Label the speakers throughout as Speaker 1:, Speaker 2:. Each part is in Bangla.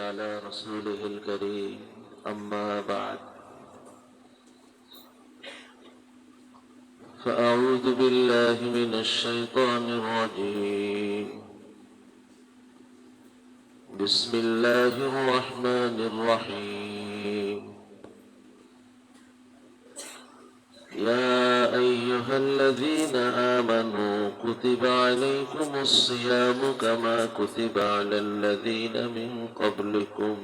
Speaker 1: على رسوله الكريم أما بعد فأعوذ بالله من الشيطان الرجيم بسم الله الرحمن الرحيم يا أيها الذين آمنوا كتب عليكم الصيام كما كتب على الذين من قبلكم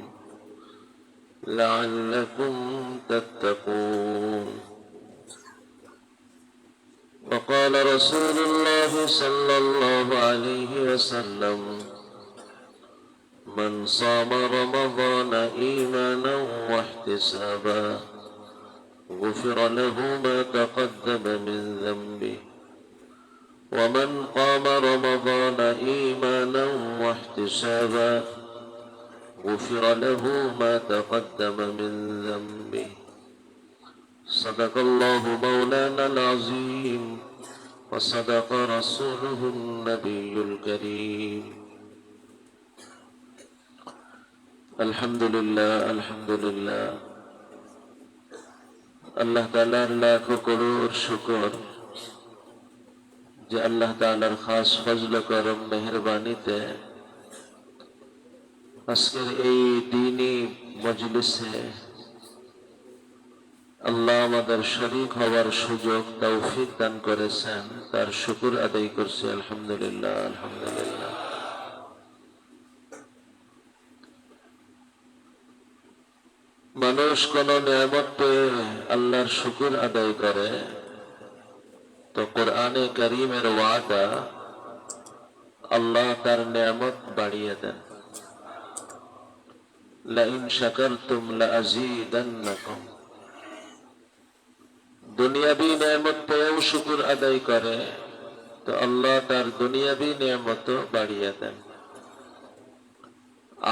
Speaker 1: لعلكم تتقون وقال رسول الله صلى الله عليه وسلم من صام رمضان إيمانا واحتسابا غفر له ما تقدم من ذنبه ومن قام رمضان إيمانا واحتسابا غفر له ما تقدم من ذنبه صدق الله مولانا العظيم وصدق رسوله النبي الكريم الحمد لله الحمد لله আল্লাহ তাআলার লাখো করোড় শুকর যে আল্লাহ তাআলার খাস ফজল করম মেহেরবানিতে আজকের এই দ্বীনি মজলিসে আল্লাহ আমাদের শরীক হওয়ার সুযোগ তৌফিক দান করেছেন, তার শুকর আদায় করছি আলহামদুলিল্লাহ আলহামদুলিল্লাহ। মানুষ কোন নিয়ামত পেয়ে আল্লাহর শুকর আদায় করে তো কোরআনে কারীমের ওয়াদা, আল্লাহ তার নিয়ামত বাড়িয়ে দেন। লাইন শাকারতুম লাযীদান্নাকুম। দুনিয়াবি নিয়ামত পেয়েও শুকর আদায় করে তো আল্লাহ তার দুনিয়াবি নিয়ামত বাড়িয়ে দেন।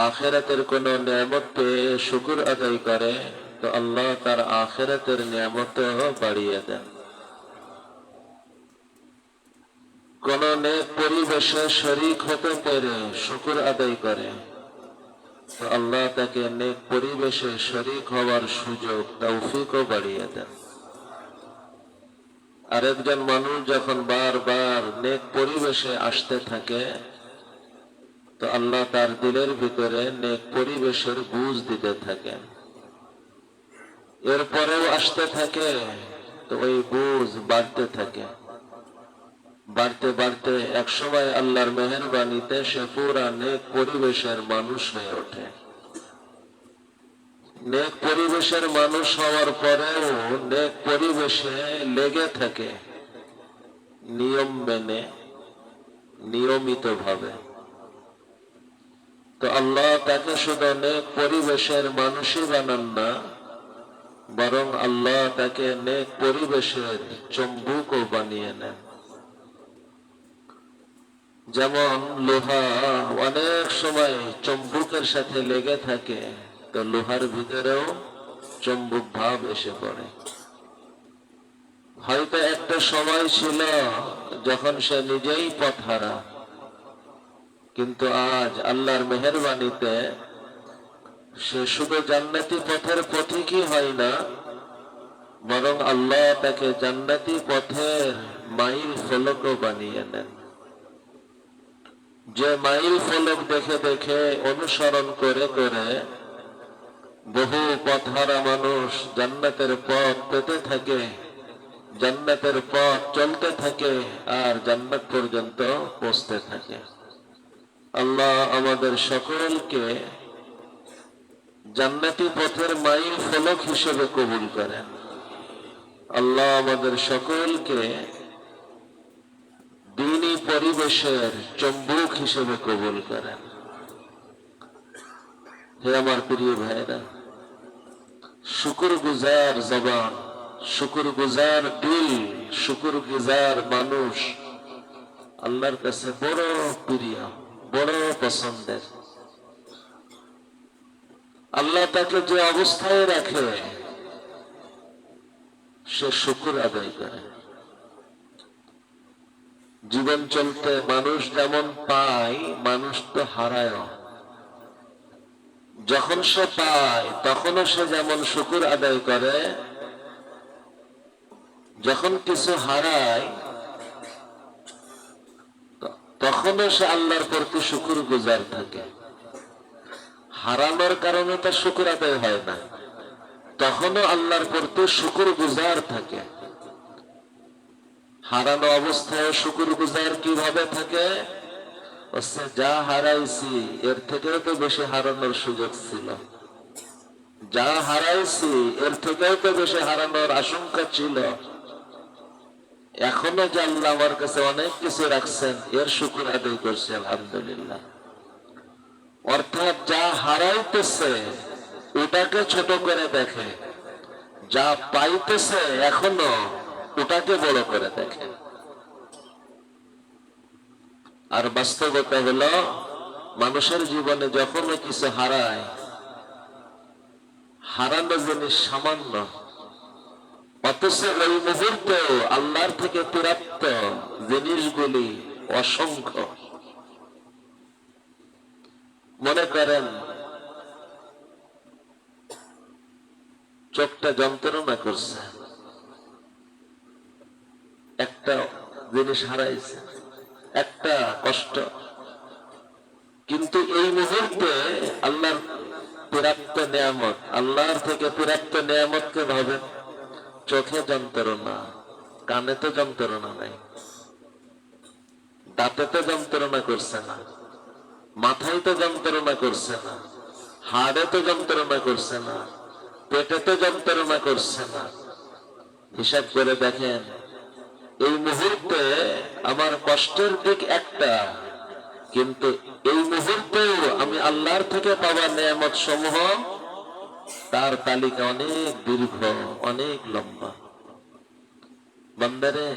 Speaker 1: আখিরাতের কোন নিয়ামত পেয়ে শুকর আদায় করে তো আল্লাহ তার আখিরাতের নিয়ামত বাড়িয়ে দেন। কোন নেক পরিবেশে শরীক হতে পেরে শুকর আদায় করে তো আল্লাহ তাকে নেক পরিবেশে শরীক হওয়ার সুযোগ তৌফিকও বাড়িয়ে দেন। আরেকজন মানুষ যখন বারবার নেক পরিবেশে আসতে থাকে তো আল্লাহ তার দিলের ভিতরে নেক পরিবেশের বুঝ দিতে থাকেন। এরপরেও আসতে থাকে তো ওই বুঝ বাড়তে থাকে, বাড়তে বাড়তে একসময় আল্লাহর মেহেরবানিতে সে পুরা নেক পরিবেশের মানুষ হয়ে ওঠে। নেক পরিবেশের মানুষ হওয়ার পরেও নেক পরিবেশে লেগে থাকে নিয়ম মেনে নিয়মিত ভাবে তো আল্লাহ তাকে শুধু নেক পরিবেশের মানুষই বানান না, বরং আল্লাহ তাকে নেক পরিবেশের চুম্বকও বানিয়ে নেন। যেমন লোহা অনেক সময় চুম্বকের সাথে লেগে থাকে তো লোহার ভিতরেও চুম্বক ভাব এসে পড়ে। হয়তো একটা সময় ছিল যখন সে নিজেই পথহারা, কিন্তু আজ আল্লাহর মেহেরবানিতে সে শুধু জান্নাতি পথের পথিকই হয় না, বরং আল্লাহ তাকে জান্নাতি পথের মাইল ফলকও বানিয়ে নেন। যে মাইল ফলক দেখে দেখে অনুসরণ করে করে বহু পথহারা মানুষ জান্নাতের পথ পেতে থাকে, জান্নাতের পথ চলতে থাকে আর জান্নাত পর্যন্ত পৌঁছতে থাকে। আল্লাহ আমাদের সকলকে জান্নাতি পথের মাইল ফলক হিসেবে কবুল করেন। আল্লাহ আমাদের সকলকে দ্বীনি পরিবেশের চুম্বক হিসেবে কবুল করেন। হে আমার প্রিয় ভাইরা, শুকর গুজার জবান, শুকর গুজার দিল, শুকর গুজার মানুষ আল্লাহর কাছে বড় প্রিয়, বড় পছন্দের। আল্লাহ তাকে যে অবস্থায় রাখে সে শুকর আদায় করে। জীবন চলতে মানুষ যেমন পায়, মানুষ তো হারায়। যখন সে পায় তখনও সে যেমন শুকর আদায় করে, যখন কিছু হারায় তখনও সে আল্লাহর প্রতি শুকর গুজার থাকে। হারানোর কারণে তার শুকর আদায় হয় না, তখনও আল্লাহর প্রতি শুকর গুজার থাকে। হারানো অবস্থায় শুকর গুজার কিভাবে থাকে? যা হারাইছি এর থেকেও তো বেশি হারানোর সুযোগ ছিল, যা হারাইছি এর থেকেও তো বেশি হারানোর আশঙ্কা ছিল, এখনো যে আল্লাহ আমার কাছে অনেক কিছু রাখছেন এর শুকর আদায় করছে আলহামদুলিল্লাহ। অর্থাৎ যা হারাইতেছে ওটাকে ছোট করে দেখে, যা পাইতেছে এখনো ওটাকে বড় করে দেখে। আর বাস্তবতা হলো মানুষের জীবনে যখন কিছু হারায়, হারানো জিনিস সামান্য, অথচ ওই মুহূর্তে আল্লাহর থেকে প্রাপ্ত জিনিসগুলি অসংখ্য। মনে করেন চোখটা যন্ত্রণা করছে, একটা জিনিস হারাইছে, একটা কষ্ট, কিন্তু এই মুহূর্তে আল্লাহর প্রাপ্ত নিয়ামত, আল্লাহর থেকে প্রাপ্ত নিয়ামতকে ভাবেন। চোখে যন্ত্রণা, কানে তো যন্ত্রণা নাই, দাঁতে তো যন্ত্রণা করছে না, মাথায় তো যন্ত্রণা করছে না, হাড়ে তো যন্ত্রণা করছে না, পেটে তো যন্ত্রণা করছে না। হিসাব করে দেখেন, এই মুহূর্তে আমার কষ্টের দিক একটা, কিন্তু এই মুহূর্তে আমি আল্লাহর থেকে পাওয়া নিয়ামত সমূহ তার তালিকা অনেক দীর্ঘ, অনেক লম্বা। বান্দারে,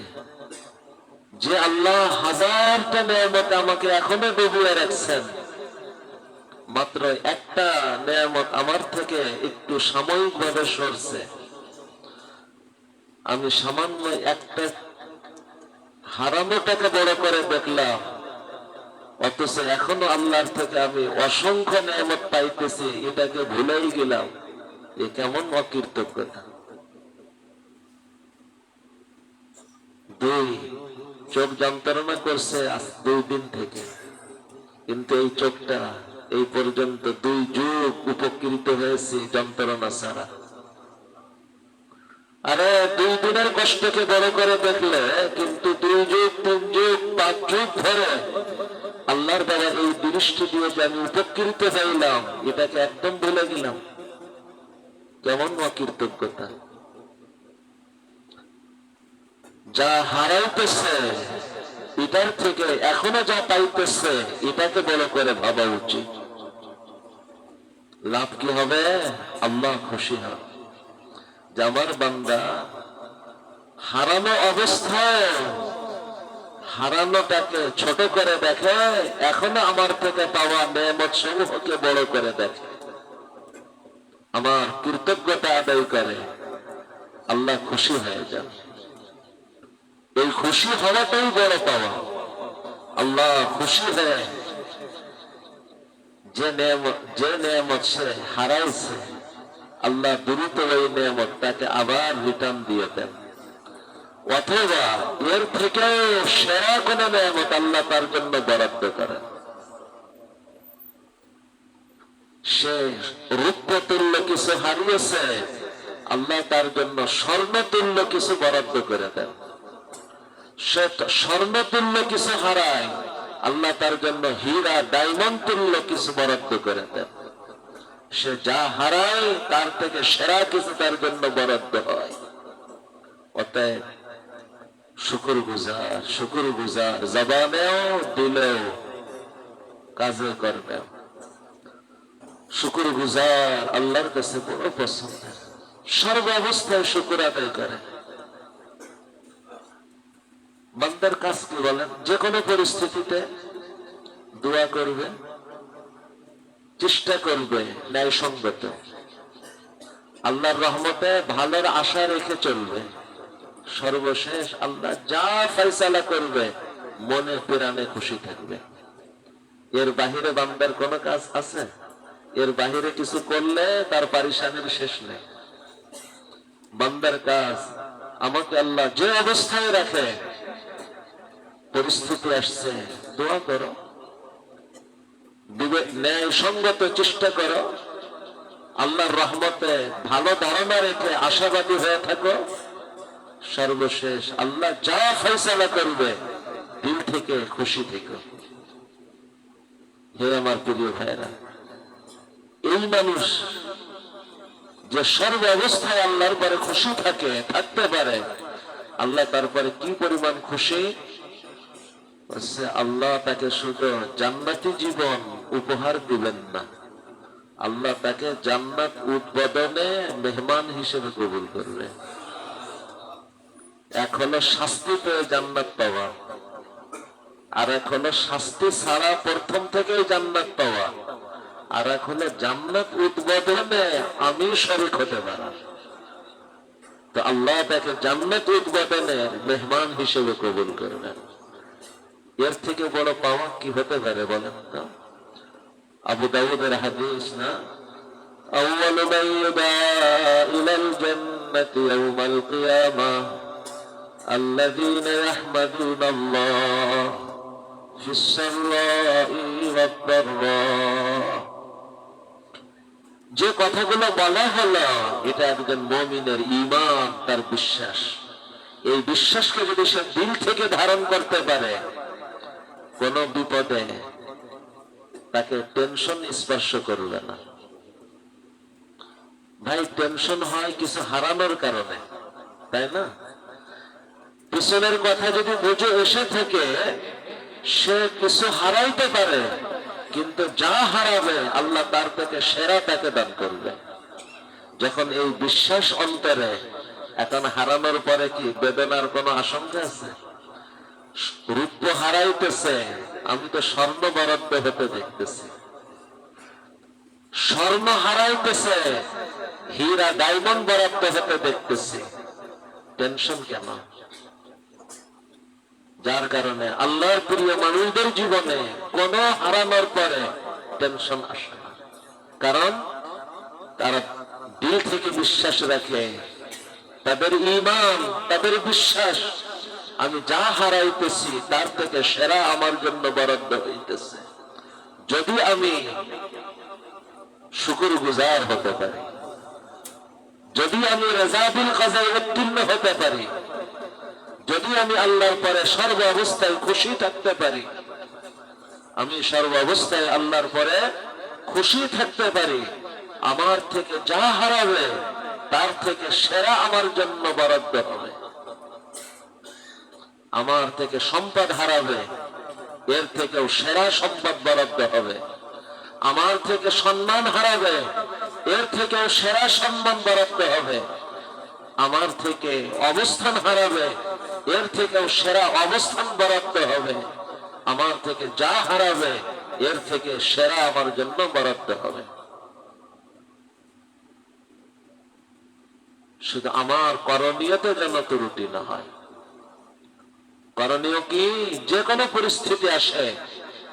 Speaker 1: যে আল্লাহ হাজারটা নিয়ামত আমাকে এখনো ডুবিয়ে রাখছেন, মাত্র একটা নিয়ামত আমার থেকে একটু সাময়িক ভাবে সরছে, আমি সামান্য একটা হারানোটাকে বড় করে দেখলাম, অথচ এখনো আল্লাহর থেকে আমি অসংখ্য নিয়ামত পাইতেছি, এটাকে ভুলেই গেলাম। এ কেমন অকৃতজ্ঞতা! দুই, চোখ যন্ত্রণা করছে আজ 2 দিন থেকে, কিন্তু এই চোখটা এই পর্যন্ত 2 যুগ উপকৃত হয়েছে যন্ত্রণা ছাড়া। আরে 2 দিনের কষ্টকে বড় করে দেখলে, কিন্তু 2 যুগ 3 যুগ 5 যুগ ধরে আল্লাহর দ্বারা এই দৃষ্টি দিয়ে যে আমি উপকৃত হইলাম, এটাকে একদম ভুলে গেলাম। কেমন অকৃতজ্ঞতা! যা হারাইতেছে এটার থেকে এখনো যা পাইতেছে এটাকে বড় করে ভাবা উচিত। লাভ কি হবে? আল্লাহ খুশি হবে যে আমার বান্দা হারানো অবস্থায় হারানোটাকে ছোট করে দেখে, এখনো আমার থেকে পাওয়া নেয়ামত সমূহকে বড় করে দেখে, আমার কৃতজ্ঞতা আদায় করে। আল্লাহ খুশি হয়ে যান। এই খুশি হওয়াটাই বড় পাওয়া। আল্লাহ খুশি হয়ে যে নেয়ামত সে হারাইছে, আল্লাহ দ্রুত ওই নেয়ামত তাকে আবার রিটার্ন দিয়ে দেন, অথবা এর থেকেও সেরা কোন নেয়ামত আল্লাহ তার জন্য বরাদ্দ করেন। সে রূপতুল্য কিছু হারিয়েছে, আল্লাহ তার জন্য স্বর্ণতুল্য কিছু বরাদ্দ করে দেন। সে স্বর্ণতুল্য কিছু হারায়, আল্লাহ তার জন্য হীরা ডায়মন্ড তুল্য কিছু বরাদ্দ করে দেন। সে যা হারায় তার থেকে সেরা কিছু তার জন্য বরাদ্দ হয়। অতএব শুকর গুজার জবানেও দিলেও কাজে করবেও। শুকর গুজার আল্লাহর কাছে বড় পছন্দ, সর্ব অবস্থায় শুকর আদায় করে। বান্দার কাজ কি বলেন? যে কোনো পরিস্থিতিতে দোয়া করবে, চেষ্টা করবে ন্যায়সঙ্গত, আল্লাহর রহমতে ভালোর আশা রেখে চলবে। সর্বশেষ আল্লাহ যা ফয়সালা করবে মনে প্রাণে খুশি থাকবে। এর বাহিরে বান্দার কোন কাজ আছে? এর বাহিরে কিছু করলে তার পারিশানির শেষ নেই। বান্দার কাজ, আমাকে আল্লাহ যে অবস্থায় রাখে, পরিস্থিতি আসছে, দোয়া করো, বিবেক ন্যায় সঙ্গত চেষ্টা করো, আল্লাহর রহমতে ভালো ধারণা রেখে আশাবাদী হয়ে থাকো। সর্বশেষ আল্লাহ যা ফয়সালা করবে দিল থেকে খুশি থেকো। হে আমার প্রিয় ভাইরা, এই মানুষ যে সর্ব অবস্থায় আল্লাহর পরে খুশি থাকতে পারে, আল্লাহ তারপরে কি পরিমাণ খুশি, আল্লাহ তাকে শুধু জান্নাতি জীবন উপহার দিবেন না, আল্লাহ তাকে জান্নাত উদ্বোধনে মেহমান হিসেবে কবুল করবে। এক হলো শাস্তি পেয়ে জান্নাত পাওয়া, আর এক হলো শাস্তি ছাড়া প্রথম থেকেই জান্নাত পাওয়া, আর এক হলো জান্নাত উদ্বোধনে আমি শরীক হতে পারা। তো আল্লাহ তাকে জান্নাত উদ্বোধনের মেহমান হিসেবে কবুল করবেন। এর থেকে বড় পাওয়া কি হতে পারে বলেন না? আবু দাউদের হাদিস না, আউয়ালু মান ইউদা ইলাল জান্নাতি ইয়াউমাল কিয়ামাহ আল্লাযীনা ইয়াহমাদুনাল্লাহ ফিস সাররাই ওয়াদ দাররা। যে কথাগুলো বলা হলো এটা একজন মুমিনের ঈমান, তার বিশ্বাস। এই বিশ্বাসকে যদি সে দিল থেকে ধারণ করতে পারে, কোন বিপদে তাকে টেনশন স্পর্শ করবে না। ভাই, টেনশন হয় কিছু হারানোর কারণে, তাই না? পিছনের কথা যদি বুঝে এসে থেকে সে কিছু হারাইতে পারে, কিন্তু যা হারাবে আল্লাহ তার থেকে সেরা তাকে দান করবে। যখন এই বিশ্বাস অন্তরে, এখন হারানোর পরে কি বেদনার কোনো আশঙ্কা আছে? রূপ হারাইতেছে, আমি তো স্বর্ণ বরাদ্দ হতে দেখতেছি। স্বর্ণ হারাইতেছে, হীরা ডায়মন্ড বরাদ্দ হতে দেখতেছি। টেনশন কেন? যার কারণে আল্লাহর প্রিয় মানুষদের জীবনে কোন হারানোর পরে টেনশন আসে না, কারণ তারা দিল থেকে বিশ্বাস রাখে। তাদের ঈমান, তাদের বিশ্বাস, আমি যা হারাইতেছি তার থেকে সেরা আমার জন্য বরাদ্দ হইতেছে, যদি আমি শুকরগুজার হতে পারি, যদি আমি রেজাবিল কাজায় উত্তীর্ণ হতে পারি, যদি আমি আল্লাহর পরে সর্ব অবস্থায় খুশি থাকতে পারি, আমি সর্ব অবস্থায় আল্লাহর পরে খুশি থাকতে পারি, আমার থেকে যা হারাবে তার থেকে সেরা আমার জন্য বরাদ্দ হবে। আমার থেকে সম্পদ হারাবে, এর থেকেও সেরা সম্পদ বরাদ্দ হবে। আমার থেকে সম্মান হারাবে, এর থেকেও সেরা সম্মান বরাদ্দ হবে। আমার থেকে অবস্থান হারাবে, এর থেকেও সেরা অবস্থান বরাদ্দ হবে। আমার থেকে যা হারাবে এর থেকে সেরা আমার জন্য বরাদ্দ হবে। শুধু আমার করণীয়তে যেন ত্রুটি না হয়। করণীয় কি? যে কোনো পরিস্থিতি আসে,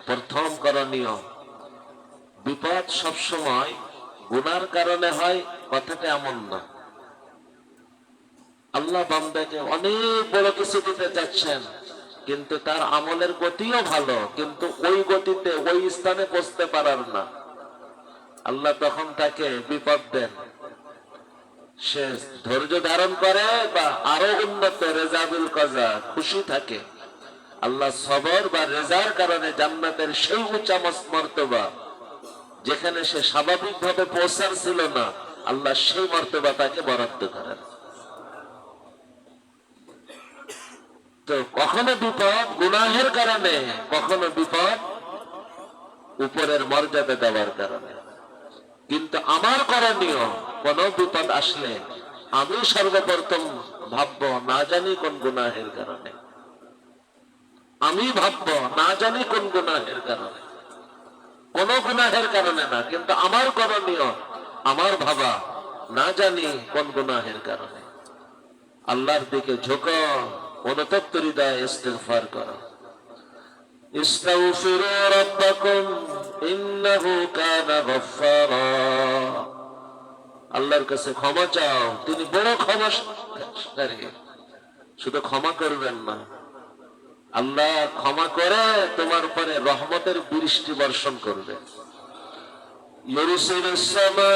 Speaker 1: প্রথম করণীয়, বিপদ সবসময় গুনার কারণে হয় কথাটা এমন না। আল্লাহ বান্দাকে অনেক বড় কিছু দিতে চাচ্ছেন, কিন্তু তার আমলের গতিও ভালো, কিন্তু ওই গতিতে ওই স্থানে পৌঁছতে পারার না। আল্লাহ তখন তাকে বিপদ দেন, সে ধৈর্য ধারণ করে বা আরো উন্নত রেজাবিল কাজা খুশি থাকে। আল্লাহ সবর বা রেজার কারণে জান্নাতের সেই উচ্চ মর্তবা যেখানে সে স্বাভাবিকভাবে পৌঁছার ছিল না, আল্লাহ সেই মর্তবা তাকে বরাদ্দ করেন। তো কখনো বিপদ গুনাহের কারণে, কখনো বিপদ উপরের মর্যাদা দেওয়ার কারণে। কিন্তু আমার করণীয়, কোন বিপদ আসলে আমি সর্বপ্রথম ভাববো না জানি কোন গুনাহের কারণে, আমি ভাববো না জানি কোন গুনাহের কারণে, কোন গুনাহের কারণে না, কিন্তু আমার করণীয়, আমার ভাবা না জানি কোন গুনাহের কারণে। আল্লাহর দিকে ঝোঁকো, অনুতপ্ত হৃদয়ে ইস্তিগফার করো। ইস্তাগফিরু রাব্বাকুম ইন্নাহু কানা গাফফারা। আল্লাহর কাছে ক্ষমা চাও, তিনি বড় ক্ষমাশীল। শুধু ক্ষমা করবেন না, আল্লাহ ক্ষমা করে তোমার উপরে রহমতের বৃষ্টি বর্ষণ করবে। ইউরসিলুস সামাআ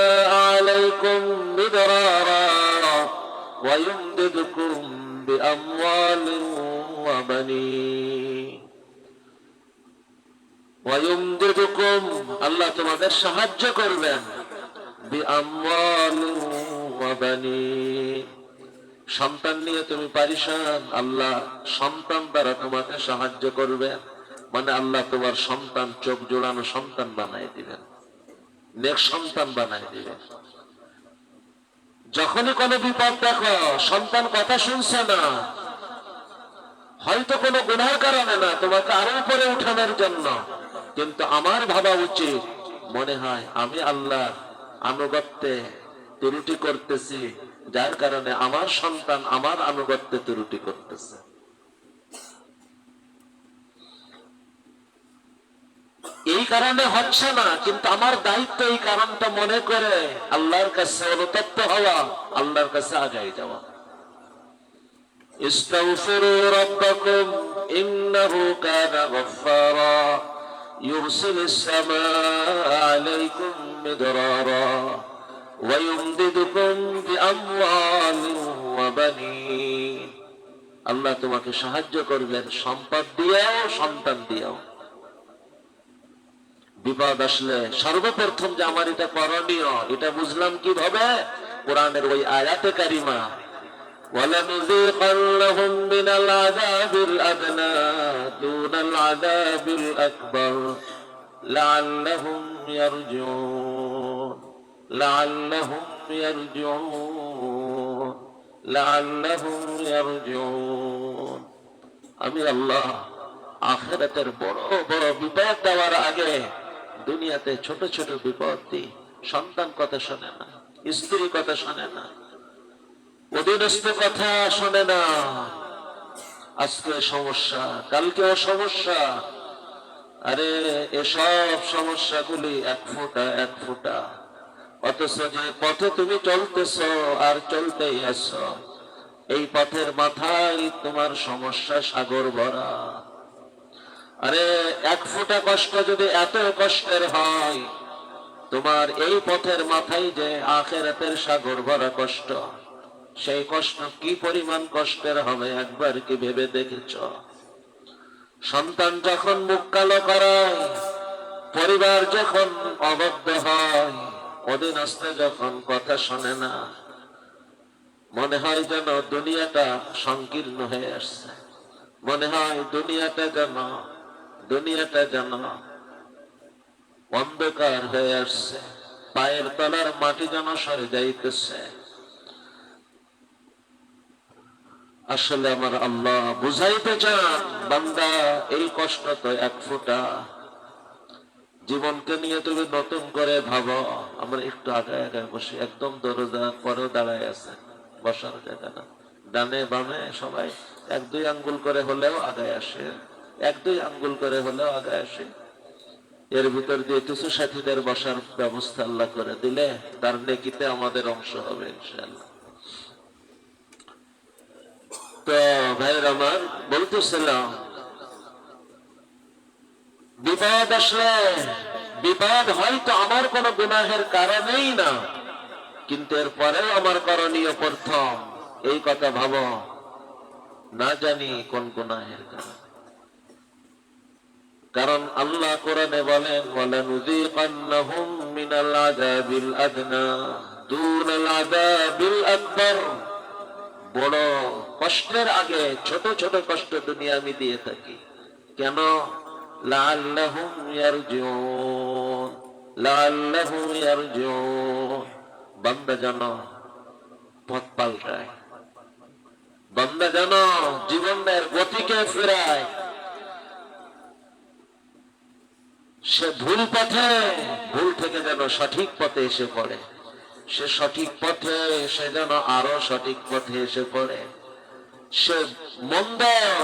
Speaker 1: আলাইকুম মিদরারা ওয়া ইউমদিদকুম বিআমওয়ালিন ওয়া বানিন ওয়া ইউমদিদকুম, আল্লাহ তোমাদের সাহায্য করবেন, বিআমওয়ালিন ওয়া বানিন, সন্তান নিয়ে তুমি পারিশান, আল্লাহ সন্তান দ্বারা তোমাকে সাহায্য করবে। মানে আল্লাহ তোমার সন্তান চোখ জোড়ানো সন্তান বানাই দিবেন, নেক সন্তান বানাই দিবেন। যখনই কোনো বিপদ দেখো, সন্তান কথা শুনছে না, হয়তো কোনো গুনার কারণে না, তোমাকে আরো উপরে উঠানোর জন্য, কিন্তু আমার ভাবা উচিত, মনে হয় আমি আল্লাহ আনুগত্যে ত্রুটি করতেছি, যার কারণে আমার সন্তান আমার আনুগত্যে ত্রুটি করতেছে। এই কারণে হচ্ছে না, কিন্তু আমার দায়িত্ব এই কারণটা মনে করে আল্লাহর কাছে অনুতপ্ত হওয়া, আল্লাহর কাছে আগাই যাওয়া। ইস্তাগফিরু রাব্বাকুম ইন্নাহু কানা গাফফারা ইউরসিলুস সামাআ আলাইকুম মিদরারা ওয়া ইউমদিদকুম বিআমওয়ালিন ওয়া বানিন, আল্লাহ তোমাকে সাহায্য করবেন সম্পদ দিয়েও সন্তান দিয়েও। বিপদ আসলে সর্বপ্রথম যে আমার এটা করণীয়, এটা বুঝলাম কিভাবে? কোরআনের ওই আয়াতে কারিমা, ওয়ালানুযীকান্নাহুম মিনাল আযাবিল আদনা দুনাল আযাবিল আকবার লাআল্লাহুম ইয়ারজিউন লাআল্লাহুম ইয়ারজিউন লাআল্লাহুম ইয়ারজিউন। আমি আল্লাহ আখিরাতের বড় বড় বিপদ দেওয়ার আগে দুনিয়াতে ছোট ছোট বিপদ দিই। সন্তান কথা শোনে না, স্ত্রী কথা শোনে না, অধীনস্থ কথা শোনে না, আজকে সমস্যা, কালকেও সমস্যা। আরে এসব সমস্যাগুলি এক ফোঁটা এক ফোঁটা, অথচ যে পথে তুমি চলতেছ আর চলতেই আছো, এই পথের মাথায় তোমার সমস্যা সাগর ভরা। আরে এক ফোঁটা কষ্ট যদি এত কষ্টের হয়, তোমার এই পথের মাথায় যে আখিরাতের সাগর ভরা কষ্ট, সেই কষ্ট কি পরিমাণ কষ্টের হবে একবার কি ভেবে দেখেছ? সন্তান যখন মুখ কালো করায়, পরিবার যখন অবদ্ধ হয়, অধীনস্থ যখন কথা শোনে না, মনে হয় যেন দুনিয়াটা সংকীর্ণ হয়ে আসছে, মনে হয় দুনিয়াটা যেন অন্ধকার হয়ে আসছে, পায়ের তলার মাটি যেন সরে যাইতেছে। আসলে আমার আল্লাহ বুঝাইতে চান, বান্দা এই কষ্ট তো এক ফোঁটা, জীবনকে নিয়ে তুমি নতুন করে ভাবো। আমরা একটু আগায় আগায় বসি, একদম দরজা পরেও দাঁড়ায় আছে, বসার জায়গা না, ডানে বামে সবাই এক দুই আঙ্গুল করে হলেও আগায় আসে, এক দুই আঙ্গুল করে হলেও আগায় আসে। এর ভিতর দিয়ে কিছু সাথীদের বসার ব্যবস্থা আল্লাহ করে দিলে তার নেকিতে আমাদের অংশ হবে ইনশাআল্লাহ। তো ভাইয়ের আমার, বলতেছিলাম বিপদ আসলে, বিপদ হয়তো আমার কোন গুনাহের কারণেই না, কিন্তু এরপরেও আমার করণীয় প্রথম এই কথা ভাবো, না জানি কোন গুনাহের কারণ। কারণ আল্লাহ কোরআনে বলেন, ওয়ালানুযীকান্নাহুম মিনাল আযাবিল আদনা দুনাল আযাবিল আকবার, বড় কষ্টের আগে ছোট ছোট কষ্ট দুনিয়া আমি দিয়ে থাকি। কেন? লাআল্লাহুম ইয়ারজিউন লাআল্লাহুম ইয়ারজিউন, বান্দা যেন পথ পাল্টায়, বান্দা যেন জীবনের গতিকে ফেরায়, সে ভুল পথে, ভুল থেকে যেন সঠিক পথে এসে পড়ে, সে সঠিক পথে, সে যেন আরো সঠিক পথে এসে পড়ে। সে মন্দ,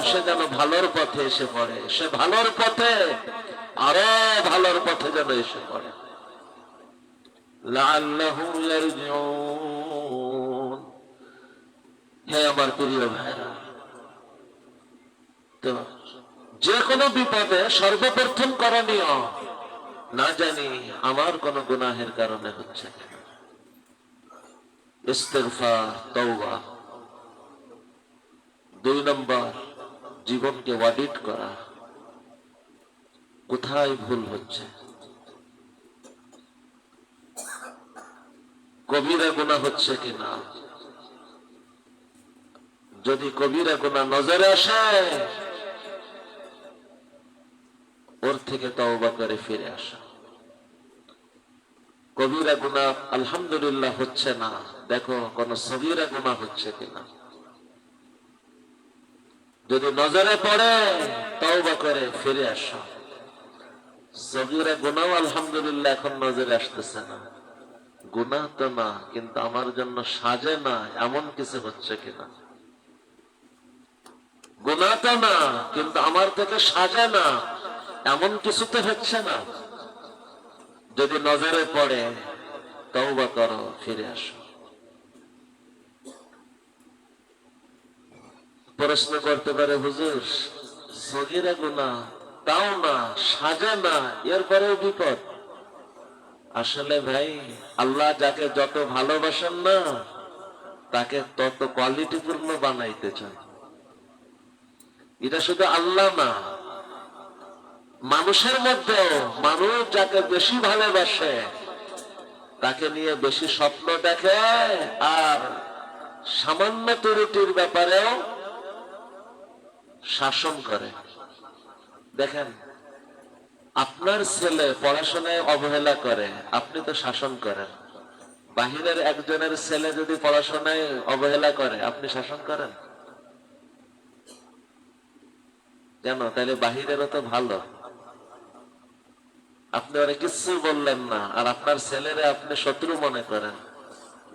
Speaker 1: সে যেন ভালোর পথে এসে পড়ে, সে ভালোর পথে আরো ভালোর পথে যেন এসে পড়ে। লাআল্লাহুম ইয়ারজিউন। হে আমার প্রিয় ভাইরা, তো যে কোনো বিপদে সর্বপ্রথম করণীয়, না জানি আমার কোন গুনাহের কারণে হচ্ছে কিনা, ইস্তিগফার, তওবা। 2 নম্বর, জীবনকে অডিট করা, কোথায় ভুল হচ্ছে। কবিরা গুনাহ হচ্ছে কিনা, যদি কবিরা গুনাহ নজরে আসে, ওর থেকে তওবা করে ফিরে আসা। কবিরা গুনাহ আলহামদুলিল্লাহ হচ্ছে না, দেখো কোন সগীরা গুনাহ হচ্ছে কিনা। যদি নজরে পড়ে তওবা করে ফিরে আসা। সগীরা গুনাহ আলহামদুলিল্লাহ এখন নজরে আসতেছে না, গুনাহ তো না, কিন্তু আমার জন্য সাজে না এমন কিছু হচ্ছে কিনা। গুনাহ তো না, কিন্তু আমার থেকে সাজে না এমন কিছু তো হচ্ছে না। যদি নজরে পড়ে তওবা করো, ফিরে আসো। প্রশ্ন করতে পারে, হুজুর সগীরা গুনাহ তাও না, সাজে না, এরপরেও বিপদ। আসলে ভাই, আল্লাহ যাকে যত ভালোবাসেন না, তাকে তত কোয়ালিটিপূর্ণ বানাইতে চান। এটা শুধু আল্লাহ না, মানুষের মধ্যেও মানুষ যাকে বেশি ভালোবাসে তাকে নিয়ে বেশি স্বপ্ন দেখে, আর সামান্য ত্রুটির ব্যাপারেও শাসন করে। দেখেন, আপনার ছেলে পড়াশোনায় অবহেলা করে, আপনি তো শাসন করেন। বাহিরের একজনের ছেলে যদি পড়াশোনায় অবহেলা করে, আপনি শাসন করেন কেন? তাহলে বাহিরেরও তো ভালো, আপনি ওরা কিছু বললেন না, আর আপনার ছেলেরে আপনি শত্রু মনে করেন,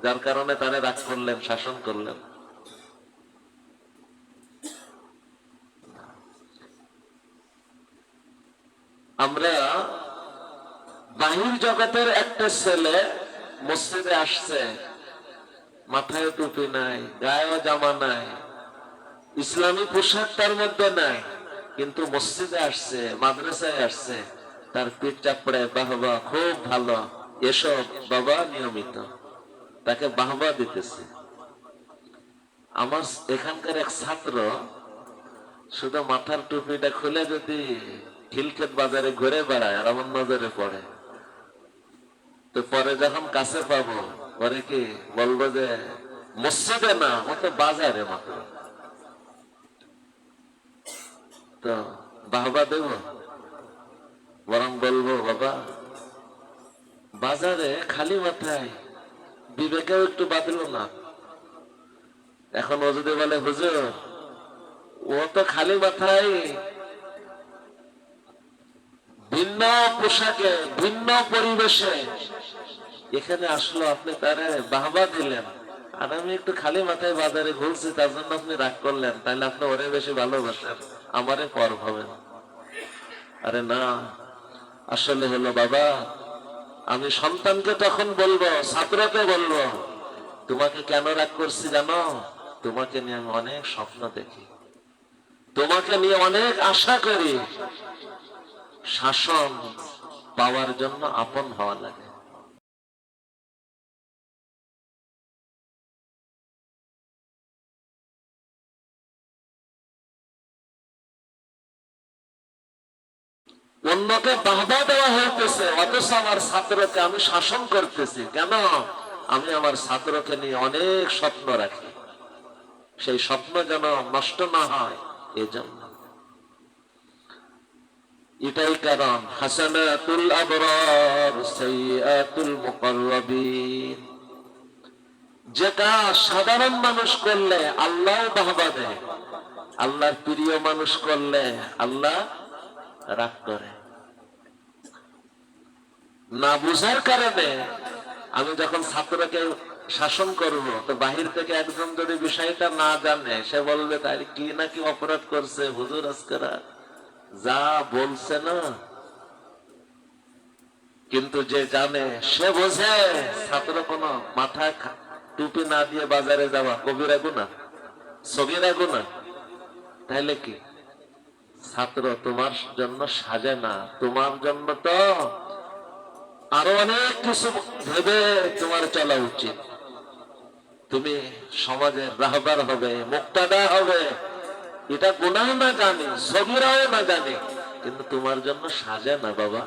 Speaker 1: যার কারণে তারে রাগ করলেন, শাসন করলেন। আমরা বাহির জগতের একটা ছেলে মসজিদে আসছে, মাথায় টুপি নাই, গায়েও জামা নাই, ইসলামী পোশাক তার মধ্যে নাই, কিন্তু মসজিদে আসছে, মাদ্রাসায় আসছে, তার পিঠ চাপড়ে বাহবা, খুব ভালো, এসব বাবা নিয়মিত, তাকে বাহবা দিতেছে। আমার এখানকার এক ছাত্র শুধু মাথার টুপিটা খুলে যদি খিলক্ষেত বাজারে ঘুরে বেড়ায় আর আমার নজরে পড়ে, তো পরে যখন কাছে পাবো, পরে কি বলবো যে মসজিদে না, ও তো বাজারে মাত্র, তো বাহবা দেব? বরং বলবো, বাবা বাজারে খালি মাথায় বিবেকেও একটু বাঁধলো না। এখন ও যদি বলে, হুজুর ও তো খালি মাথায় ভিন্ন পোশাকে ভিন্ন পরিবেশে এখানে আসলো, আপনি তারে বাহবা দিলেন, আর আমি একটু খালি মাথায় বাজারে ঘুরছি, তার জন্য আপনি রাগ করলেন, তাহলে আপনি ওরে বেশি ভালোবাসেন, আমারে পর হবেন। আরে না, আসলে হলো বাবা, আমি সন্তানকে তখন বলবো, ছাত্রকে বলবো, তোমাকে কেন রাগ করছি জানো? তোমাকে নিয়ে আমি অনেক স্বপ্ন দেখি, তোমাকে নিয়ে অনেক আশা করি। শাসন পাওয়ার জন্য আপন হওয়া লাগে। অন্যকে বাহবা দেওয়া হইতেছে, অথচ আমার ছাত্রকে আমি শাসন করতেছি কেন? আমি আমার ছাত্রকে নিয়ে অনেক স্বপ্ন রাখি, সেই স্বপ্ন যেন নষ্ট না হয়, এজন্য। এটাই কারণ, হাসানাতুল আবরার সাইয়্যাতুল মুকাররাবিন। যেটা সাধারণ মানুষ করলে আল্লাহ বাহবা দেয়, আল্লাহর প্রিয় মানুষ করলে আল্লাহ রাগ করে। না বুঝার কারণে আমি যখন ছাত্রকে শাসন করব, তো বাহির থেকে একজন যদি বিষয়টা না জানে, সে বলবে তাহলে কি নাকি অপরাধ করছে হুজুর আজকেরা যা বলছে না। কিন্তু যে জানে সে বোঝে ছাত্র কোনো মাথায় টুপি না দিয়ে বাজারে যাওয়া কবিরা গুনাহ, সগীরা গুনাহ। তাহলে কি ছাত্র তোমার জন্য সাজে না, তোমার জন্য তো আরো অনেক কিছু ভেবে তোমার চলা উচিত। তুমি সমাজের রাহবার হবে, মুক্তাদা হবে, এটা গুনাহ না জানি, সগীরাও না জানি, কিন্তু তোমার জন্য সাজে না বাবা।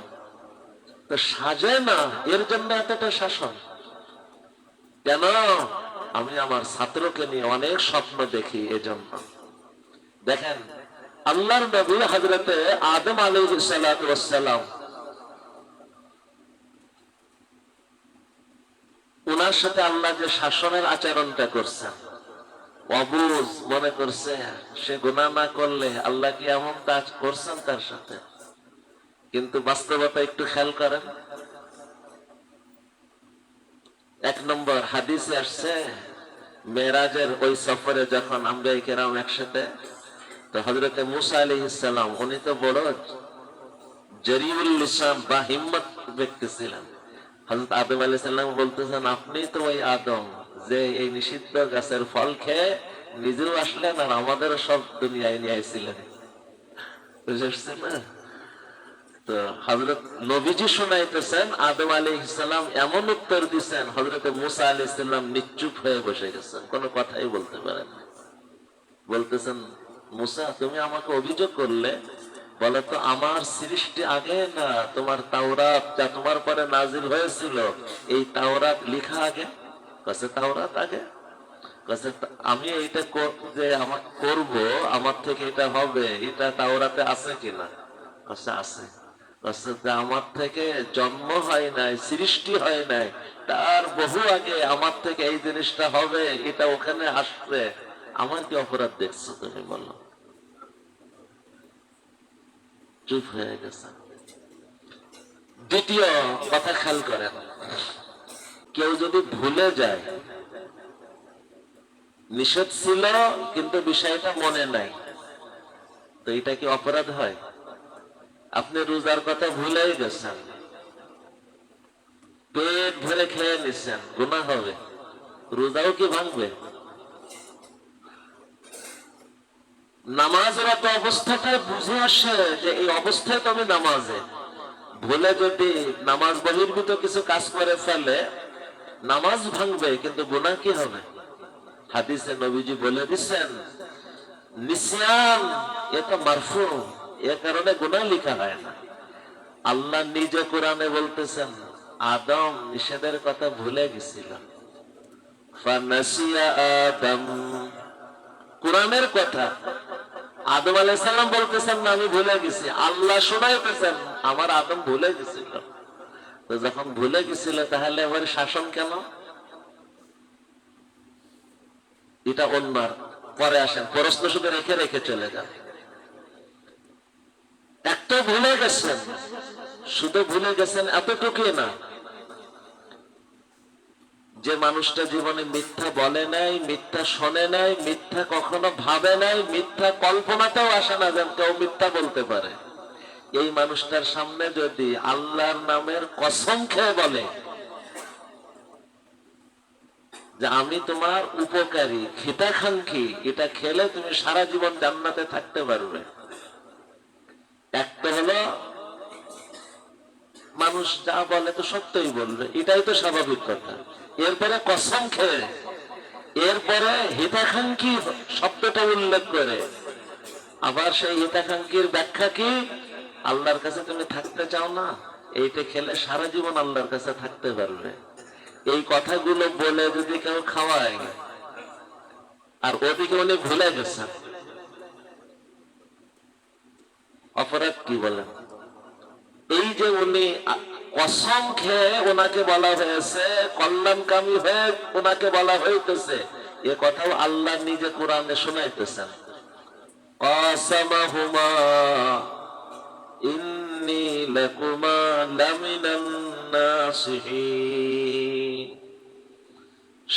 Speaker 1: তো সাজে না, এর জন্য এতটা শাসন কেন? আমি আমার ছাত্রকে নিয়ে অনেক স্বপ্ন দেখি। এজন্য দেখেন, আল্লাহর নবী হযরতে আদম আলাইহিস সালাতু ওয়াস সালাম, উনার সাথে আল্লাহ যে শাসনের আচরণটা করছেন, অবুঝ মনে করছে সে গুনাহ না করলে আল্লাহ কি এমন কাজ করছেন তার সাথে। কিন্তু বাস্তবতা একটু খেয়াল করেন। এক নম্বর হাদিসে আসছে, মেরাজের ওই সফরে যখন আম্বিয়া কেরাম একসাথে, তো হযরতে মুসা আলাইহিস সালাম, উনি তো বড় জরিউল লিসান বা হিম্মত ব্যক্তি ছিলেন। হযরত আদম আলাইহিস সালাম বলতেছেন, আপনি তো ওই আদম যে এই নিষিদ্ধ গাছের ফল খেয়ে নিজেও আসলেন আর আমাদের সব দুনিয়ায় নিয়ে আইছিলেন। বুঝছেন না? তো হযরত নবীজি শুনাইতেছেন, আদম আলাইহিস সালাম এমন উত্তর দিচ্ছেন, হযরতে মুসা আলাইহিস সালাম নিশ্চুপ হয়ে বসে গেছেন, কোনো কথাই বলতে পারেন না। বলতেছেন, মুসা তুমি আমাকে অভিযোগ করলে, বলে তো আমার সৃষ্টি আগে না তোমার তাওরাত যা তোমার পরে নাজিল হয়েছিল, এই তাওরাত লেখা আগে? কাছে তাওরাত আগে? কাছে আমি এইটা যে আমার করব, আমার থেকে এটা হবে, এটা তাওরাতে আছে কিনা? কাছে আছে। কাছে আমার থেকে জন্ম হয় নাই, সৃষ্টি হয় নাই, তার বহু আগে আমার থেকে এই জিনিসটা হবে, এটা ওখানে আসবে। আমার কি অপরাধ দেখছো তুমি বলো? চুপ হয়ে গেছে। দ্বিতীয় কথা খেয়াল করেন, কেউ যদি ভুলে যায়, নিষেধ ছিল কিন্তু বিষয়টা মনে নাই, তো এটা কি অপরাধ হয়? আপনি রোজার কথা ভুলেই গেছেন, পেট ভরে খেয়ে নিচ্ছেন, গুনাহ হবে? রোজাও কি ভাঙবে? নামাজের তো অবস্থাটা বুঝে আসে যে এই অবস্থায় তো আমি নামাজে, ভুলে যদি নামাজ বহির্ভূত কিছু কাজ করে ফেলে, নামাজ ভাঙবে কিন্তু গুনাহ কি হবে? হাদিসে নবীজি বলে দিচ্ছেন, নিসিয়ান এটা মারফু, এ কারণে গুনাহ লেখা হয় না। আল্লাহ নিজে কোরআনে বলতেছেন, আদম নিষেধের কথা ভুলে গেছিল, ফানাসিয়া আদম, কোরআনের কথা। আদম আলাইহিস সালাম বলতেছেন না আমি ভুলে গেছি, আল্লাহ শোনাইতেছেন আমার আদম ভুলে গেছিল। তো যখন ভুলে গেছিল তাহলে আবার শাসন কেন? এটা অন্যার পরে আসেন, প্রশ্ন শুধু রেখে রেখে চলে যান। একটা ভুলে গেছেন, শুধু ভুলে গেছেন এতটুকুই না, যে মানুষটা জীবনে মিথ্যা বলে নাই, মিথ্যা শোনে নাই, মিথ্যা কখনো ভাবে নাই, মিথ্যা কল্পনাতেও আসে না যেন কেউ মিথ্যা বলতে পারে, এই মানুষটার সামনে যদি আল্লাহর নামের কসম খেয়ে বলে যে আমি তোমার উপকারী, খিতাকাঙ্ক্ষী, এটা খেলে তুমি সারা জীবন জান্নাতে থাকতে পারবে, একটা হলো মানুষ যা বলে তো সত্যই বলবে, এটাই তো স্বাভাবিক কথা। এরপরে কসম খেয়ে, এরপরে হিতাকাঙ্ক্ষী শব্দটা উল্লেখ করে, আবার সেই হিতাকাঙ্ক্ষীর ব্যাখ্যা কি? আল্লাহর কাছে তুমি থাকতে চাও না, এইটা খেলে সারা জীবন আল্লাহর কাছে থাকতে পারবে। এই কথাগুলো বলে যদি কেউ খাওয়ায় আর ওদিকে উনি ভুলে গেছেন, অপরাধ কি বলেন? এই যে উনি কসম খেয়ে ওনাকে বলা হয়েছে, কল্যাণকামী হয়ে ওনাকে বলা হইতেছে, এ কথাও আল্লাহ নিজে কোরআনে শোনাইতেছেন, কাসামাহুমা ইন্নী লাকুমা লামিনান নাসিহিন,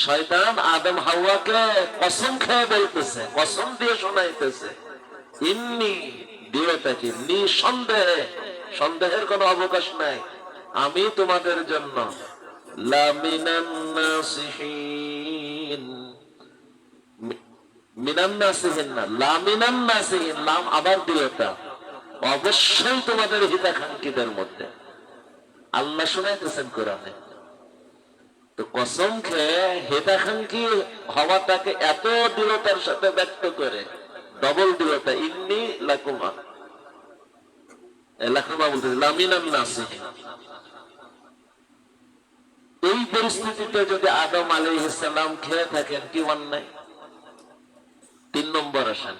Speaker 1: শয়তান আদম হাওয়াকে কসম খেয়ে বলতেছে, কসম দিয়ে শোনাইতেছে, ইন্নি দিওতাকি, নিঃসন্দেহে, সন্দেহের কোনো অবকাশ নাই, আমি তোমাদের জন্য লামিনান নাসিহিন, মিনান নাসিহিন না, লামিনান নাসিহিন, লাম আবার দিওতা, অবশ্যই তোমাদের হিতাকাঙ্ক্ষীদের মধ্যে। আল্লাহ শোনাইতেছেন কোরআনে। তো কসম খেয়ে হিতাকাঙ্ক্ষী হওয়াটাকে এত দৃঢ়তার সাথে ব্যক্ত করে, ডবল দৃঢ়তা, ইন্নি লাকুমা, লাকুমা বলতে লামিনান নাসিহিন। এই পরিস্থিতিতে যদি আদম আলাইহিস সালাম খেয়ে থাকেন, কি অন্যায়? 3 নম্বর আসেন,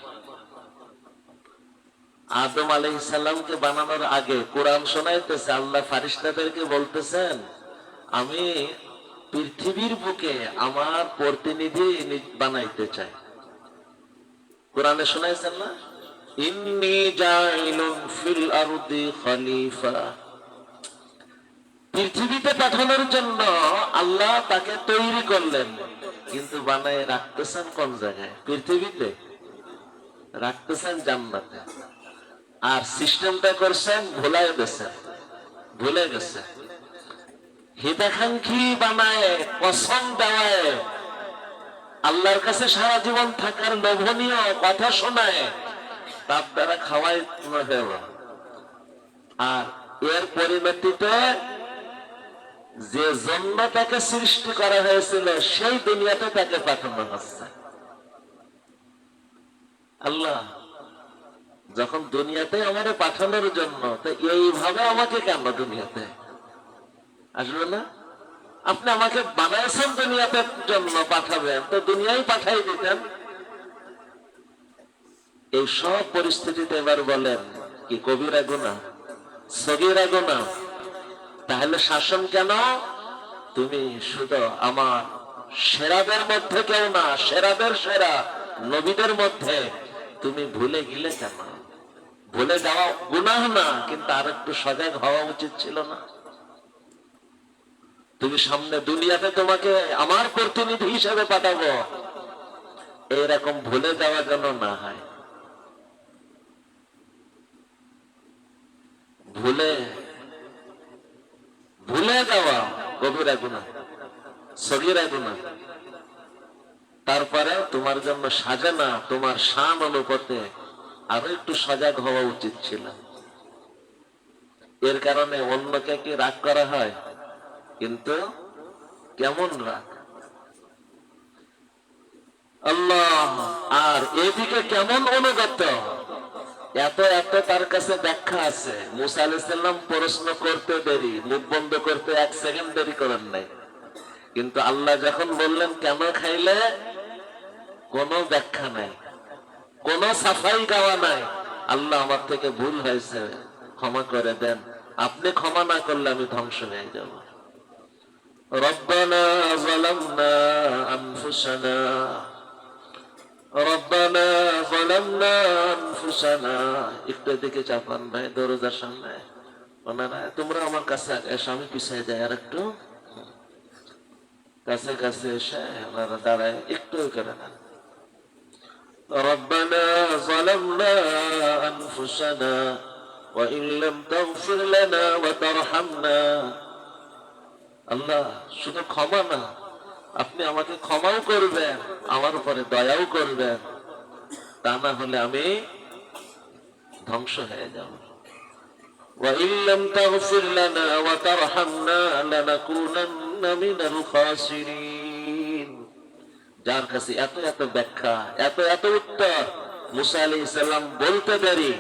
Speaker 1: আদম আলাইহিস সালামকে বানানোর আগে কোরআন শোনাইতেছে, আল্লাহ ফারিস্তাদেরকে বলতেছেন, আমি পৃথিবীর বুকে আমার প্রতিনিধি বানাইতে চাই। কোরআনে শোনাইছেন না, ইন্নী জাইলুন ফিল আরদি খলিফা, পৃথিবীতে পাঠানোর জন্য আল্লাহ তাকে তৈরি করলেন, কিন্তু বানায় রাখতেছেন কোন জায়গায়? পৃথিবীতে রাখতেছেন জান্নাতে। আর সিস্টেমটা করছেন ভুলাই গেছেন, ভুলে গেছে। হিতাকাঙ্ক্ষী বানায়, কসম দেওয়ায়, আল্লাহর কাছে সারা জীবন থাকার লোভনীয় কথা শোনায়, তার দ্বারা খাওয়াই হলো। আর এর পরিণতিতে যে জন্য তাকে সৃষ্টি করা হয়েছিল সেই দুনিয়াতে তাকে পাঠানো হচ্ছে। আল্লাহ যখন দুনিয়াতে আমাদের পাঠানোর জন্য, তো এইভাবে আমাকে কেন দুনিয়াতে আসবে না? আপনি আমাকে বানাইছেন দুনিয়াতে জন্য পাঠাবেন, তো দুনিয়ায় পাঠাই দিতেন। এই সব পরিস্থিতিতে এবার বলেন কি কবিরা গুনাহ, সগীরা গুনাহ? তাহলে শাসন কেন? তুমি শুধু আমার সেরাদের মধ্যে কেউ না, সেরাদের সেরা নবীদের মধ্যে তুমি ভুলে গেলে কেন? ভুলে যাওয়া গুনাহ না, কিন্তু আর একটু সজাগ হওয়া উচিত ছিল না? তুমি সামনে দুনিয়াতে তোমাকে আমার প্রতিনিধি হিসেবে পাঠাবো, এইরকম ভুলে যাওয়া যেন না হয়। ভুলে ভুলে যাওয়া গভীরা গুনাহ, সগীরা গুনাহ। তারপরে তোমার জন্য সাজানা, তোমার শান অনুপাতে আরো একটু সজাগ হওয়া উচিত ছিল। এর কারণে অন্যকে কি রাগ করা হয়? কিন্তু কেমন রাগ? আল্লাহ আর এদিকে কেমন অনুগত, এত এত তার কাছে ব্যাখ্যা আছে। মুসা আলাইহিস সালাম প্রশ্ন করতে দেরি, মুখ বন্ধ করতে 1 সেকেন্ড দেরি করেন নাই, কিন্তু আল্লাহ যখন বললেন কেন খাইলে, কোনো ব্যাখ্যা নাই, কোন সাফাই গাওয়া নাই। আল্লাহ আমার থেকে ভুল হয়েছে, ক্ষমা করে দেন, আপনি ক্ষমা না করলে আমি ধ্বংস হয়ে যাব। রব্বানা যালামনা আনফুসানা, রব্বানা যালামনা আনফুসানা। একটু দিকে চাপান ভাই, দরজার সামনে ওনারা, তোমরা আমার কাছে এসে, আমি পিছিয়ে যাই আর একটু, কাছে কাছে এসে ওনারা দাঁড়ায়, একটু করে না। ربنا ظلمنا أنفسنا وإن لم تغفر لنا وترحمنا। আল্লাহ শুধু ক্ষমা না, আপনি আমাকে ক্ষমাও করবেন, আমার উপরে দয়াও করবেন, তা না হলে আমি ধ্বংস হয়ে যাব। وإن لم تغفر لنا وترحمنا لنكونن من الخاسرين। যার কাছে এত এত ব্যাখ্যা, এত এত উত্তর, মুসা আলাইহিস সালাম বলতে দেরি,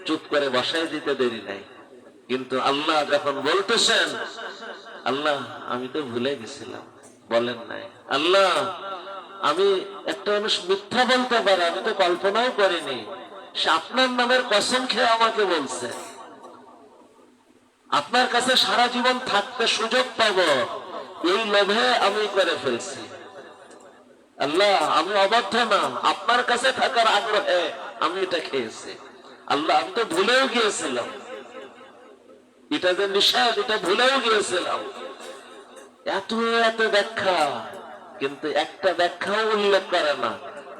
Speaker 1: চুপ করে বসাই দিতে দেরি নাই। কিন্তু আল্লাহ যখন বলতেছেন, আল্লাহ আমি তো ভুলে গেছিলাম, বলেন নাই। আল্লাহ আমি, একটা মানুষ মিথ্যা বলতে পারে, আমি তো কল্পনাও করিনি, সে আপনার নামের কসম খেয়ে আমাকে বলছে, আপনার কাছে সারা জীবন থাকতে সুযোগ পাবো, এই লোভে আমি করে ফেলছি। আল্লাহ আমি অবাধ্য না, আপনার কাছে থাকার আগ্রহে আমি এটা খেয়েছি। আল্লাহ আমি তো ভুলেও গিয়েছিলাম, এটা যে নিষেধ, এটা ভুলেও গিয়েছিলাম। এত এত ব্যাখ্যা, কিন্তু একটা ব্যাখ্যাও উল্লেখ করে না।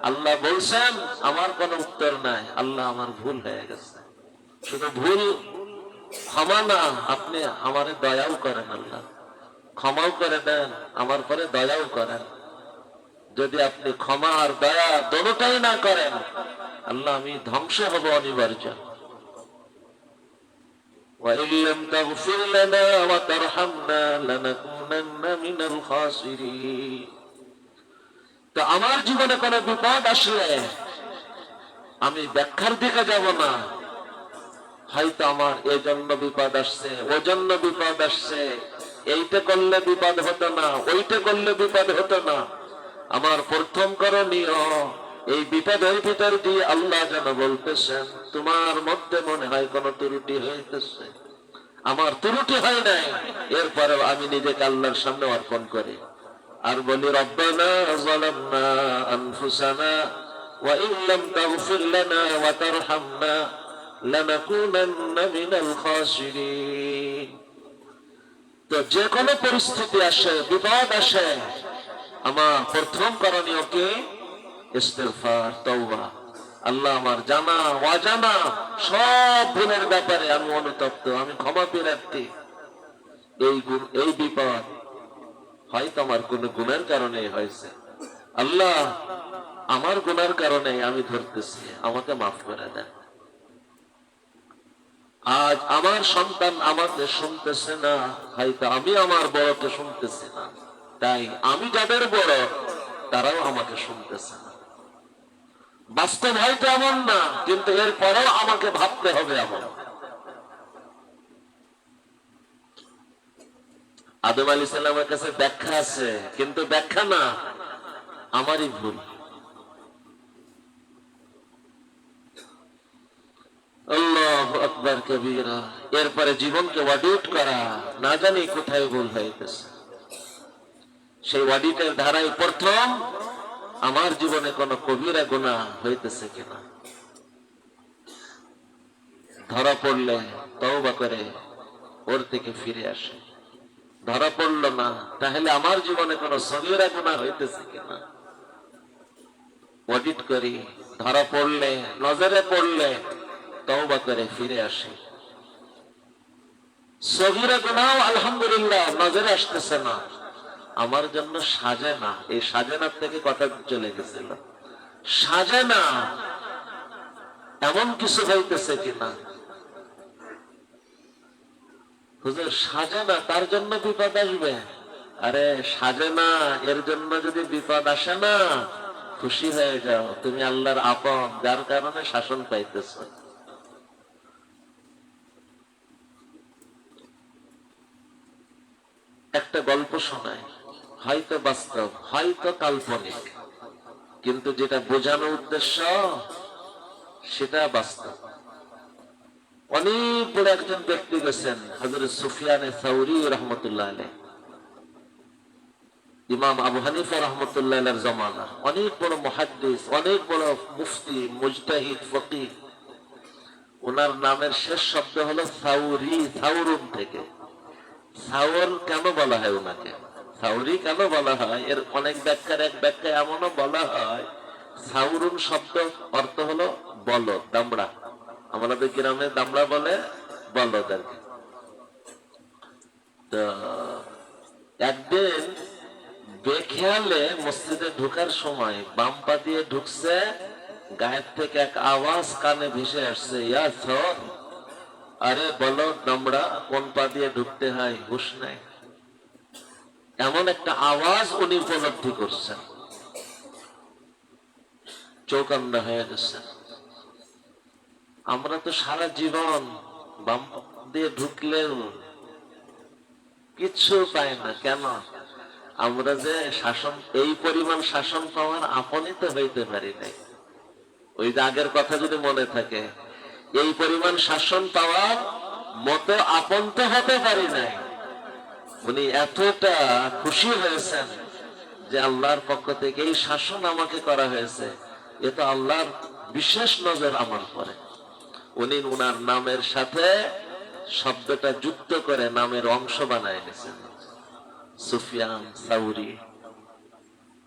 Speaker 1: আল্লাহ বলছেন আমার কোনো উত্তর নাই, আল্লাহ আমার ভুল হয়ে গেছে। শুধু ভুল ক্ষমা না, আপনি আমারে দয়াও করেন, আল্লাহ ক্ষমাও করে দেন, আমার পরে দয়াও করেন। যদি আপনি ক্ষমা আর দয়া দুটোই না করেন, আল্লাহ আমি ধ্বংস হব অনিবার্য। وَإِن لَّمْ تَغْفِرْ لَنَا وَتَرْحَمْنَا لَنَكُونَنَّ مِنَ الْخَاسِرِينَ। তো আমার জীবনে কোনো বিপদ আসলে আমি ব্যাখ্যার দিকে যাব না, হয়তো আমার এই জন্য বিপদ আসছে, ওই জন্য বিপদ আসছে, এইটা করলে বিপদ হতো না, ওইটা করলে বিপদ হতো না। আমার প্রথম করণীয় এই বিপদের ভিতর দিয়ে আল্লাহ যেন বলতেছেন তোমার মধ্যে মনে হয় কোন ত্রুটি হইতেছে, আমার ত্রুটি হয় নাই, এরপরেও আমি নিজেকে আল্লাহর সামনে অর্পণ করি আর বলি রব্বানা যালামনা আনফুসানা ওয়া ইন লাম তাগফির লানা ওয়া তারহামনা লানাকুনান্না মিনাল খাসিরিন। তো যে কোনো পরিস্থিতি আসে, বিপদ আসে, আমার প্রথম করণীয় কি? ইস্তিগফার, তওবা। আল্লাহ আমার জানা অজানা সব ভুলের ব্যাপারে আমি অনুতপ্ত, আমি ক্ষমা প্রার্থী। এই বিপদ হয়তো আমার কোন গুণের কারণে হয়েছে, আল্লাহ আমার গুনার কারণে আমি ধরতেছি, আমাকে মাফ করে দেন। আজ আমার সন্তান আমাকে শুনতেছে না, হয়তো আমি আমার বড়কে শুনতেছি না, তাই আমি যাদের বড় তারাও আমাকে শুনতেছে না। বাস্তব হয়তো এমন না, কিন্তু এরপরেও আমাকে ভাবতে হবে এমন। আদম আলাইহিস সালামের কাছে ব্যাখ্যা আছে, কিন্তু ব্যাখ্যা না, আমারই ভুল। আল্লাহু আকবার কবীরা। এরপরে জীবনকে অডিট করা, না জানি কোথায় ভুল হইতেছে। সেই অডিটের ধারায় প্রথম আমার জীবনে কোন কবিরা গুনাহ হইতেছে কিনা, ধরা পড়লে তওবা করে ওর থেকে ফিরে আসে। ধরা পড়লো না, তাহলে আমার জীবনে কোন সগীরা গুনাহ হইতেছে কিনা অডিট করি। ধরা পড়লে, নজরে পড়লে তওবা করে ফিরে আসে। সগীরা গুনাহ আলহামদুলিল্লাহ নজরে আসতেছে না, আমার জন্য সাজে না। এই সাজেনার থেকে কথা চলে গেছিল, সাজে না এমন কিছু হইতেছে কিনা। হুজুর সাজে না তার জন্য বিপদ আসবে? আরে সাজে না এর জন্য যদি বিপদ আসে না, খুশি হয়ে যাও, তুমি আল্লাহর আপন, যার কারণে শাসন পাইতেছ। একটা গল্প শোনায়, হয়তো বাস্তব হয়তো কাল্পনিক, কিন্তু যেটা বোঝানো উদ্দেশ্য সেটা বাস্তব। অনেক বড় একজন ব্যক্তি গেছেন, হযরত সুফিয়ান সাউরি রাহমাতুল্লাহ আলাইহি, ইমাম আবু হানিফা রাহমাতুল্লাহ আলাইহির জামানা, অনেক বড় মুহাদ্দিস, অনেক বড় মুফতি, মুজতাহিদ, ফকিহ। ওনার নামের শেষ শব্দ হলো সাউরি, সাউরুন থেকে। সাউর কেন বলা হয় ওনাকে, সাউরি কেন বলা হয়, এর অনেক ব্যাখ্যার এক ব্যাখ্যা এমনও বলা হয় সাউরুন শব্দ অর্থ হলো বলদ, দামড়া। আমাদের গ্রামে দামড়া বলে বলদ আর কি। তো একদিন বেখেয়ালে মসজিদে ঢোকার সময় বাম পা দিয়ে ঢুকছে, গায়ের থেকে এক আওয়াজ কানে ভেসে আসছে, ইয়া সর, আরে বলো দামড়া, কোন পা দিয়ে ঢুকতে হয় হুঁশ নাই। এমন একটা আওয়াজ উনি উপলব্ধি করছেন, চৌকান্না হয়ে গেছেন। আমরা তো সারা জীবন বাম দিয়ে ঢুকলেও কিচ্ছু পাই না, কেন? আমরা যে শাসন, এই পরিমাণ শাসন পাওয়ার আপনই তো হইতে পারি নাই। ওই যে আগের কথা যদি মনে থাকে, এই পরিমাণ শাসন পাওয়ার মতো আপন তো হতে পারি নাই। উনি এতটা খুশি হয়েছেন যে আল্লাহর পক্ষ থেকে এই শাসন আমাকে করা হয়েছে, এ তো আল্লাহর বিশেষ নজর আমার পরে। উনি উনার নামের সাথে শব্দটা যুক্ত করে নামের অংশ বানায় নিয়েছেন, সুফিয়ান সাউরি।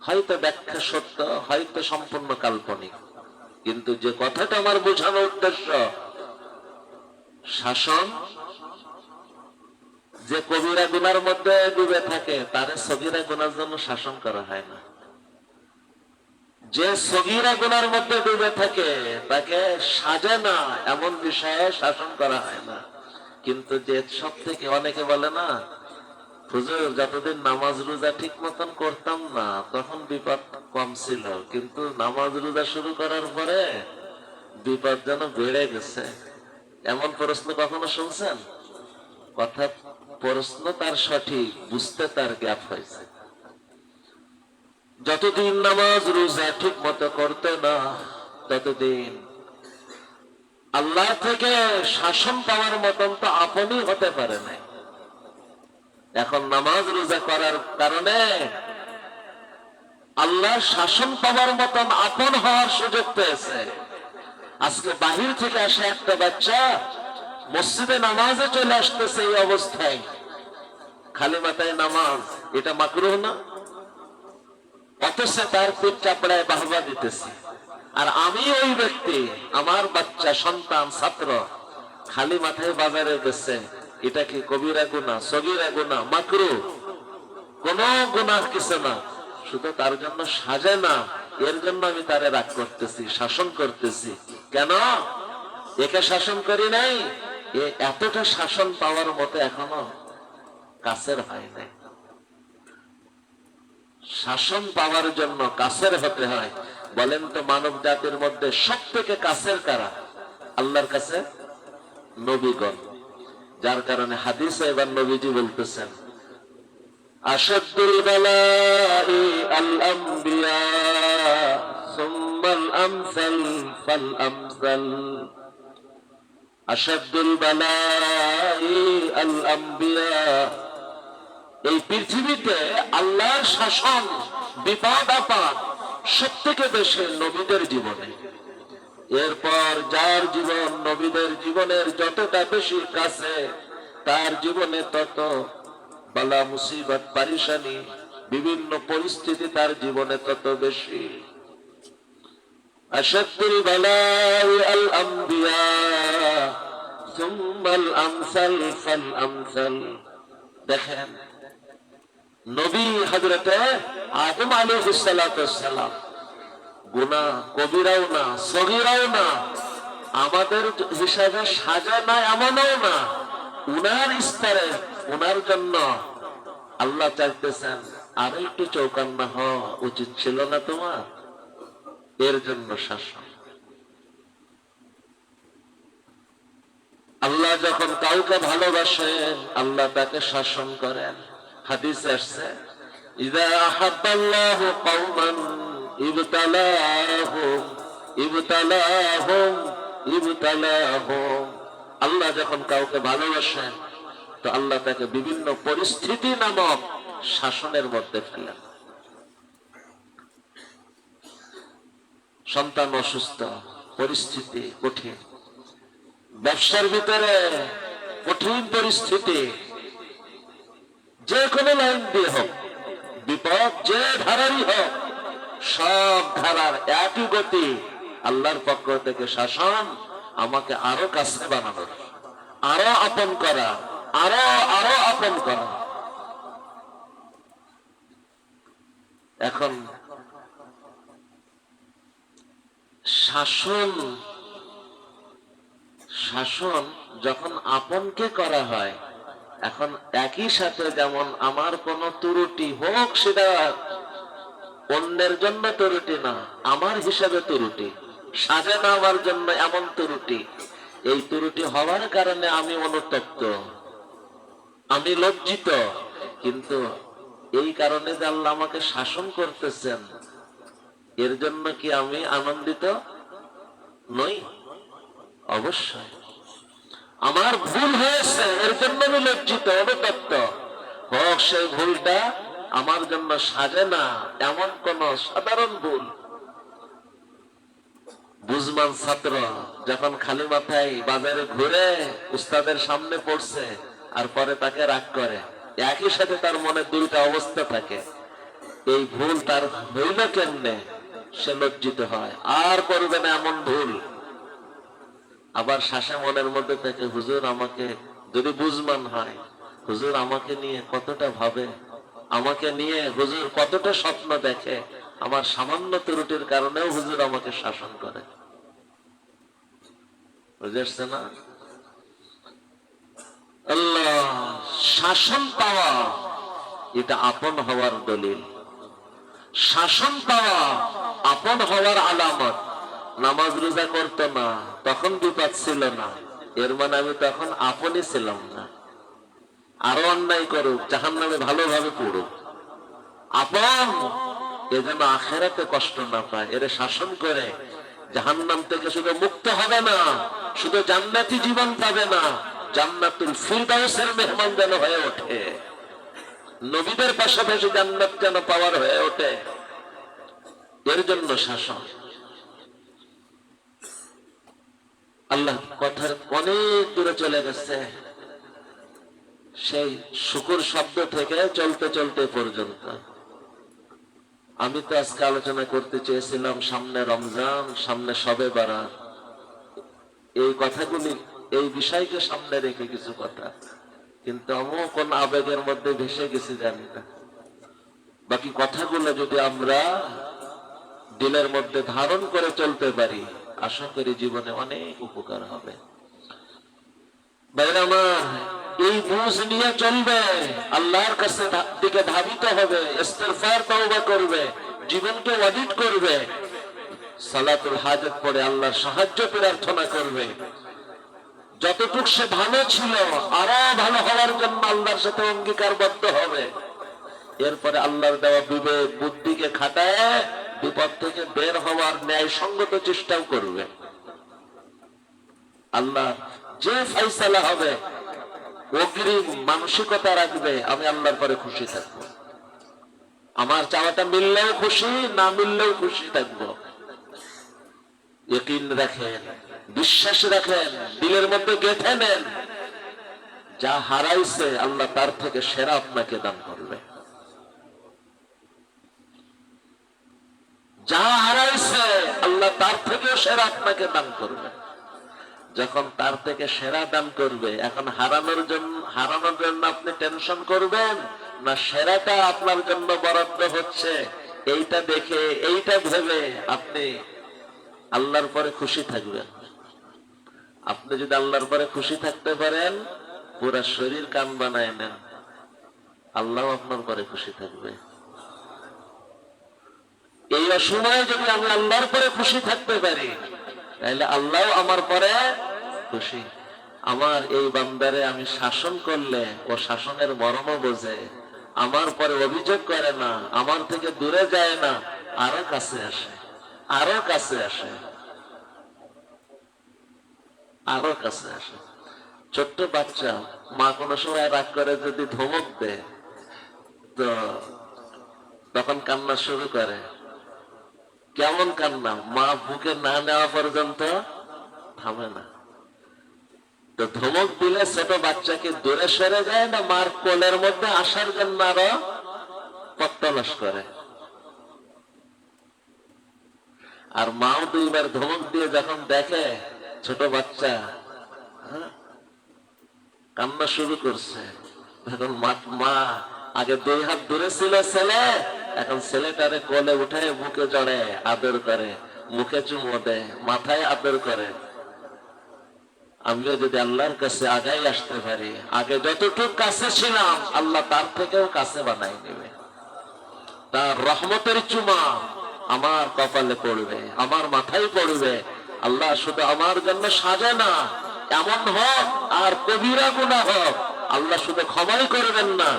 Speaker 1: হয়তো ব্যাখ্যা সত্য, হয়তো সম্পূর্ণ কাল্পনিক, কিন্তু যে কথাটা আমার বোঝানোর উদ্দেশ্য, শাসন যে কবিরা গুনার মধ্যে ডুবে থাকে তারে সগীরা গুনার জন্য শাসন করা হয় না। যে সগীরা গুনার মধ্যে ডুবে থাকে তাকে সাজে না এমন বিষয়ে শাসন করা হয় না। কিন্তু যে সব থেকে অনেকে বলে না, হুজুর যতদিন নামাজ রোজা ঠিক মতন করতাম না তখন বিপদ কম ছিল, কিন্তু নামাজ রোজা শুরু করার পরে বিপদ যেন বেড়ে গেছে। এমন প্রশ্ন কখনো শুনছেন? কথা প্রশ্ন তার সঠিক, বুঝতে তার গ্যাপ হয়েছে। যতদিন নামাজ রোজা ঠিক মতো করতে না ততদিন আল্লাহ থেকে শাসন পাওয়ার মতন তো আপনই হতে পারে না। এখন নামাজ রোজা করার কারণে আল্লাহ শাসন পাওয়ার মতন আপন হওয়ার সুযোগ পেয়েছে। আজকে বাহির থেকে আসে একটা বাচ্চা মসজিদে নামাজে চলে আসতেছে, এই অবস্থায় খালি মাথায় নামাজ, এটা মাকরুহ না? অথচ তার পিঠ চাপড়ায় বাহবা দিতেছে। আর আমি ওই ব্যক্তি, আমার বাচ্চা সন্তান ছাত্র খালি মাথায় বাজারে গেছে, এটা কি কবিরা গুনাহ, সগীরা গুনাহ, মাকরুহ? কোন গুনাহ কিছু না, শুধু তার জন্য সাজে না, এর জন্য আমি তারে রাগ করতেছি, শাসন করতেছি। কেন একে শাসন করি নাই? এতটা শাসন পাওয়ার মতো এখনো কাছের হয় নাই। শাসন পাওয়ার জন্য কাছের হতে হয়। বলেন তো মানব জাতির মধ্যে সব থেকে কাছের কারা? আল্লাহর কাছে নবীগণ। যার কারণে হাদিসে এবার নবীজি বলতেছেন, আশাদ্দুল বালাই আল আমবিয়া সুম্মাল আমসাল ফাল আমসাল। আশাদ্দুল বালাই আল আমবিয়া, এই পৃথিবীতে আল্লাহর শাসন বিপদ আপদ সব থেকে বেশি নবীদের জীবনে। এরপর যার জীবন নবীদের জীবনের যতটা বেশি কাছে, তার জীবনে তত বালা মুসিবত পারিশানি বিভিন্ন পরিস্থিতি তার জীবনে তত বেশি। আশাদ্দুল বালাই আল আমবিয়া সুম্মাল আমসাল ফাল আমসাল। দেখেন নবী হযরতে আদম আলাইহিস সালাম গুনাহ কবিরাও না, সগীরাও না, আমাদের হিসাবে সাজা না এমনও না, উনার স্তরে উনার জন্য আল্লাহ চাইতেছেন আর একটু চৌকান্না হওয়া উচিত ছিল না তোমার? এর জন্য শাসন। আল্লাহ যখন কাউকে ভালোবাসেন আল্লাহ তাকে শাসন করেন। হাদিসে আসছে, ইযা আহাব্বাল্লাহু কওমান ইবতালাহুম ইবতালাহুম ইবতালাহুম। আল্লাহ যখন কাউকে ভালোবাসেন তো আল্লাহ তাকে বিভিন্ন পরিস্থিতি নামক শাসনের মধ্যে ফেলেন। সন্তান অসুস্থ, পরিস্থিতি কঠিন, ব্যবসার ভিতরে কঠিন পরিস্থিতি, যে কোনো লাইন দিয়ে হোক, বিপদ যে ধারারই হোক, সব ধারার একই গতি। আল্লাহর পক্ষ থেকে শাসন আমাকে আরো কাছে বানানোর, আরো আপন করা, আরো আরো আপন করা। এখন শাসন শাসন যখন আপনকে করা হয়, এখন একই সাথে যেমন আমার কোন ত্রুটি হোক, সেটা অন্যের জন্য ত্রুটি না, আমার হিসাবে ত্রুটি, সাজে না আমার জন্য এমন ত্রুটি, এই ত্রুটি হওয়ার কারণে আমি অনুতপ্ত, আমি লজ্জিত, কিন্তু এই কারণে যে আল্লাহ আমাকে শাসন করতেছেন এর জন্য কি আমি আনন্দিত নই? অবশ্যই। আমার ভুল হয়েছে এর জন্য আমি লজ্জিত, অনুতপ্ত, হোক সেই ভুলটা আমার জন্য সাজে না এমন কোন সাধারণ ভুল। বুঝমান ছাত্র যখন খালি মাথায় বাজারে ঘুরে উস্তাদের সামনে পড়ছে আর পরে তাকে রাগ করে, একই সাথে তার মনে দুইটা অবস্থা থাকে। এই ভুল তার হইল কেমনে, সে লজ্জিত হয়, আর করবে না এমন ভুল। আবার শাসা মনের মধ্যে থেকে, হুজুর আমাকে যদি বুঝমান হয়, হুজুর আমাকে নিয়ে কতটা ভাবে, আমাকে নিয়ে হুজুর কতটা স্বপ্ন দেখে, আমার সামান্য ত্রুটির কারণেও হুজুর আমাকে শাসন করে। বুঝেছে না? আল্লাহ শাসন পাওয়া এটা আপন হওয়ার দলিল, শাসন পাওয়া আপন হওয়ার আলামত। নামাজ রোজা করতো না, তখন বিপদ ছিল না, এর মানে আমি তখন আপনই ছিলাম না। আরো অন্যায় করুক, জাহান্নামে ভালোভাবে পড়ুক, আপন এ যেন আখেরাতে কষ্ট না পায়। এর শাসন করে জাহান্নাম থেকে শুধু মুক্ত হবে না, শুধু জান্নাতি জীবন পাবে না, জান্নাতুল ফিরদাউসের মেহমান যেন হয়ে ওঠে, নবীদের পাশাপাশি জান্নাত যেন পাওয়ার হয়ে ওঠে, এর জন্য শাসন। আল্লাহ কথার অনেক দূরে চলে গেছে, সেই শুকুর শব্দ থেকে চলতে চলতে পর্যন্ত। আমি তো আজকে আলোচনা করতে চেয়েছিলাম সামনে রমজান, সামনে শবে বারাত, এই কথাগুলি, এই বিষয়কে সামনে রেখে কিছু কথা, কিন্তু আমিও কোন আবেগের মধ্যে ভেসে গেছি জানি না। বাকি কথাগুলো যদি আমরা দিলের মধ্যে ধারণ করে চলতে পারি, আশা করি জীবনে অনেক উপকার হবে। ভাইরা আমার, এই বুঝ নিয়ে চলবে, আল্লাহর কাছে দিকে ধাবিত হবে, ইস্তিগফার তওবা করবে, জীবনকে অডিট করবে, সালাতুল হাজত পড়ে আল্লাহর সাহায্য প্রার্থনা করবে। যতটুক সে ভালো ছিল আরো ভালো হওয়ার জন্য আল্লাহর সাথে অঙ্গীকারবদ্ধ হবে। এরপরে আল্লাহর দেওয়া বিবেক বুদ্ধিকে খাটায় বিপদ থেকে বের হওয়ার ন্যায় সঙ্গত চেষ্টাও করবে। আল্লাহ যে ফয়সালা হবে অগ্রিম মানসিকতা রাখবে, আমি আল্লাহর পরে খুশি থাকবো, আমার চাওয়াটা মিললেও খুশি, না মিললেও খুশি থাকবো। ইয়াকিন রাখেন, বিশ্বাস রাখেন, দিলের মধ্যে গেঁথে নেন, যা হারাইছে আল্লাহ তার থেকে সেরা আপনাকে দান করবে। যা হারাইছে আল্লাহ তার থেকেও সেরা আপনাকে দান করবে। যখন তার থেকে সেরা দান করবে, এখন হারানোর জন্য আপনি টেনশন করবেন না, সেরাটা আপনার জন্য বরাদ্দ হচ্ছে এইটা দেখে, এইটা ভেবে আপনি আল্লাহর পরে খুশি থাকবেন। আপনি যদি আল্লাহর পরে খুশি থাকতে পারেন, পুরা শরীর কান বানায় নেন, আল্লাহ আপনার পরে খুশি থাকবে। এই অসময়ে যদি আমি আল্লাহর পরে খুশি থাকতে পারি, তাহলে আল্লাহ আমার পরে খুশি। আমার এই বান্দারে আমি শাসন করলে ও শাসনের মর্ম বোঝে, আমার পরে অভিযোগ করে না, আমার থেকে দূরে যায় না, আরো কাছে আসে, আরো কাছে আসে, আরো কাছে আসে। ছোট্ট বাচ্চা মা কোনো সময় রাগ করে যদি ধমক দেয়, তো তখন কান্না শুরু করে। কেমন কান্না? মা বুকে না নেওয়া পর্যন্ত থামে না। তো ধমক দিলে ছোট বাচ্চাকে দূরে সরে যায় না, মার কোলের মধ্যে আসার জন্য আরো পত্তলাশ করে। আর মাও দুইবার ধমক দিয়ে যখন দেখে ছোট বাচ্চা কান্না শুরু করছে, তখন মা আগে 2 হাত দূরে ছিল ছেলে, এখন ছেলেটারে কোলে উঠে বুকে জড়ে আদর করে, মুখে চুমো দেয়, মাথায় আদর করে। আমিও যদি আল্লাহর কাছে আগাই আসতে পারি, আগে যতটুকু কাছে ছিলাম আল্লাহ তার থেকেও কাছে বানাই নেবে। তার রহমতের চুমা আমার কপালে পড়বে, আমার মাথায় পড়বে। আল্লাহ শুধু আমার জন্য সাজে না, এমন হোক আর কবিরা গুনাহ হোক, আল্লাহ শুধু ক্ষমাই করবেন না,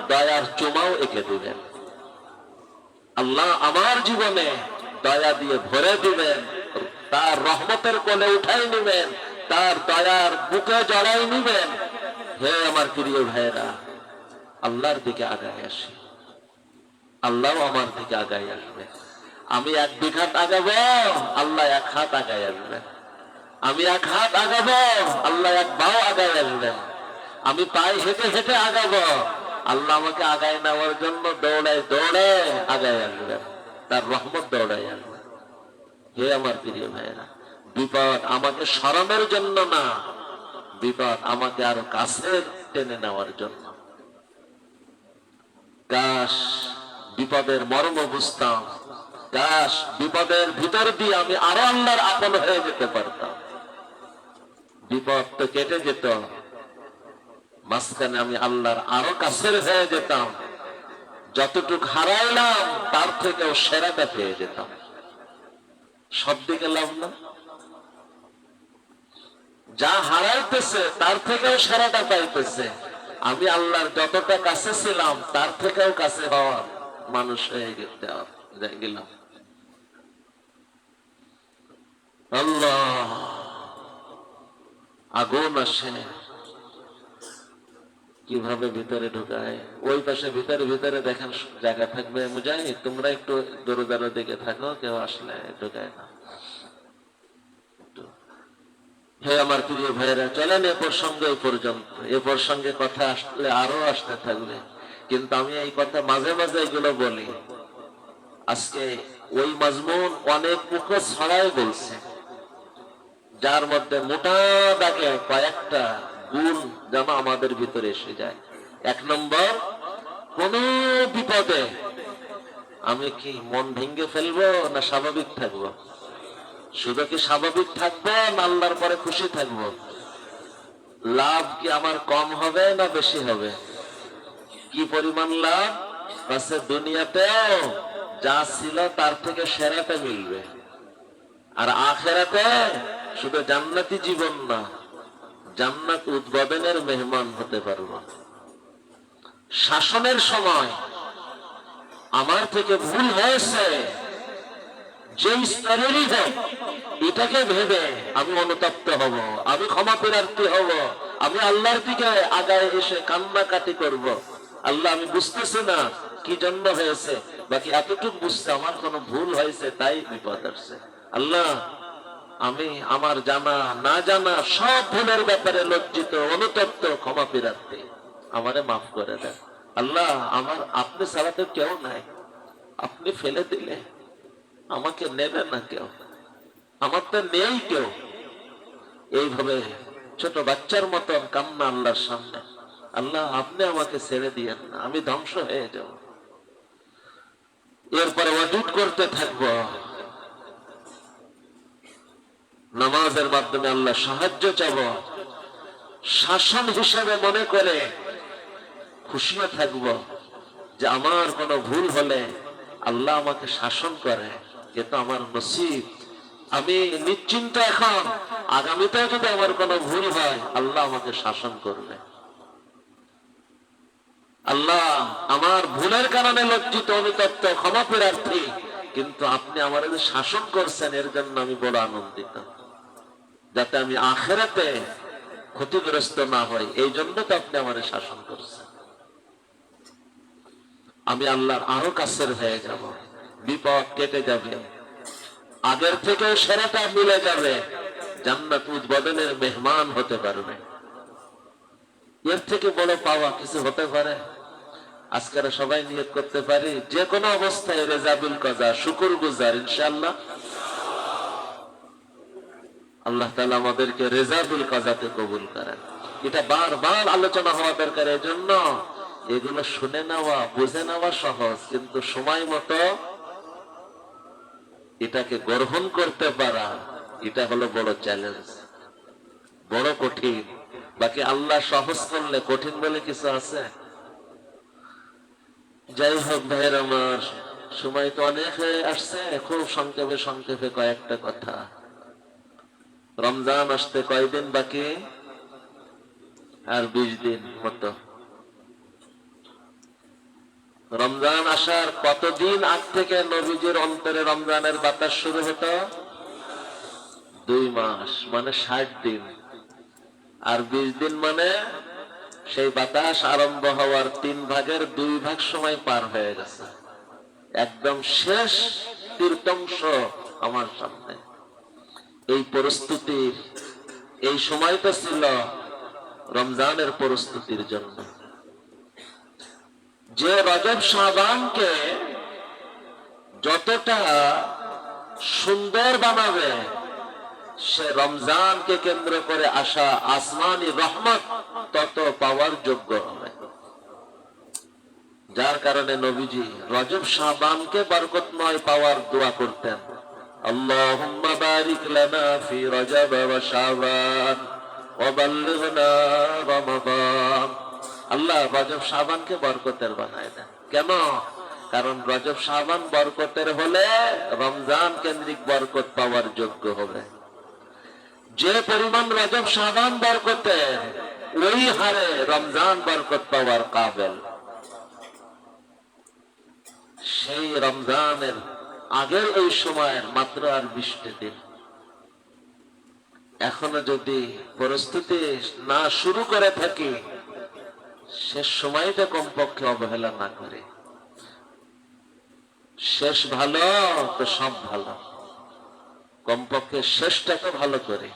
Speaker 1: দয়ার চুমাও এঁকে দিবেন। আল্লাহ আমার জীবনে দয়া দিয়ে ভরে দিবেন, তার রহমতের কোলে উঠাই নিবেন, তার দয়ার বুকে জড়াই নিবেন। হে আমার প্রিয় ভাইরা, আল্লাহর দিকে আগায় আসি, আল্লাহ আমার দিকে আগায় আসবে। আমি 1 বিঘাত আগাবো, আল্লাহ 1 হাত আগায় আসবেন। আমি 1 হাত আগাবো, আল্লাহ 1 পাও আগায় আসবেন। আমি পায়ে হেঁটে হেঁটে আগাবো, আল্লাহ আমাকে আগায় নেওয়ার জন্য দৌড়ায় দৌড়ায় আগায় আসবেন, তার রহমত দৌড়ায় আসবেন। হে আমার প্রিয় ভাইয়েরা, বিপদ আমাকে সরানোর জন্য না, বিপদ আমাকে আরো কাছে টেনে নেওয়ার জন্য। কাশ বিপদের মর্ম বুঝতাম, কাশ বিপদের ভিতর দিয়ে আমি আরো আল্লাহর আপন হয়ে যেতে পারতাম। বিপদ তো কেটে যেত, মাঝখানে আমি আল্লাহর আরো কাছের হয়ে যেতাম। যতটুক হারাইলাম তার থেকেও সেরাটা পেয়ে যেতাম। সব দিকে লাভ না, যা হারাইতেছে তার থেকেও সেরাটা পাইতেছে। আমি আল্লাহর যতটা কাছে ছিলাম তার থেকেও কাছে হওয়ার মানুষ হয়ে গেলাম। আল্লাহ, আগুন আসে কিভাবে ভিতরে ঢুকায়। ওই পাশে ভিতরে ভিতরে দেখেন জায়গা থাকবে, মুজাহিদ তোমরা একটু দরজার দিকে থাকো, কেউ আসলে ঢুকায় না। হে আমার প্রিয় ভাইয়েরা, চলেন এ প্রসঙ্গে এই পর্যন্ত। এ প্রসঙ্গে কথা আসলে আরো আসতে থাকবে, কিন্তু আমি এই কথা মাঝে মাঝে এগুলো বলি। আজকে ওই মাজমুন অনেক মুখ ছড়াই বলছে, যার মধ্যে মোটা দাগে কয়েকটা গুণ যেন আমাদের ভিতরে এসে যায়। এক নম্বর, কোন বিপদে আমি কি মন ভেঙে ফেলবো না স্বাভাবিক থাকবো? শুধু কি স্বাভাবিক থাকবো না আল্লাহর পরে খুশি থাকবো? লাভ কি আমার কম হবে না বেশি হবে? কি পরিমাণ লাভ? কাছে দুনিয়াতেও যা ছিল তার থেকে সেরাটা মিলবে, আর আখেরাতে শুধু জান্নাতি জীবন না, জান্নাত উদ্বোধনের মেহমান হতে পারবো। শাসনের সময় আমার থেকে ভুল হয়েছে, যে স্তরেরই হোক, এটাকে ভেবে আমি অনুতপ্ত হব, আমি ক্ষমা প্রার্থী হব, আমি আল্লাহর দিকে আগায় এসে কান্নাকাটি করব। আল্লাহ, আমি বুঝতেছি না কি জন্য হয়েছে, বাকি এতটুকু বুঝতে আমার কোনো ভুল হয়েছে, তাই বিপদ আসছে। আল্লাহ, আমি আমার জানা না জানা সব ভুলের ব্যাপারে লজ্জিত, অনুতপ্ত, ক্ষমা প্রার্থী, আমারে মাফ করে দেন। আল্লাহ, আমার আপনি ছাড়া তো কেউ নাই, আপনি ফেলে দিলে আমাকে নেবে না কেউ, আমার তো নেই কেউ। এইভাবে ছোট বাচ্চার মতন কান্না আল্লাহর সামনে, আল্লাহ আপনি আমাকে ছেড়ে দিয়েন না, আমি ধ্বংস হয়ে যাব। এরপরে ওয়াজুদ করতে থাকবো, নামাজের মাধ্যমে আল্লাহ সাহায্য চাব, শাসন হিসাবে মনে করে খুশিও থাকব যে আমার কোনো ভুল হলে আল্লাহ আমাকে শাসন করে, এ তো আমার নসিব। আমি নিশ্চিন্ত এখন, আগামীতে যদি আমার কোনো ভুল হয় আল্লাহ আমাকে শাসন করবে। আল্লাহ, আমার ভুলের কারণে লজ্জিত, অনুতপ্ত, ক্ষমা প্রার্থী, কিন্তু আপনি আমার শাসন করছেন, এর জন্য আমি বড় আনন্দিত, যাতে আমি আখিরাতে ক্ষতিগ্রস্ত না হই, এই জন্য তো আপনি আমার শাসন করছেন। আমি আল্লাহর আরো কাছের হয়ে যাব, বিপদ কেটে যাবে, আগের থেকে সেরাটা মিলে যাবে, জান্নাত উদ্বোধনের মেহমান হতে পারবে। এর থেকে বড় পাওয়া কিছু হতে পারে? আজকের সবাই নিয়ত করতে পারি যে কোনো অবস্থায় রেজাবিল কাজা, শুকর গুজার, ইনশাআল্লাহ। আল্লাহ তাআলা আমাদেরকে রেজাবিল কাজাতে কবুল করেন। এটা বারবার আলোচনা হওয়া দরকার, এজন্য এগুলো শুনে নেওয়া, বুঝে নেওয়া সহজ, কিন্তু সময় মতো এটাকে গ্রহণ করতে পারা, এটা হলো বড় চ্যালেঞ্জ, বড় কঠিন। বাকি আল্লাহ সহজ করলে কঠিন বলে কিছু আছে? যাই হোক ভাইয়ের আমার, সময় তো অনেক হয়ে আসছে, খুব সংক্ষেপে সংক্ষেপে কয়েকটা কথা। রমজান আসতে কয়দিন বাকি? আর 20 দিন মতো। রমজান আসার কতদিন আগ থেকে নবীজির অন্তরে রমজানের বাতাস শুরু হতো? 2 মাস, মানে 60 দিন। আর 20 দিন মানে সেই বাতাস আরম্ভ হওয়ার 3 ভাগের 2 ভাগ সময় পার হয়ে গেছে, একদম শেষ তীর্থংশ আমার সামনে। এই পরিস্থিতির এই সময়টা ছিল রমজানের প্রস্তুতির জন্য। যে রজব শাবানকে যতটা সুন্দর বানাবে, সে রমজানকে কেন্দ্র করে আসা আসমানি রহমত তত পাওয়ার যোগ্য হবে। যার কারণে নবীজি রজব শাবানকে বরকতময় পাওয়ার দোয়া করতেন, আল্লাহুম্মা বারিক লানা ফি রজব ওয়া শাবান ওয়া বাল্লিগনা রমাদান। আল্লাহ রজব শাবানকে বরকতের বানায় দেন। কেন? কারণ রজব শাবান বরকতের হলে রমজান কেন্দ্রিক বরকত পাওয়ার যোগ্য হবে। যে পরিমাণ রজব শাবান বরকতের, ওই হারে রমজান বরকত পাওয়ার কাবেল। সেই রমজানের আগের এই সময়ের মাত্র আর 20টি দিন। এখনো যদি প্রস্তুতি না শুরু করে থাকি, শেষ সময়টা কমপক্ষে অবহেলা না করে। শেষ ভালো তো সব ভালো, কমপক্ষে শেষটা তো ভালো করে।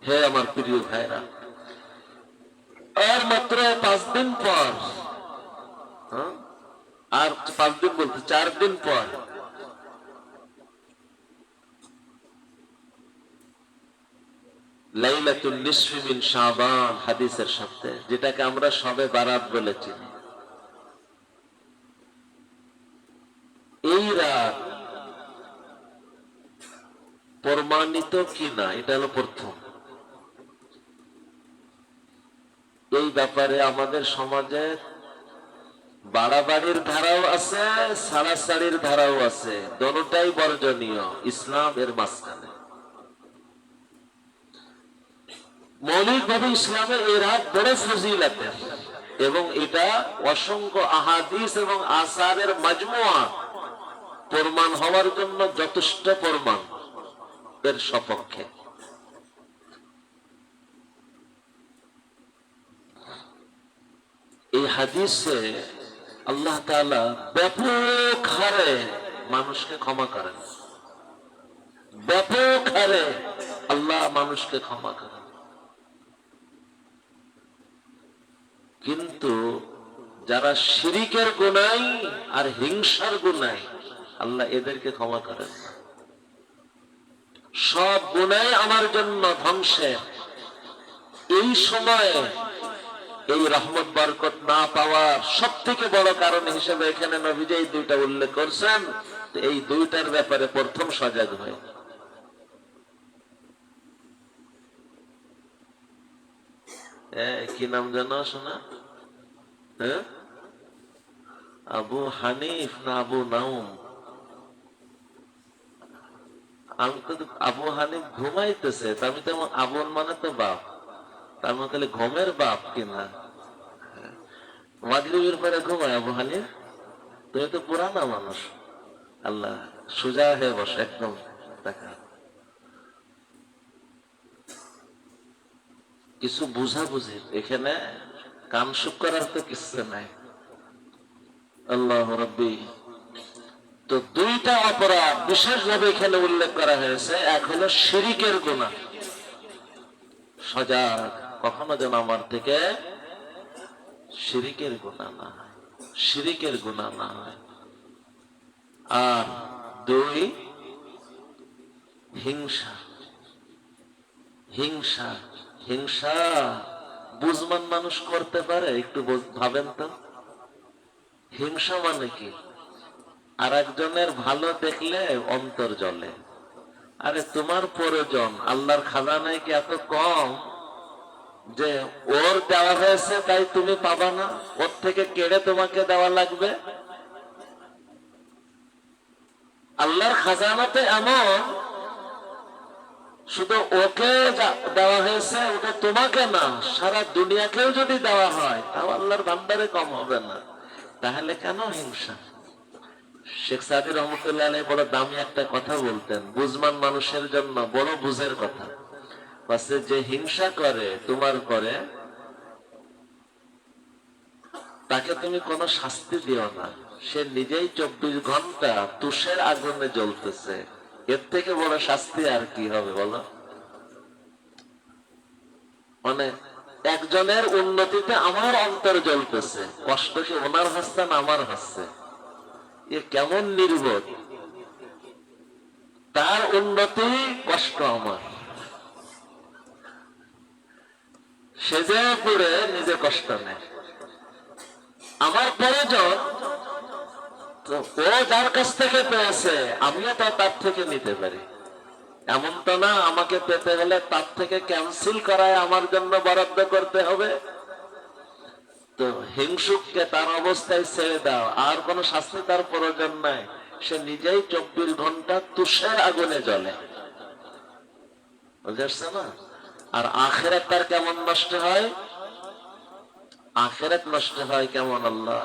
Speaker 1: হে আমার প্রিয় ভাইরা, আর মাত্র 5 দিন পর, আর 5 দিন বলতে 4 দিন পর লাইলাতুল নিসফি মিন শাবান, হাদিসের সাথে, যেটাকে আমরা সবে বারাত বলেছি। এই রাত প্রমাণিত কিনা, এটা হলো প্রথম। এই ব্যাপারে আমাদের সমাজে বাড়াবাড়ির ধারাও আছে, সাড়াসাড়ির ধারাও আছে, দোনোটাই বর্জনীয় ইসলাম এর মাঝখানে। মৌলিকভাবে ইসলামের এই রাত বড় ফজিলতের, এবং এটা অসংখ্য আহাদিস এবং আসারের মাজমুয়া প্রমাণ হওয়ার জন্য যথেষ্ট প্রমাণ এর সপক্ষে। এই হাদিসে আল্লাহ তাআলা ব্যাপক হারে মানুষকে ক্ষমা করেন, ব্যাপক হারে আল্লাহ মানুষকে ক্ষমা করেন। কিন্তু যারা শিরিকের গুনাহ আর হিংসার গুনাহ, আল্লাহ এদেরকে ক্ষমা করেন না। সব গুনাহ আমার জন্য ধ্বংসের। এই সময়ে এই রহমত বরকত না পাওয়ার সব থেকে বড় কারণ হিসেবে এখানে নবীজি এই দুইটা উল্লেখ করছেন। এই দুইটার ব্যাপারে প্রথম সজাগ হয়। কি নাম জানো শোনা? আবু হানিফ না আবু নাউম? আমি তো আবু হানিফ ঘুমাইতেছে, আমি তো আবুল মানে তো বাপ, তার মানে তাহলে ঘুমের বাপ কিনা? মাগরিবের পরে ঘুমায় আবু হানিফ? তুমি তো পুরানা মানুষ। আল্লাহ সোজা হয়ে বসে একদম দেখা, কিছু বুঝা বুঝি এখানে, কান সুখ করার তো কিছু নাই। আল্লাহ রাব্বি। তো দুইটা অপরাধ বিশেষভাবে এখানে উল্লেখ করা হয়েছে। এক হলো শিরিকের গুনাহ, সজাগ, কখনো যেন আমার থেকে শিরিকের গুনাহ না হয়, শিরিকের গুনাহ না হয়। আর 2, হিংসা। হিংসা, হিংসা বুঝমান মানুষ করতে পারে? একটু ভাবেন তো, হিংসা মানে কি? আর একজনের ভালো দেখলে অন্তর জ্বলে। আরে তোমার প্রয়োজন, আল্লাহর খাজানায় কি এত কম যে ওর দেওয়া হয়েছে তাই তুমি পাবা না? ওর থেকে কেড়ে তোমাকে দেওয়া লাগবে? আল্লাহর খাজানাতে এমন, শুধু ওকে দেওয়া হয়েছে, ওটা তোমাকে না, সারা দুনিয়াকেও যদি দেওয়া হয় তাও আল্লাহর ভান্ডারে কম হবে না। তাহলে কেন হিংসা? শেখ সাদি রহমতুল্লাহ আলাইহি বড় দামি একটা কথা বলতেন, বুঝমান মানুষের জন্য বড় বুঝের কথা। যে হিংসা করে তোমার করে, তাকে তুমি কোনো শাস্তি দিও না, সে নিজেই 24 ঘন্টা তুষের আগুনে জ্বলতেছে, এর থেকে বড় শাস্তি আর কি হবে বলো? মানে একজনের উন্নতিতে আমার অন্তর জ্বলতেছে, কষ্ট কি ওনার হচ্ছে না আমার হচ্ছে? এ কেমন নির্বোধ! তার উন্নতি, কষ্ট আমার। সে যে পড়ে নিজে কষ্ট নেয়, আমার প্রয়োজন তো ও যার কাছ থেকে পেয়েছে আমিও তো তার থেকে নিতে পারি। এমন তো না আমাকে পেতে হলে তার থেকে ক্যান্সেল করায় আমার জন্য বরাদ্দ করতে হবে। তো হিংসুককে তার অবস্থায় ছেড়ে দাও, আর কোন শাস্তি তার প্রয়োজন নাই। সে নিজেই 24 ঘন্টা তুষের আগুনে জ্বলে, বুঝতে না? আর আখিরাত তার কেমন নষ্ট হয়? আখিরাত নষ্ট হয় কেমন? আল্লাহ,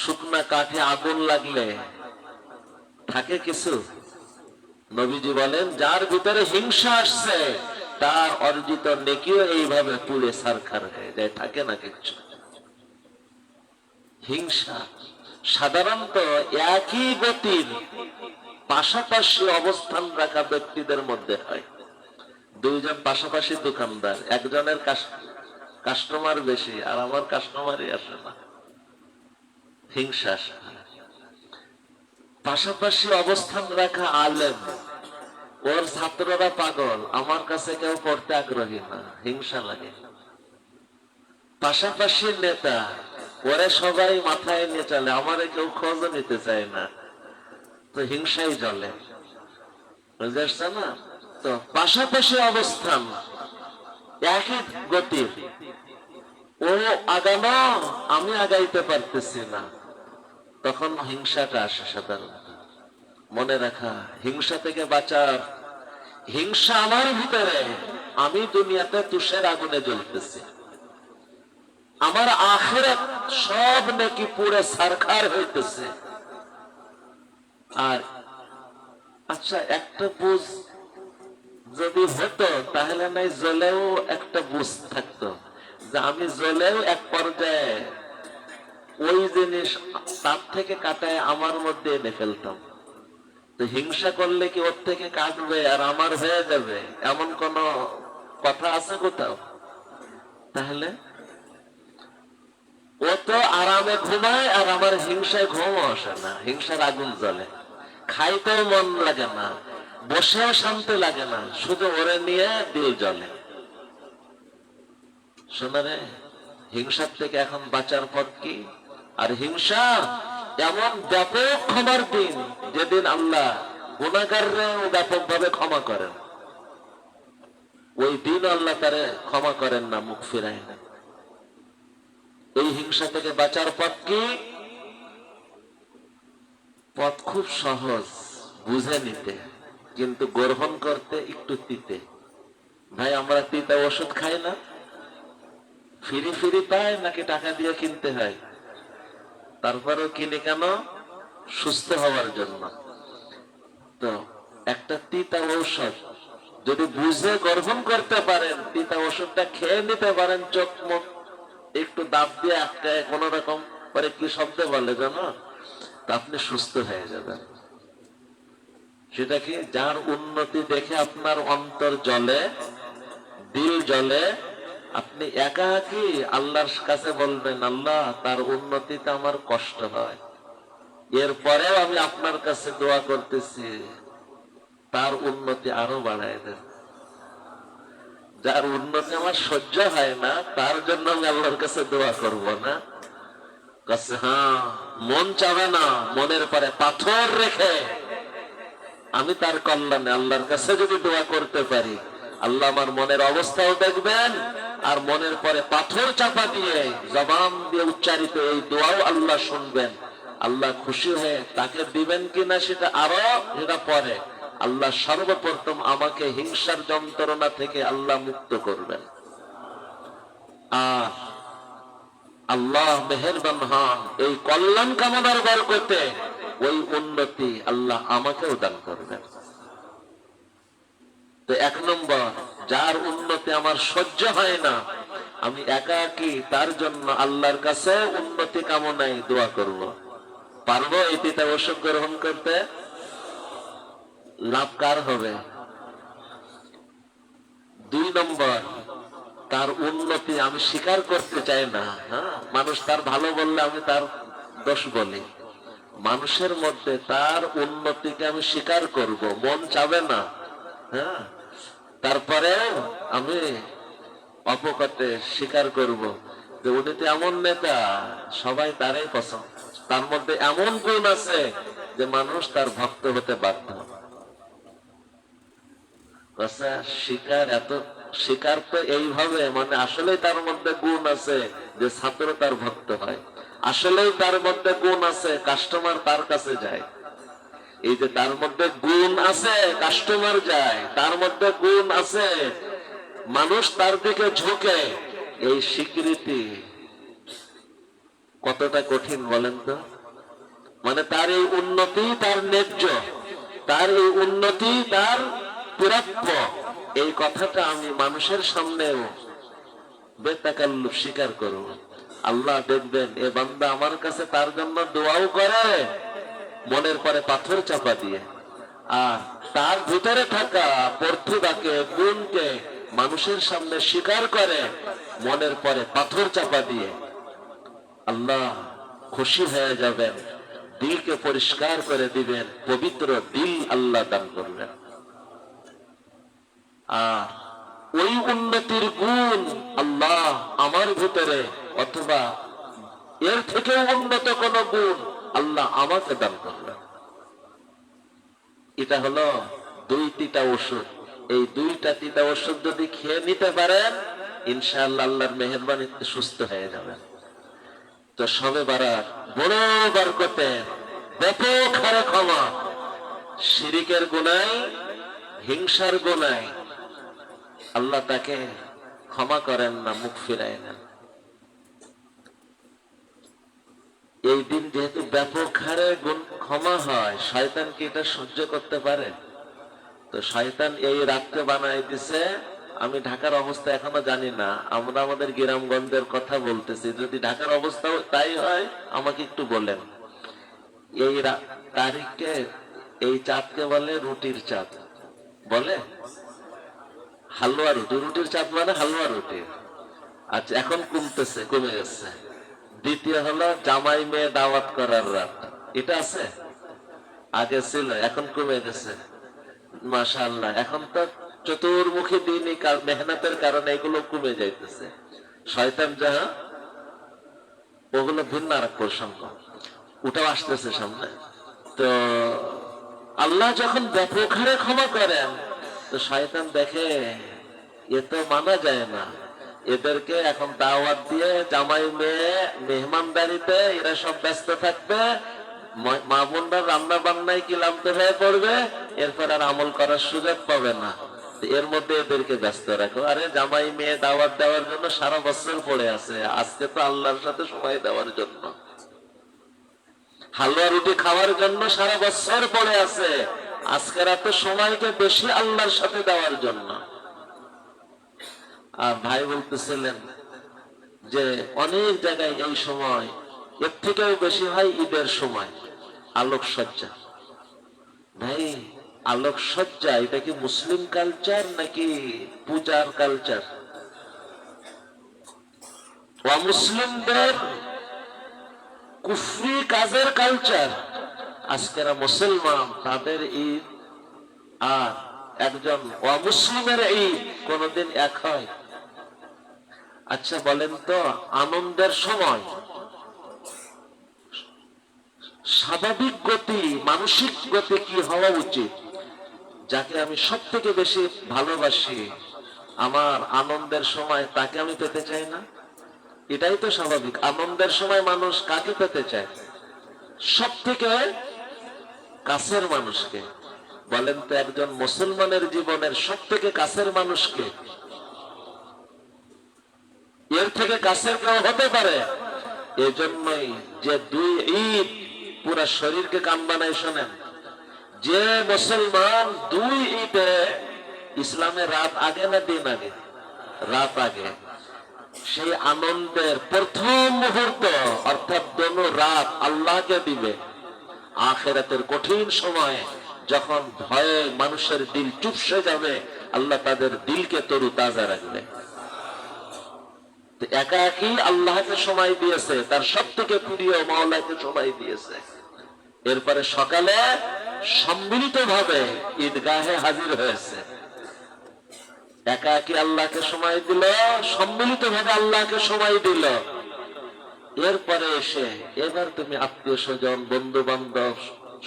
Speaker 1: শুকনা কাঠে আগুন লাগলে থাকে কিছু? নবীজি বলেন যার ভিতরে হিংসা আসছে তার অর্জিত নেকিও এইভাবে পুড়ে ছারখার হয়ে যায়, থাকে না কিছু। হিংসা সাধারণত একই গতির পাশাপাশি অবস্থান রাখা ব্যক্তিদের মধ্যে হয়। দুইজন পাশাপাশি দোকানদার, একজনের কাস্টমার বেশি আর আমার কাস্টমারই আসে না, হিংসা আসে। পাশাপাশি অবস্থান রাখা আলেম, ওর ছাত্ররা পাগল, আমার কাছে কেউ পড়তে আগ্রহী না, হিংসা লাগে। পাশাপাশি নেতা, ওরে সবাই মাথায় নিয়ে চলে, আমারে কেউ খোঁজ নিতে চায় না, তো হিংসাই জ্বলে, বুঝতে না? তো পাশাপাশি অবস্থান একই গতির, ও আগানো আমি আগাইতে পারতেছি না, তখন হিংসাটা আসে সাধারণত। মনে রাখা, হিংসা থেকে বাঁচার, হিংসা আমার ভিতরে, আমি দুনিয়াতে তুষের আগুনে জ্বলতেছি, আমার আখিরাত সব নাকি পুরো ছারখার হইতেছে। আর আচ্ছা, একটা বুঝ যদি হতো তাহলে নাই জ্বলেও একটা বুঝ থাকতো, যে আমি জ্বলেও এক পর্যায়ে ওই জিনিস তার থেকে কাটায় আমার মধ্যে এনে ফেলতাম। তো হিংসা করলে কি ওর থেকে কাটবে আর আমার হয়ে যাবে, এমন কোন কথা আছে কোথাও? তাহলে ও তো আরামে ঘুমায় আর আমার হিংসায় ঘুমও আসে না, হিংসার আগুন জ্বলে, খাইতেও মন লাগে না, বসেও শান্তি লাগে না, শুধু ওরে নিয়ে দিল জ্বলে। শোনারে, হিংসার থেকে এখন বাঁচার পথ কি? আর হিংসা এমন ব্যাপক ক্ষমার দিন, যেদিন আল্লাহ গুনাহগাররাও ব্যাপকভাবে ক্ষমা করেন, ওই দিন আল্লাহ তারে ক্ষমা করেন না, মুখ ফিরায় না। এই হিংসা থেকে বাঁচার পথ কি? পথ খুব সহজ, বুঝে নিতে, কিন্তু গ্রহণ করতে একটু তিতে। ভাই, আমরা তিতা ওষুধ খাই না, ফিরি ফিরি পাই নাকি টাকা দিয়ে কিনতে হয়? তারপরেও কিনে কেন? সুস্থ হওয়ার জন্য। তো একটা তিতা ঔষধ যদি বুঝে গ্রহণ করতে পারেন, তিতা ওষুধটা খেয়ে নিতে পারেন, চোখ মুখ একটু দাব দিয়ে আটকায় কোন রকম পরে, কি শব্দ বলে জানো? তা আপনি সুস্থ হয়ে যাবেন। সেটা কি? যার উন্নতি দেখে আপনার অন্তর জ্বলে, দিল জ্বলে, আপনি একাকী আল্লাহর কাছে বলবেন, আল্লাহ তার উন্নতিতে আমার কষ্ট হয়, এরপরেও আমি আপনার কাছে দোয়া করতেছি তার উন্নতি আরো বাড়ায় দেন। যার উন্নতি আমার সহ্য হয় না তার জন্য আমি আল্লাহর কাছে দোয়া করব না? কাছে হ্যাঁ, মন চাবে না, মনের পরে পাথর রেখে আমি তার কল্যাণে আল্লাহর কাছে যদি দোয়া করতে পারি, আল্লাহ আমার মনের অবস্থাও দেখবেন, আর মনের পরে পাথর চাপা দিয়ে জবান দিয়ে উচ্চারিত এই দোয়াও আল্লাহ শুনবেন। আল্লাহ খুশি হয়ে তাকে দিবেন কিনা সেটা পরে, আল্লাহ সর্বপ্রথম আমাকে হিংসার যন্ত্রণা থেকে আল্লাহ মুক্ত করবেন। আর আল্লাহ মেহেরবান হন, এই কল্যাণ কামনার বরকতে ওই উন্নতি আল্লাহ আমাকেও দান করবেন। তো 1 নম্বর, যার উন্নতি আমার সহ্য হয় না, আমি একাকী তার জন্য আল্লাহর কাছে উন্নতি কামনায় দোয়া করব। পারবো এই তিতা ওষুধ গ্রহণ করতে? লাভ কার হবে? 2 নম্বর, তার উন্নতি আমি স্বীকার করতে চাই না। হ্যাঁ, মানুষ তার ভালো বললে আমি তার দোষ বলি, মানুষের মধ্যে তার উন্নতিকে আমি স্বীকার করব, মন চাবে না। হ্যাঁ, তারপরে আমি অপকথে স্বীকার করব যে উনি তো এমন নেতা, সবাই তারই পছন্দ, তার মধ্যে এমন গুণ আছে যে মানুষ তার ভক্ত হতে বাধ্য। স্বীকার এত স্বীকার তো এইভাবে, মানে আসলে তার মধ্যে গুণ আছে যে ছাত্র তার ভক্ত হয়, আসলেই তার মধ্যে গুণ আছে কাস্টমার তার কাছে যায়। এই যে তার মধ্যে গুণ আছে কাস্টমার যায়, তার মধ্যে গুণ আছে মানুষ তার দিকে ঝুঁকে, এই স্বীকৃতি কতটা কঠিন বলেন তো। মানে তার এই উন্নতি তার ন্যায্য, তার এই উন্নতি তার প্রাপ্য, এই কথাটা আমি মানুষের সামনেও বেতাকাল্লুফ স্বীকার করব। আল্লাহ দেখবেন এ বান্দা আমার কাছে তার জন্য দোয়াও করে মনের পরে পাথর চাপা দিয়ে, আর তার ভিতরে থাকা প্রতিভাকে গুণকে মানুষের সামনে স্বীকার করে মনের পরে পাথর চাপা দিয়ে। আল্লাহ খুশি হয়ে যাবেন, দিলকে পরিষ্কার করে দিবেন, পবিত্র দিল আল্লাহ দান করবেন। আর ওই উন্নতির গুণ আল্লাহ আমার ভিতরে অথবা এর থেকে উন্নত কোন গুণ আল্লাহ আমাকে দান করবেন। এটা হলো 2-3টা ওষুধ। এই 2-3টা ওষুধ যদি খেয়ে নিতে পারেন ইনশাআল্লাহ আল্লাহর মেহেরবানিতে সুস্থ হয়ে যাবেন। তো সবে বারাত বড় বরকতে ব্যাপক হারে ক্ষমা, শিরিকের গুনাহ, হিংসার গুনাহ আল্লাহ তাকে ক্ষমা করেন না, মুখ ফিরায় নেন। এই দিন যেহেতু ব্যাপক হারে ক্ষমা হয়, শয়তান কি এটা সহ্য করতে পারে? তো শয়তান এই রাতকে বানাই দিছে। আমি ঢাকার অবস্থা এখনো জানি না, আমরা আমাদের গ্রামগঞ্জের কথা বলতেছি, যদি ঢাকার অবস্থা তাই হয় আমাকে একটু বলেন। এই তারিখকে, এই চাঁদকে বলে রুটির চাঁদ, বলে হালুয়া রুটি, রুটির চাঁদ মানে হালুয়া রুটি। আচ্ছা, এখন কমতেছে, কমে গেছে। দ্বিতীয় হলো জামাই মেয়ে দাওয়াত করার রাত, এটা আছে, আগে ছিল, এখন কমে গেছে মাশাআল্লাহ। এখন তো চতুর্মুখী দিনই মেহনতের কারণে এগুলো কমে যাইতেছে। শয়তান যা ওগুলো ভিন্ন আর এক প্রসঙ্গ, ওটাও আসতেছে সামনে। তো আল্লাহ যখন ব্যাপক হারে ক্ষমা করেন, তো শয়তান দেখে এ তো মানা যায় না, এদেরকে এখন দাওয়াত দিয়ে জামাই মেয়ে মেহমানদারিতে এরা সব ব্যস্ত থাকবে, মা বোনরা রান্না বান্নায় কি ক্লান্ত হয়ে পড়বে, এরপর আর আমল করার সুযোগ পাবে না। এর মধ্যে এদেরকে ব্যস্ত রাখো। আরে জামাই মেয়ে দাওয়াত দেওয়ার জন্য সারা বছর পড়ে আছে, আজকে তো আল্লাহর সাথে সময় দেওয়ার জন্য, হালুয়া রুটি খাওয়ার জন্য সারা বছর পড়ে আছে, আজকে রাতে সময়কে বেশি আল্লাহর সাথে দেওয়ার জন্য। আর ভাই বলতেছিলেন যে অনেক জায়গায় এই সময় এর থেকেও বেশি হয় ঈদের সময় আলোকসজ্জা। ভাই আলোকসজ্জা এটা কি মুসলিম কালচার নাকি পূজার কালচার? অমুসলিমদের কুফরি কাজের কালচার। আজকেরা মুসলমান, তাদের ঈদ আর একজন অমুসলিমের ঈদ কোনদিন এক হয়? আচ্ছা বলেন তো, আনন্দের সময় স্বাভাবিক গতি, মানসিক গতি কি হওয়া উচিত? যাকে আমি সব থেকে বেশি ভালোবাসি, আমার আনন্দের সময় তাকে আমি পেতে চাই না? এটাই তো স্বাভাবিক। আনন্দের সময় মানুষ কাকে পেতে চায়? সব থেকে কাছের মানুষকে। বলেন তো, একজন মুসলমানের জীবনের সব থেকে কাছের মানুষকে? এর থেকে কাছের কেউ হতে পারে? এজন্যই যে 2 ঈদ পুরা শরীরকে কান বানায়। শোনেন, যে মুসলমান 2 ঈদে, ইসলামের রাত আগে না দিন আগে? রাত আগে। সেই আনন্দের প্রথম মুহূর্ত অর্থাৎ দোনো রাত আল্লাহকে দিবে। আখিরাতের কঠিন সময়ে যখন ভয়ে মানুষের দিল চুপসে যাবে, আল্লাহ তাদের দিলকে তরু তাজা রাখবে। একাকী আল্লাহকে সময় দিয়েছে, তার সব থেকে প্রিয় মাওলাকে সময় দিয়েছে। এরপরে সকালে সম্মিলিত ভাবে ঈদগাহে হাজির হয়েছে। একাকী আল্লাহকে সময় দিল, সম্মিলিত ভাবে আল্লাহকে সময় দিল। এরপরে এসে এবার তুমি আত্মীয় স্বজন, বন্ধু বান্ধব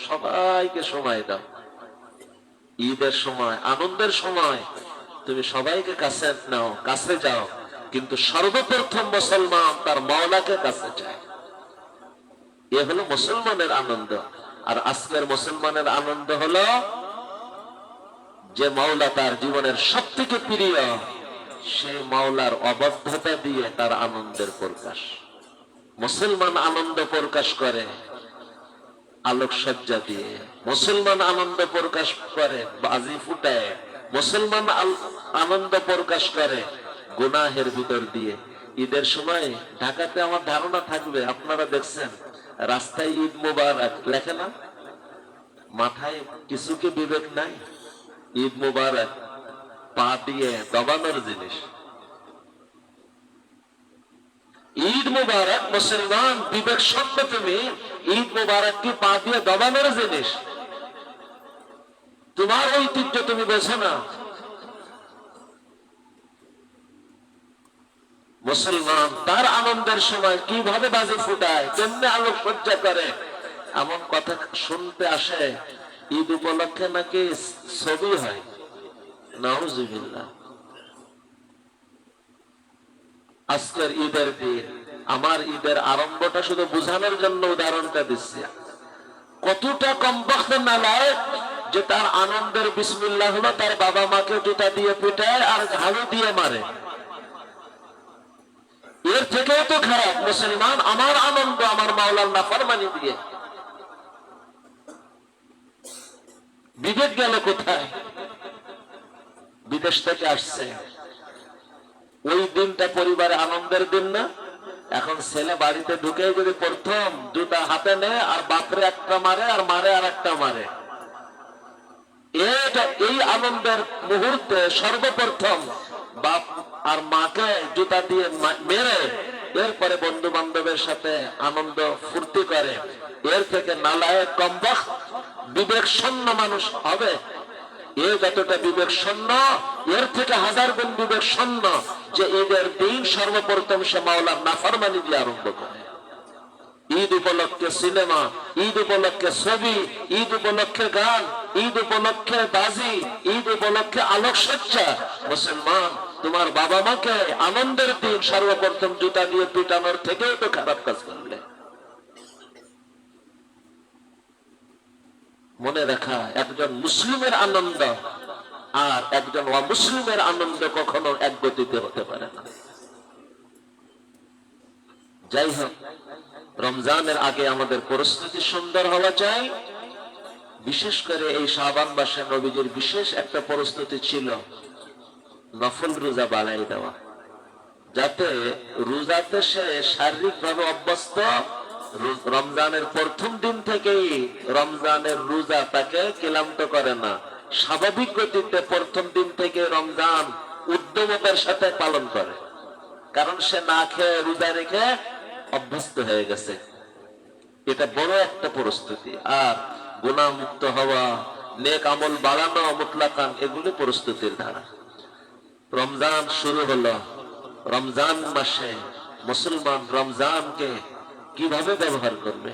Speaker 1: সবাইকে সময় দাও। ঈদের সময়, আনন্দের সময় তুমি সবাইকে কাছে নাও, কাছে যাও, কিন্তু সর্বপ্রথম মুসলমান তার মাওলাকে কাছে চায়। এ হলো মুসলমানের আনন্দ। আর আজকের মুসলমানের আনন্দ হলো যে মাওলা তার জীবনের সব থেকে প্রিয়, সেই মাওলার অবাধ্যতা দিয়ে তার আনন্দের প্রকাশ। মুসলমান আনন্দ প্রকাশ করে আলোকসজ্জা দিয়ে, মুসলমান আনন্দ প্রকাশ করে বাজি ফুটায়, মুসলমান আনন্দ প্রকাশ করে গুনাহের ভিতর দিয়ে। ঈদের সময় ঢাকাতে আমার ধারণা থাকবে, আপনারা দেখছেন রাস্তায় ঈদ মোবারক লেখে না? মাথায় কিছু কি বিবেক নাই? ঈদ মোবারক পা দিয়ে দবানোর জিনিস। ঈদ মুবারক মুসলমান বিবেক শব্দ, তুমি ঈদ মুবারক কি পা দিয়ে দবানোর জিনিস? তোমার ঐতিহ্য তুমি বোঝো না। মুসলমান তার আনন্দের সময় কিভাবে বাজি ফুটায়, কেমনে আলোকসজ্জা করে, এমন কথা শুনতে আসে ঈদ উপলক্ষে নাকি ছবি হয়। নাউজুবিল্লাহ। আজকের ঈদের দিন, আমার ঈদের আরম্ভটা শুধু বোঝানোর জন্য উদাহরণটা দিচ্ছি। কতটা কমবক্ত নালায়েক যে তার আনন্দের বিসমিল্লাহ হলো তার বাবা মাকে জুতা দিয়ে পিটায় আর ঝাড়ু দিয়ে মারে। এর থেকেও তো খারাপ মুসলমান আমার আনন্দ আমার মাওলার নাফরমানি দিয়ে। বিবেক গেল কোথায়? বিদেশ থেকে আসছে, ওই দিনটা পরিবারে আনন্দের দিন না? এখন ছেলে বাড়িতে ঢুকে যদি প্রথম জুতা হাতে নেয় আর বাপরে একটা মারে আর মারে আর একটা মারে, এই আনন্দের মুহূর্তে সর্বপ্রথম বাপ আর মাকে জুতা দিয়ে মেরে এরপরে বন্ধু বান্ধবের সাথে আনন্দ ফুর্তি করে, এর থেকে নালায়েক কমবক্ত বিবেক শূন্য মানুষ হবে? এ যতটা বিবেক শূন্য, এর থেকে হাজার গুণ বিবেক শূন্য যে ঈদের দিন সর্বপ্রথম সে মাওলার নাফরমানি দিয়ে আরম্ভ করে। ঈদ উপলক্ষে সিনেমা, ঈদ উপলক্ষে ছবি, ঈদ উপলক্ষে গান, ঈদ উপলক্ষে বাজি, ঈদ উপলক্ষে আলোকসজ্জা। মুসলমান তোমার বাবা মাকে আনন্দের দিন সর্বপ্রথম জুতা দিয়ে পিটানোর থেকেও তো খারাপ কাজ করলে। মনে রাখা, একজন মুসলিমের আনন্দ আর একজন অমুসলিমের আনন্দ কখনো এক গতিতে হতে পারে না। যাই হোক, রমজানের আগে আমাদের পরিস্থিতি সুন্দর হওয়া চাই। বিশেষ করে এই শাবান মাসে নবীজির বিশেষ একটা পরিস্থিতি ছিল, নফল রোজা বাড়াই দেওয়া, যাতে রোজাতে সে শারীরিক ভাবে অভ্যস্ত। রমজানের প্রথম দিন থেকেই রমজানের রোজা তাকে ক্লান্ত করে না, স্বাভাবিক গতিতে প্রথম দিন থেকে রমজান উদ্যমতার সাথে পালন করে, কারণ সে না খেয়ে রোজা রেখে অভ্যস্ত হয়ে গেছে। এটা বড় একটা পরিস্থিতি। আর গুনাহ মুক্ত হওয়া, নেক আমল বাড়ানো মুতলাকান, এগুলি পরিস্থিতির ধারা। রমজান শুরু হলো, রমজান মাসে মুসলমান রমজানকে কিভাবে ব্যবহার করবে?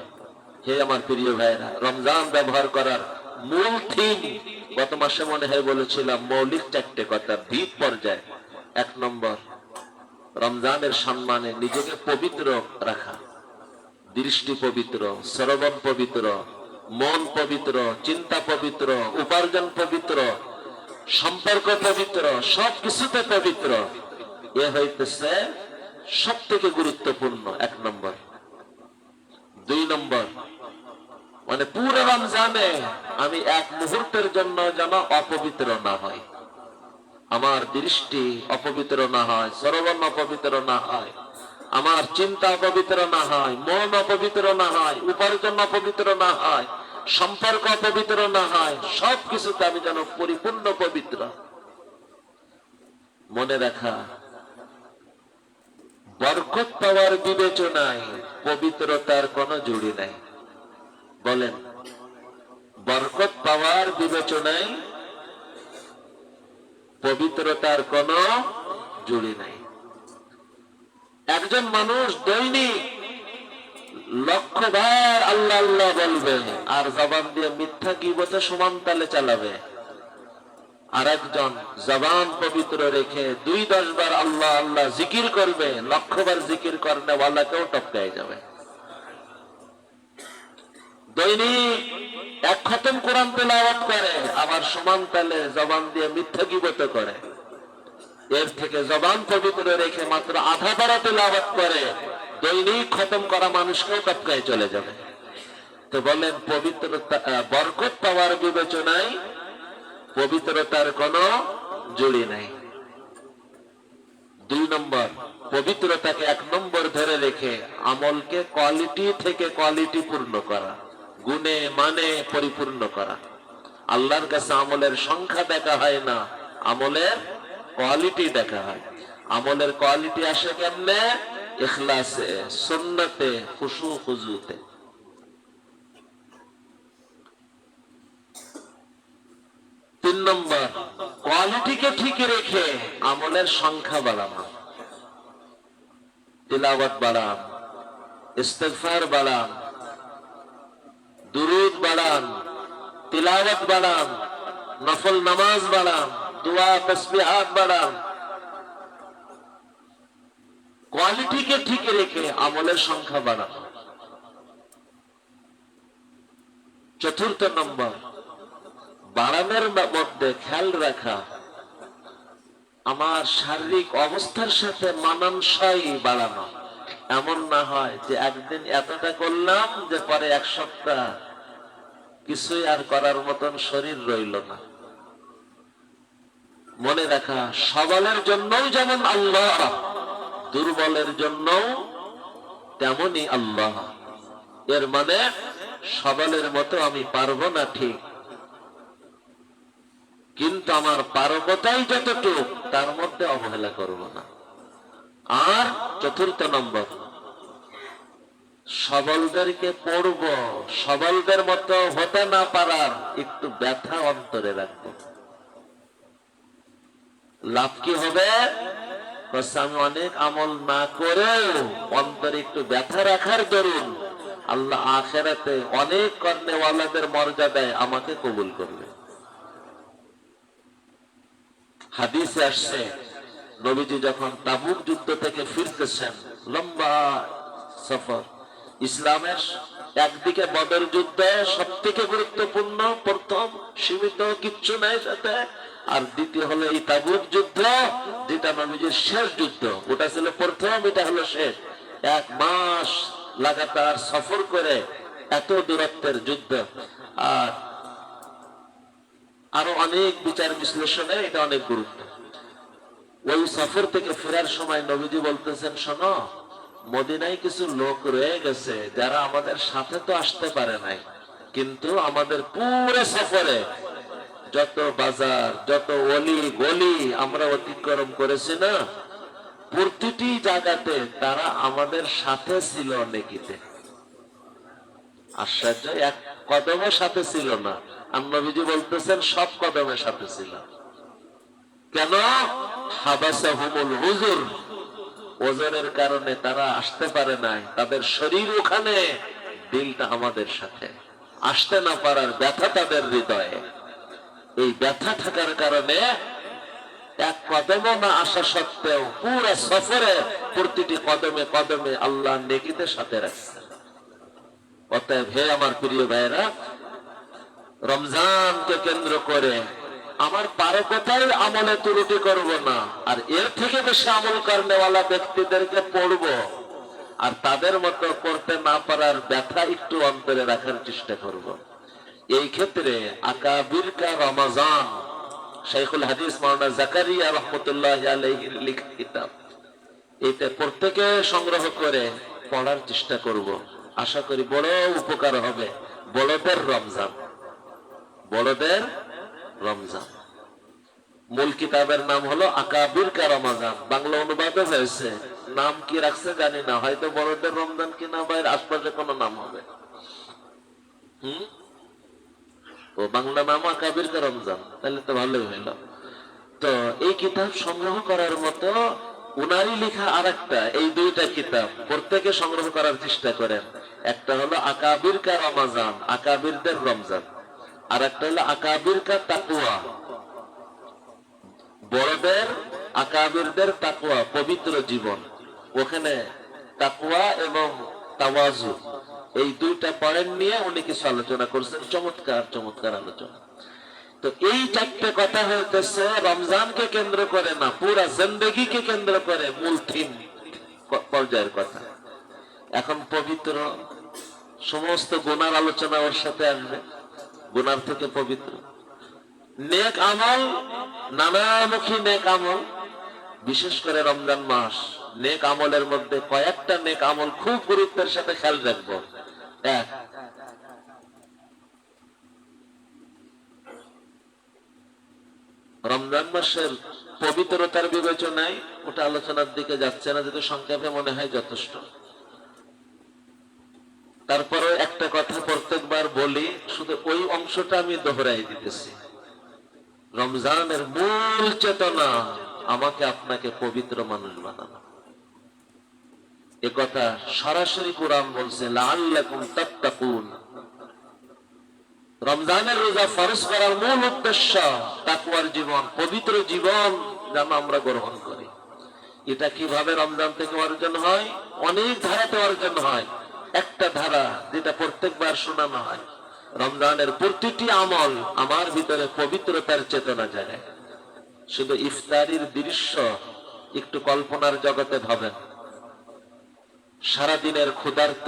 Speaker 1: হে আমার প্রিয় ভাইরা, রমজান ব্যবহার করার মূল থিম গত মাসে মনে হয় বলেছিলাম, মৌলিক চারটে কথা, ভিত পর্যায়ে। 1 নম্বর, রমজানের সম্মানে নিজেকে পবিত্র রাখা, দৃষ্টি পবিত্র, শ্রবণ পবিত্র, মন পবিত্র, চিন্তা পবিত্র, উপার্জন পবিত্র, সম্পর্ক পবিত্র, সব কিছুতে পবিত্র। এ হইতেছে সব থেকে গুরুত্বপূর্ণ 1 নম্বর। 2 নম্বর, মানে পুরো রমজানে আমি এক মুহূর্তের জন্য যেন অপবিত্র না হয়, আমার দৃষ্টি অপবিত্র না হয়, শ্রবণ অপবিত্র না হয়, আমার চিন্তা অপবিত্র না হয়, মন অপবিত্র না হয়, উপার্জন অপবিত্র না হয়, সম্পর্ক অপবিত্র না হয়, সব কিছুতে আমি যেন পরিপূর্ণ পবিত্র। মনে রাখা, বরকত পাওয়ার বিবেচনায় পবিত্রতার কোনো জুড়ি নাই। বলেন, বরকত পাওয়ার বিবেচনায় পবিত্রতার কোনো জুড়ি নাই। একজন মানুষ দৈনিক লক্ষবার আল্লাহ আল্লাহ বলবে আর জবান দিয়ে মিথ্যা গীবতে সমান তালে চালাবে, আর একজন জবান পবিত্র রেখে 2-10 বার আল্লাহ আল্লাহ জিকির করবে, লক্ষবার জিকির করনে ওয়ালাকেও টপকায় যাবে। দৈনিক 1 খতম কোরআন তেলাওয়াত করে আবার সমান তালে জবান দিয়ে মিথ্যা গীবত করে, এর থেকে জবান পবিত্র রেখে মাত্র আধা পারা তেলাওয়াত করে দৈনিক খতম করা মানুষকেও টপকায় চলে যাবে। তো বলেন, পবিত্রতা বরকত পাওয়ার বিবেচনায় পবিত্রতার কোনো জুড়ি নাই। 2 নম্বর, পবিত্রতাকে 1 নম্বর ধরে রেখে আমলকে কোয়ালিটি থেকে কোয়ালিটি পূর্ণ করা, গুণে মানে পরিপূর্ণ করা। আল্লাহর কাছে আমলের সংখ্যা দেখা হয় না, আমলের কোয়ালিটি দেখা হয়। আমলের কোয়ালিটি আসে কেমনে? ইখলাসে, সুন্নতে, খুশু খুজুতে। 3 নম্বর, কোয়ালিটিকে ঠিক রেখে আমলের সংখ্যা বাড়ানো, তিলাওয়াত বাড়ান, ইস্তিগফার বাড়ান, দুরূদ বাড়ান, তিলাওয়াত বাড়ান, নফল নামাজ বাড়ান, দোয়া তাসবিহাত বাড়ান। কোয়ালিটিকে ঠিক রেখে আমলের সংখ্যা বাড়ানো। 4 নম্বর, বাড়ানোর মধ্যে খেয়াল রাখা আমার শারীরিক অবস্থার সাথে মানানসই বাড়ানো। এমন না হয় যে একদিন এতটা করলাম যে পরে 1 সপ্তাহ কিছুই আর করার মতন শরীর রইল না। মনে রাখা, সবলের জন্যও যেমন আল্লাহ, দুর্বলের জন্যও তেমনই আল্লাহ। এর মানে সবলের মতো আমি পারবো না ঠিক, কিন্তু আমার পারবতাই যতটুক তার মধ্যে অবহেলা করব না। আর 4 নম্বর, সবলদেরকে পড়ব, সবলদের মতো হতে না পারার একটু ব্যথা অন্তরে রাখবো। লাভ কি হবে? আমি অনেক আমল না করেও অন্তরে একটু ব্যথা রাখার দরুন আল্লাহ আখিরাতে অনেক কর্নেওয়ালাদের মর্যাদায় আমাকে কবুল করবে। হাদিসে আসছে, নবীজি যখন তাবুক যুদ্ধ থেকে ফিরতেছেন, লম্বা সফর, ইসলামের একদিকে বদর যুদ্ধ সব থেকে গুরুত্বপূর্ণ, প্রথম, সীমিত, কিচ্ছু নাই সাথে, আর দ্বিতীয় হলো এই তাবুক যুদ্ধ, যেটা নবীজির শেষ যুদ্ধ। ওটা ছিল প্রথম, এটা হলো শেষ। 1 মাস লাগাতার সফর করে এত দূরত্বের যুদ্ধ। আর আরো অনেক বিচার বিশ্লেষণে এটা অনেক গুরুত্ব। ওই সফর থেকে ফেরার সময় নবীজি বলতেছেন, শোনো, মদিনায় কিছু লোক রয়ে গেছে যারা আমাদের সাথে তো আসতে পারে নাই, কিন্তু আমাদের পুরো সফরে যত বাজার, যত অলি গলি আমরা অতিক্রম করেছি না, প্রতিটি জায়গাতে তারা আমাদের সাথে ছিল নেকিতে। আশ্চর্য, 1 কদমের সাথে ছিল না, আর নবীজি বলতেছেন সব কদমের সাথে ছিল। কেন? হাবাসাহুমুল হুজুর, ওজনের কারণে তারা আসতে পারে নাই, তাদের শরীর ওখানে, দিলটা আমাদের সাথে। আসতে না পারার ব্যথা তাদের হৃদয়ে। এই ব্যথা থাকার কারণে 1 কদমও না আসা সত্ত্বেও পুরো সফরে প্রতিটি কদমে কদমে আল্লাহ নেকিতে সাথে রাখছে। অতএব হে আমার প্রিয় ভাইরা, রমজানকে কেন্দ্র করে আমার পারকতার আমলে ত্রুটি করব না, আর এর থেকে বেশি আমল করেওয়ালা ব্যক্তিদেরকে পড়ব, আর তাদের মতো করতে না পারার ব্যথা একটু অন্তরে রাখার চেষ্টা করব। এই ক্ষেত্রে আকাবিরকা রমাজান, শাইখুল হাদিস মাওলানা জাকারিয়া রাহমাতুল্লাহ আলাইহির লেখা কিতাব, এটা প্রত্যেকে সংগ্রহ করে পড়ার চেষ্টা করব। আশা করি বড় উপকার হবে। বড়দের রমজান, বড়দের রমজান। মূল কিতাবের নাম হলো আকাবিরকা রমাজান, বাংলা অনুবাদও হয়েছে নাম কি রাখছে জানি না, হয়তো বড়দের রমজান কিনা বাইরে আশপাশে কোনো নাম হবে। ও বাংলা নাম আকাবির কা রমজান, তাহলে তো ভালোই হইল। তো এই কিতাব সংগ্রহ করার মতো উনারই লেখা আর একটা, এই দুইটা কিতাব প্রত্যেকে সংগ্রহ করার চেষ্টা করেন। একটা হলো আকাবির কা রমাজান, আকাবিরদের রমজান, আর একটা হলো আকাবির কা তাকওয়া, বড়দের আকাবিরদের তাকওয়া, পবিত্র জীবন। ওখানে তাকওয়া এবং তাওয়াজু এই দুইটা পয়েন্ট নিয়ে উনি কিছু আলোচনা করছেন, চমৎকার চমৎকার আলোচনা। তো এই চারটে কথা হইতেছে রমজানকে কেন্দ্র করে না, পুরা জিন্দেগিকে কেন্দ্র করে মূল থিম পর্যায়ের কথা। এখন পবিত্র সমস্ত গুনার আলোচনা ওর সাথে আসবে, গুনার থেকে পবিত্র নেক আমল, নানামুখী নেক আমল, বিশেষ করে রমজান মাস নেক আমলের মধ্যে কয়েকটা নেক আমল খুব গুরুত্বের সাথে খেয়াল রাখবো। এক, রমজান মাসের পবিত্রতার বিবেচনায় ওটা আলোচনার দিকে যাচ্ছে না, যেটা সংক্ষেপে মনে হয় যথেষ্ট। তারপরে একটা কথা প্রত্যেকবার বলি, শুধু ওই অংশটা আমি দোহরাই দিতেছি। রমজানের মূল চেতনা আমাকে আপনাকে পবিত্র মানুষ বানানো। এ কথা সরাসরি কোরআন বলছে, লাআল্লাকুম তাত্তাকুন। রমজানের রোজা ফরজ করার মূল উদ্দেশ্য তাকওয়ার জীবন, পবিত্র জীবন যেন আমরা গ্রহণ করি। এটা কিভাবে রমজান থেকে অর্জন হয়? অনেক ধারাতে অর্জন হয়। একটা ধারা যেটা প্রত্যেকবার শোনানো হয়, রমজানের প্রতিটি আমল আমার ভিতরে পবিত্রতার চেতনা জাগায়। শুধু ইফতারির দৃশ্য একটু কল্পনার জগতে ভাবেন। সারাদিনের ক্ষুধার্ত,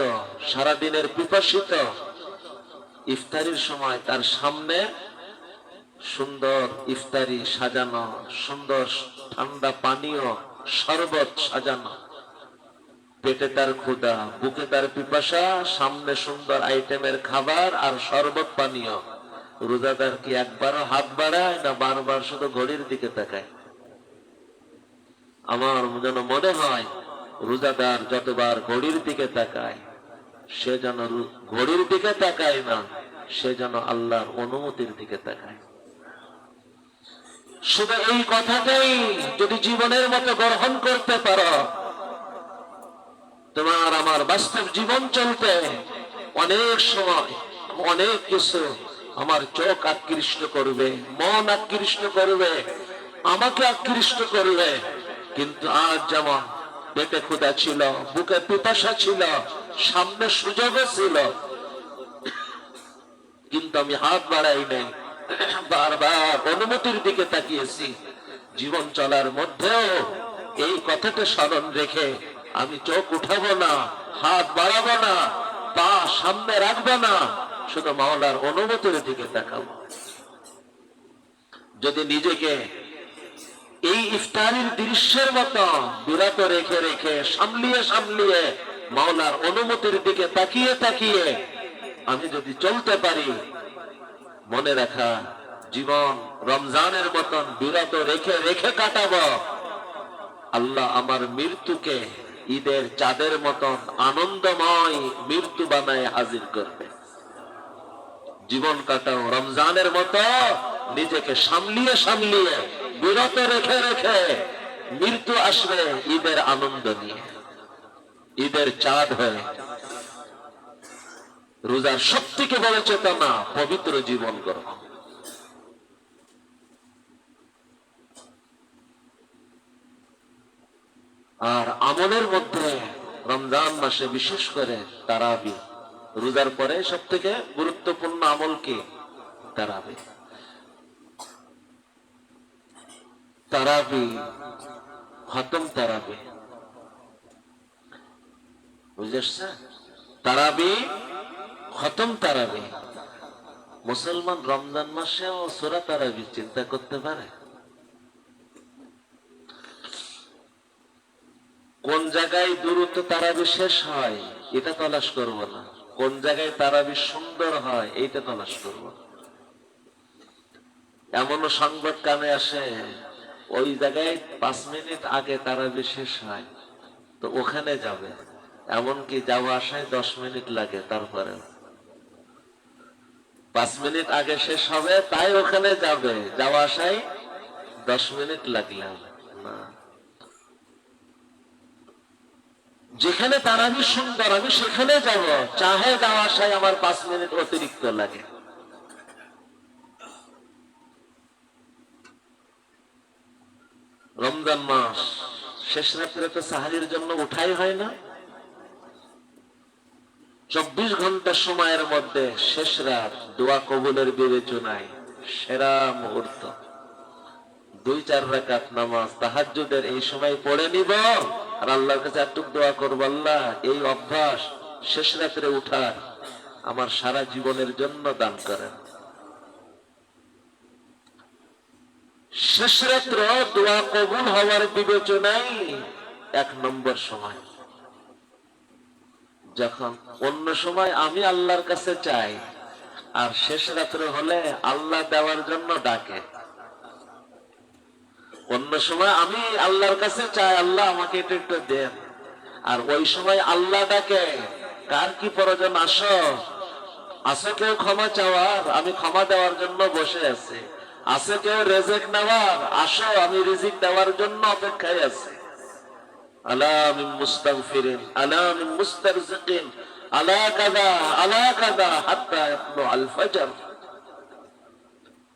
Speaker 1: সারাদিনের পিপাসিত, ইফতারির সময় তার সামনে সুন্দর ইফতারি সাজানো, সুন্দর ঠান্ডা পানীয় শরবত সাজানো, পেটে তার ক্ষুধা, বুকে তার পিপাসা, সামনে সুন্দর আইটেমের খাবার আর শরবত পানীয়। রোজাদার কি একবারও হাত বাড়ায় না বারবার শুধু ঘড়ির দিকে তাকায়? আমার যেন মনে হয় রোজাদার যতবার ঘড়ির দিকে তাকায়, সে যেন ঘড়ির দিকে তাকায় না, সে যেন আল্লাহর অনুমতির দিকে তাকায়। শুধু এই কথাটাই যদি জীবনের মতো গ্রহণ করতে পারো, তোমার আমার বাস্তব জীবন চলতে অনেক সময় অনেক কিছু আমার চোখ আকৃষ্ট করবে, মন আকৃষ্ট করবে, আমাকে আকৃষ্ট করবে। কিন্তু আজ যেমন পেটে ক্ষুধা ছিল, বুকে পিপাসা ছিল, সামনে সুযোগও ছিল, কিন্তু আমি হাত বাড়াই নাই, বারবার অনুমতির দিকে তাকিয়েছি। জীবন চলার মধ্যেও এই কথাটা স্মরণ রেখে আমি চোখ উঠাবো না, হাত বাড়াবো না, পা সামনে রাখবো না, শুধু মাওলার অনুমতির দিকে তাকাবো। যদি নিজেকে এই ইফতারির দৃশ্যের মতো বিরত রেখে রেখে সামলিয়ে সামলিয়ে মাওলার অনুমতির দিকে তাকিয়ে তাকিয়ে আমি যদি চলতে পারি, মনে রাখা জীবন রমজানের মতন বিরত রেখে রেখে কাটাবো, আল্লাহ আমার মৃত্যুকে ঈদের চাঁদের মতন আনন্দময় মৃত্যু বানায় হাজির করবে। জীবন কাটাও রমজানের মতো নিজেকে সামলিয়ে সামলিয়ে বিরত রেখে রেখে, মৃত্যু আসবে ঈদের আনন্দ নিয়ে, ঈদের চাঁদ হয়ে। রোজার সবথেকে বড় চেতনা পবিত্র জীবন গ্রহণ। আর আমলের মধ্যে রমজান মাসে বিশেষ করে তারাবি, রোজার পরে সব থেকে গুরুত্বপূর্ণ আমল কি? তারাবি। তারাবি, খতম তারাবি, বুঝেছে? তারাবি, খতম তারাবি। মুসলমান রমজান মাসেও সূরা তারাবি চিন্তা করতে পারে? কোন জায়গায় দ্রুত তারাবি শেষ হয় এটা তলাশ করব না, কোন জায়গায় তারাবি সুন্দর হয় এইটা তলাশ করব। এমনও সংবাদ কানে আসে ওই জায়গায় 5 মিনিট আগে তারাবি শেষ হয়, তো ওখানে যাবে, এমনকি যাওয়া আসায় 10 মিনিট লাগে, তারপরে 5 মিনিট আগে শেষ হবে, তাই ওখানে যাবে, যাওয়া আসায় 10 মিনিট লাগলে না। যেখানে তারাবি সুন্দর আমি সেখানে যাব, চাহে যাওয়া আসায় আমার 5 মিনিট অতিরিক্ত লাগে। রমজান মাস শেষ রাত্রে তো সাহারির জন্য উঠাই হয় না। 24 ঘন্টা সময়ের মধ্যে শেষ রাত দোয়া কবুলের বিবেচনায় সেরা মুহূর্ত। 2-4 রাকাত নামাজ তাহাজ্জুদের এই সময় পড়ে নিব আর আল্লাহর কাছে একটু দোয়া করব, আল্লাহ এই অভ্যাস শেষ রাত্রে উঠার আমার সারা জীবনের জন্য দান করেন। শেষ রাত্র দোয়া কবুল হওয়ার বিবেচনায় 1 নম্বর সময়। যখন অন্য সময় আমি আল্লাহর কাছে চাই, আর শেষ রাত্র হলে আল্লাহ দেওয়ার জন্য ডাকে। অন্য সময় আমি আল্লাহর কাছে চাই, আল্লাহ আমাকে এটা একটু দেন, আর ওই সময় আল্লাহ ডাকে, কার কি প্রয়োজন, আসো। আছে কেউ ক্ষমা চাওয়ার, আমি ক্ষমা দেওয়ার জন্য বসে আছি। আছে কেউ রিজিক নেওয়ার, আসো আমি রিজিক দেওয়ার জন্য অপেক্ষায় আছি। আলা মিন মুস্তাগফিরিন আলা মিন মুস্তারজিকিন আলা কাযা হাত্তা ইয়াতলু আল ফজর।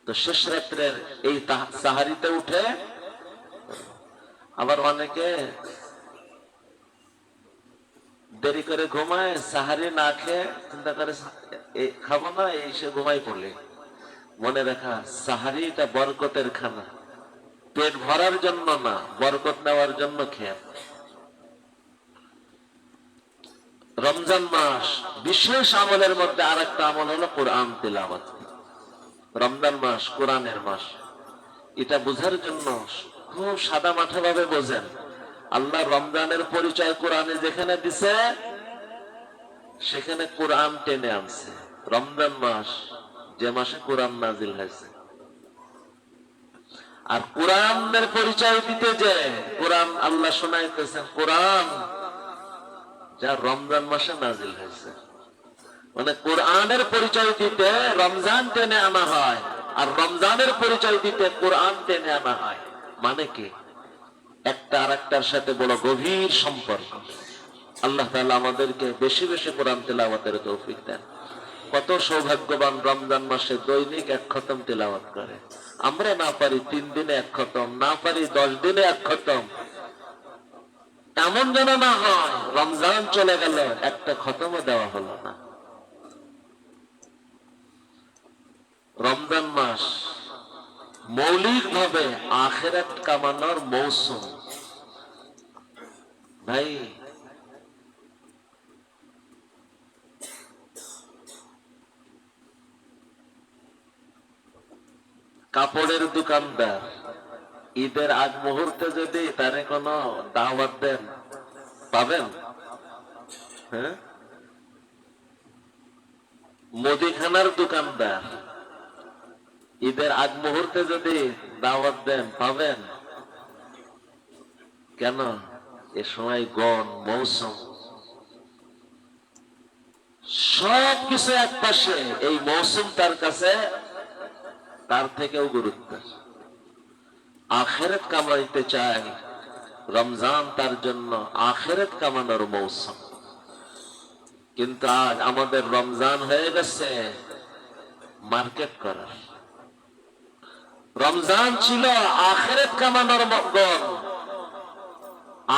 Speaker 1: তো শেষ রাত্রের এই সাহারিতে উঠে আবার অনেকে দেরি করে ঘুমায়, সাহারি না খেয়ে চিন্তা করে খাবো না, এই সে ঘুমাই পড়লে। মনে রাখা, সাহারিটা বরকতের খানা, পেট ভরার জন্য না, বরকত নেওয়ার জন্য খেয়ে। রমজান মাস বিশেষ আমলের মধ্যে আর একটা আমল হলো কোরআন তিলাওয়াত। রমজান মাস কোরআনের মাস, এটা বোঝার জন্য খুব সাদা মাঠা ভাবে বোঝেন। আল্লাহ রমজানের পরিচয় কোরআনে যেখানে দিছে সেখানে কোরআন টেনে আনছে। রমজান মাস যে মাসে কোরআন নাজিল হয়েছে, আর কোরআনের পরিচয় দিতে যে কোরআন আল্লাহ শোনাইতেছেন, কোরআন যা রমজান মাসে নাজিল হয়েছে। মানে কোরআনের পরিচয় দিতে রমজান টেনে আনা হয়, আর রমজানের পরিচয় দিতে কোরআন টেনে আনা হয়। মানে কি, একটা আর একটার সাথে বড় গভীর সম্পর্ক। আল্লাহ তাআলা আমাদেরকে বেশি বেশি কোরআন তেলাওয়াতের তৌফিক দেন। কত সৌভাগ্যবান রমজান মাসে দৈনিক 1 খতম তেলাওয়াত করে। আমরা না পারি 3 দিনে 1 খতম, না পারি 10 দিনে 1 খতম। এমন যেন না হয় রমজান চলে গেল, একটা খতমও দেওয়া হলো না। রমজান মাস মৌলিক ভাবে আখিরাত কামানোর মৌসুম। ভাই, কাপড়ের দোকানদার ঈদের আগ মুহূর্তে যদি তারে কোনো দাওয়াত দেন, পাবেন? হ্যাঁ, মুদিখানার দোকানদার ঈদের আগ মুহূর্তে যদি দাওয়াত দেন, পাবেন? কেন? এ সময় গণ মৌসুম, সব কিছু এক পাশে, এই মৌসুম তার কাছে তার থেকেও গুরুত্ব। আখিরাত কামাইতে চায়, রমজান তার জন্য আখিরাত কামানোর মৌসুম। কিন্তু আজ আমাদের রমজান হয়ে গেছে মার্কেট করার। রমজান ছিল আখিরাত কামানোর গণ,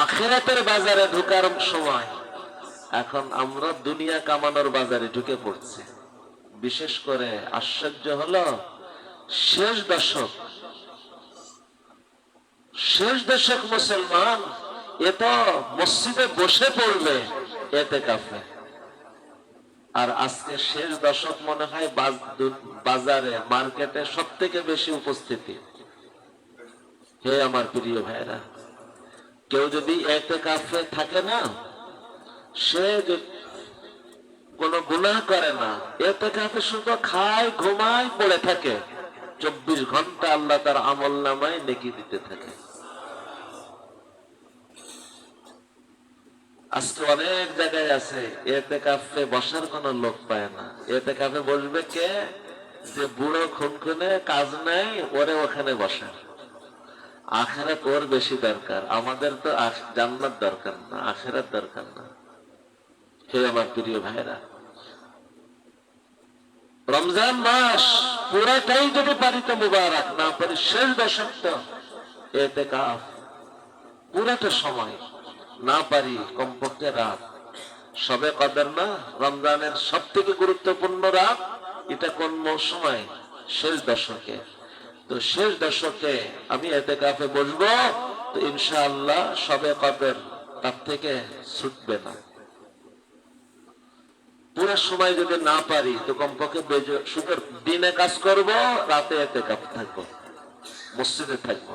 Speaker 1: আখিরাতের বাজারে ঢুকার সময়। এখন আমরা দুনিয়া কামানোর বাজারে ঢুকে পড়ছি। বিশেষ করে আশ্চর্য হলো শেষ দশক মুসলমান এ তো মসজিদে বসে পড়বে ইতিকাফে, আর আজকে শেষ দশক মনে হয় বাজারে মার্কেটে সব থেকে বেশি উপস্থিতি। হে আমার প্রিয় ভাইরা, কেউ যদি ইতিকাফে থাকে না, সে কোনো গুনাহ করে না, ইতিকাফে শুধু খায়, ঘুমায়, পড়ে থাকে, 24 ঘন্টা আল্লাহ তার আমল নামায় নেকি দিতে থাকে। আজকে অনেক জায়গায় আছে এতেকাফে বসার কোনো লোক পায় না। এতেকাফে বসবে কে? যে বুড়ো খুনখুনে কাজ নাই, ওরে ওখানে বসে। আখেরাত ওর বেশি দরকার, আমাদের তো জান্নাত দরকার না, আখেরাত দরকার না। হে আমার প্রিয় ভাইরা, রমজান মাস পুরাটাই যদি পারি তো মুবারক, না পারি শেষ দশকটা এতেকাফ পুরাটা সময়, না পারি কমপক্ষে রাত। সবে কদর না, রমজানের সব থেকে গুরুত্বপূর্ণ রাত, এটা কোন মৌসুমে? শেষ দশকে। তো শেষ দশকে আমি এতেকাফে বসবো, তো ইনশাআল্লাহ সবে কদর তার থেকে ছুটবে না। পুরো সময় যদি না পারি তো কমপক্ষে শুধু দিনে কাজ করব, রাতে এতেকাফ থাকবো, মসজিদে থাকবো।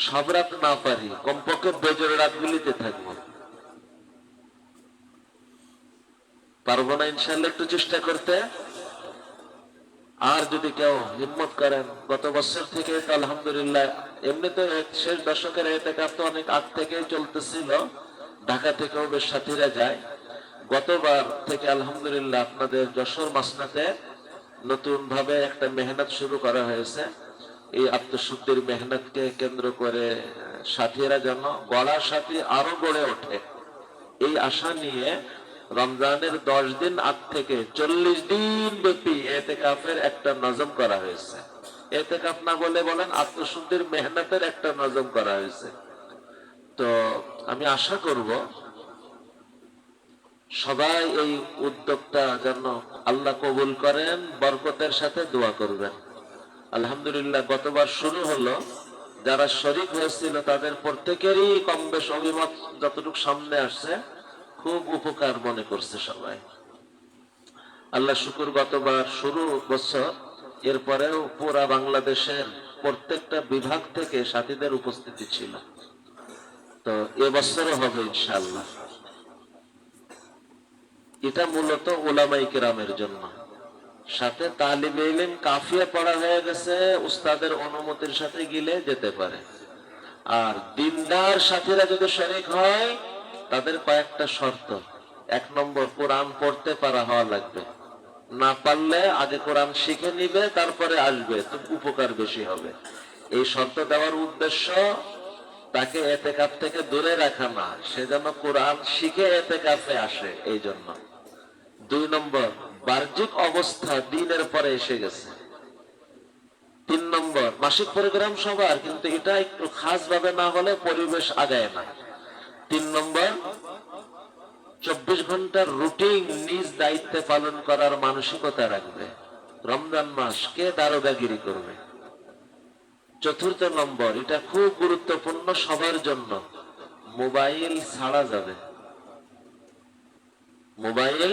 Speaker 1: সব রাত না পারি, কমপক্ষে বেজর রাতগুলিতে থাকবো। পারবো না ইনশাআল্লাহ একটু চেষ্টা করতে। আর যদি কেউ হিম্মত করেন, গত বছর থেকে তো আলহামদুলিল্লাহ, এমনি তো শেষ দশকের এতেকাফ তো অনেক আগ থেকে চলতেছিল, ঢাকা থেকেও বেশ সাথীরা যায়। গতবার থেকে আলহামদুলিল্লাহ আপনাদের যশোর মাসনাতে নতুন ভাবে একটা মেহনত শুরু করা হয়েছে। এই আত্মশুদ্ধির মেহনতকে কেন্দ্র করে সাথীরা যেন গড়া সাথী আরো গড়ে ওঠে, এই আশা নিয়ে রমজানের 10 দিন আগ থেকে 40 দিন ব্যাপী এতেকাফের একটা নজম করা হয়েছে। এতেকাফ না বলে বলেন আত্মশুদ্ধির মেহনতের একটা নজম করা হয়েছে। তো আমি আশা করব সবাই এই উদ্যোগটা যেন আল্লাহ কবুল করেন, বরকতের সাথে দোয়া করবেন। আলহামদুলিল্লাহ গতবার শুরু হলো, যারা শরীক হয়েছিল তাদের প্রত্যেকেরই কম বেশ অভিমত যতটুকু সামনে আসছে, খুব উপকার মনে করছে সবাই। আল্লাহ শুকুর, গতবার শুরু বছর, এরপরেও পুরা বাংলাদেশের প্রত্যেকটা বিভাগ থেকে সাথীদের উপস্থিতি ছিল। তো এবছরও হবে ইনশাআল্লাহ। এটা মূলত উলামায়ে কেরামের জন্য, সাথে তালিবে ইলম কাফিয়া পড়া হয়ে গেছে, উস্তাদের অনুমতির সাথে গিলে যেতে পারে। আর দিনদার সাথীরা যদি শরীক হয়, তাদের কয়েকটা শর্ত। 1 নম্বর, কোরআন পড়তে পারা হওয়া লাগবে। না পারলে আগে কোরআন শিখে নিবে, তারপরে আসবে, তো উপকার বেশি হবে। এই শর্ত দেওয়ার উদ্দেশ্য তাকে এতেকাফ থেকে দূরে রাখা না, সে যেন কোরআন শিখে এতেকাফে আসে, এই জন্য। 2 নম্বর, বাহ্যিক অবস্থা দিনের পরে এসে গেছে। 3 নম্বর, মাসিক প্রোগ্রাম সবার, কিন্তু এটা একটু খাস ভাবে না হলে পরিবেশ আগায় না। 3 নম্বর, 24 ঘন্টার রুটিন নিজ দায়িত্বে পালন করার মানসিকতা রাখবে। রমজান মাস কে দারোগাগিরি করবে। 4র্থ নম্বর, এটা খুব গুরুত্বপূর্ণ সবার জন্য, মোবাইল ছাড়া যাবে। মোবাইল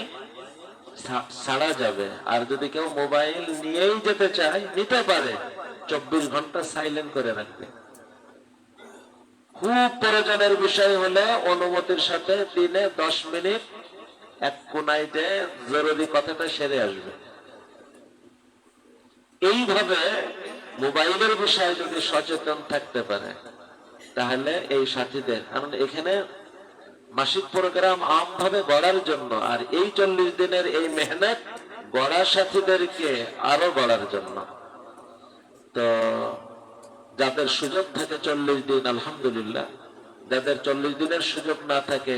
Speaker 1: ছাড়া যাবে। আর যদি কেউ মোবাইল নিয়েই যেতে চায়, নিতে পারে, 24 ঘন্টা সাইলেন্ট করে রাখবে। খুব প্রয়োজনের বিষয় হলে অনুমতির সাথে দিনে 10 মিনিট এক কোনায় যে জরুরি কথাটা সেরে আসবে। এইভাবে মোবাইলের বিষয়ে যদি সচেতন থাকতে পারে, তাহলে এই সাথীদের, কারণ এখানে মাসিক প্রোগ্রাম আমভাবে গড়ার জন্য, আর এই 40 দিনের এই মেহনত গড়া সাথীদেরকে আরো গড়ার জন্য। তো যাদের সুযোগ থাকে 40 দিন, আলহামদুলিল্লাহ। যাদের 40 দিনের সুযোগ না থাকে,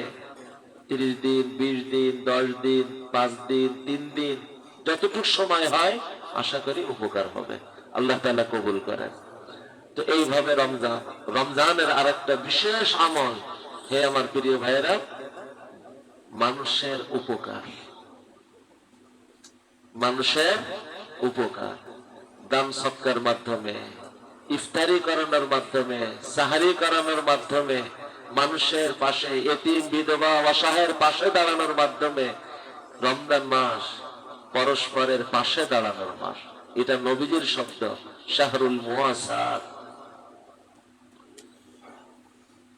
Speaker 1: 30 দিন, 20 দিন, 10 দিন, 5 দিন, 3 দিন, যতটুকু সময় হয়, আশা করি উপকার হবে। আল্লাহ তাআলা কবুল করেন। তো এইভাবে রমজানের আরেকটা বিশেষ আমল, হে আমার প্রিয় ভাইয়েরা, মানুষের উপকার। মানুষের উপকার দান সৎকার মাধ্যমে, ইফতারি করানোর মাধ্যমে, সাহারি করানোর মাধ্যমে, মানুষের পাশে, এতিম বিধবা অসহায়ের পাশে দাঁড়ানোর মাধ্যমে। রমজান মাস পরস্পরের পাশে দাঁড়ানোর মাস, এটা নবীজির শব্দ, শাহরুল মুওয়াসাত।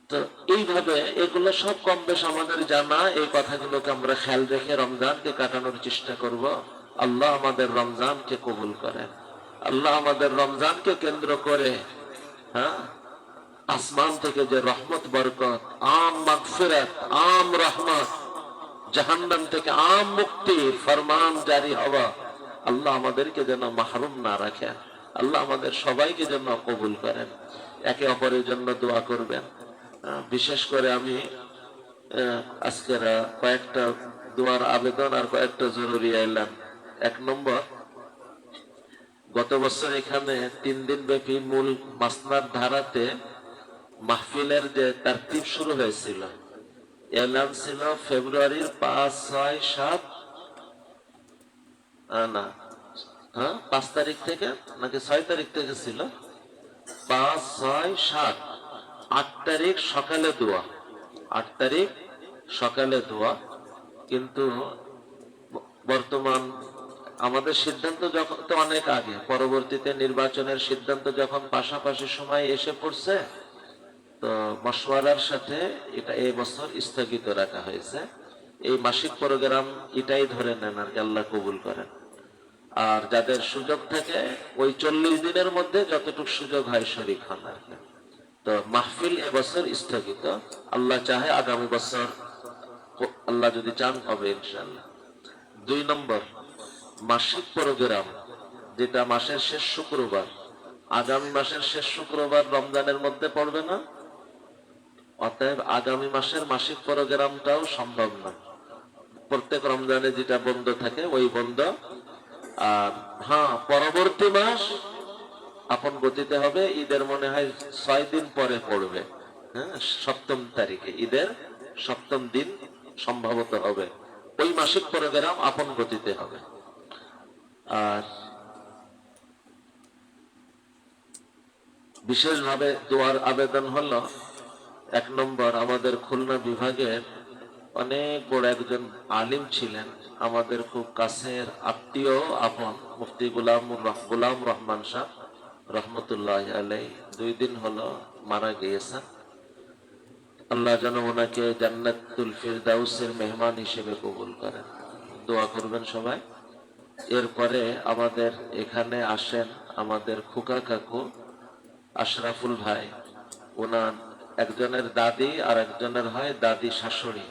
Speaker 1: তো এইভাবে এগুলো সব কম বেশ আমাদের জানা, এই কথাগুলোকে আমরা খেয়াল রেখে রমজানকে কাটানোর চেষ্টা করব। আল্লাহ আমাদের রমজানকে কবুল করেন। আল্লাহ আমাদের রমজানকে কেন্দ্র করে আসমান থেকে যে রহমত বরকত, আম মাগফিরাত, আম রহমত, জাহান্নাম থেকে আম মুক্তির ফরমান জারি হওয়া, আল্লাহ আমাদেরকে যেন মাহরুম না রাখেন। আল্লাহ আমাদের সবাইকে যেন কবুল করেন। একে অপরের জন্য দোয়া করবেন। বিশেষ করে আমি আজকের কয়েকটা দোয়ার আবেদন আর কয়েকটা জরুরি এলাম। 1 নম্বর, গত বছর এখানে 3 দিন ব্যাপী মূল মাসনাদ ধারাতে মাহফিলের যে তারতিব শুরু হয়েছিল, এলান ছিল ফেব্রুয়ারির 5, 6, 7, না 5 তারিখ থেকে নাকি 6 তারিখ থেকে ছিল, 5, 6, 7, 8 তারিখ সকালে দোয়া, 8 তারিখ সকালে দোয়া। কিন্তু বর্তমান আমাদের সিদ্ধান্ত যখন তো অনেক আগে, পরবর্তীতে নির্বাচনের সিদ্ধান্ত যখন পাশাপাশি সময় এসে পড়ছে, তো মশওয়ারার সাথে এটা এই বছর স্থগিত রাখা হয়েছে। এই মাসিক প্রোগ্রাম এটাই ধরে নেন আর কি, আল্লাহ কবুল করেন। আর যাদের সুযোগ থাকে ওই 40 দিনের মধ্যে যতটুকু সুযোগ হয় শরীক হন আর কি। তো মাহফিল এবছর স্থগিত, আল্লাহ চাহে আগামী বছর, আল্লাহ যদি চান হবে ইনশাআল্লাহ। 2 নম্বর, মাসিক প্রোগ্রাম যেটা মাসের শেষ শুক্রবার, আগামী মাসের শেষ শুক্রবার রমজানের মধ্যে পড়বে না, অতএব আগামী মাসের মাসিক প্রোগ্রামটাও সম্ভব না। প্রত্যেক রমজানে যেটা বন্ধ থাকে ওই বন্ধ। আর পরবর্তী মাস আপন গতিতে হবে। ঈদের মনে হয় 6 দিন পরে পড়বে, 7ম তারিখে, ঈদের 7ম দিন সম্ভবত হবে। ওই মাসিক প্রোগ্রাম আপন গতিতে হবে। আর বিশেষভাবে দোয়ার আবেদন হলো, 1 নম্বর, আমাদের খুলনা বিভাগের অনেক বড় একজন আলিম ছিলেন, আমাদের খুব কাছের আত্মীয় আপন, মুফতি গোলাম রহমান শাহ রহমতুল্লাহ আলাইহি 2 দিন হলো মারা গিয়েছেন। আল্লাহ যেন ওনাকে জান্নাতুল ফিরদাউসের মেহমান হিসেবে কবুল করেন। দোয়া করবেন সবাই। এরপরে আমাদের এখানে আসেন আমাদের খোকা কাকু আশরাফুল ভাই, ওনার একজনের দাদি আর একজনের হয় দাদি শাশুড়ি,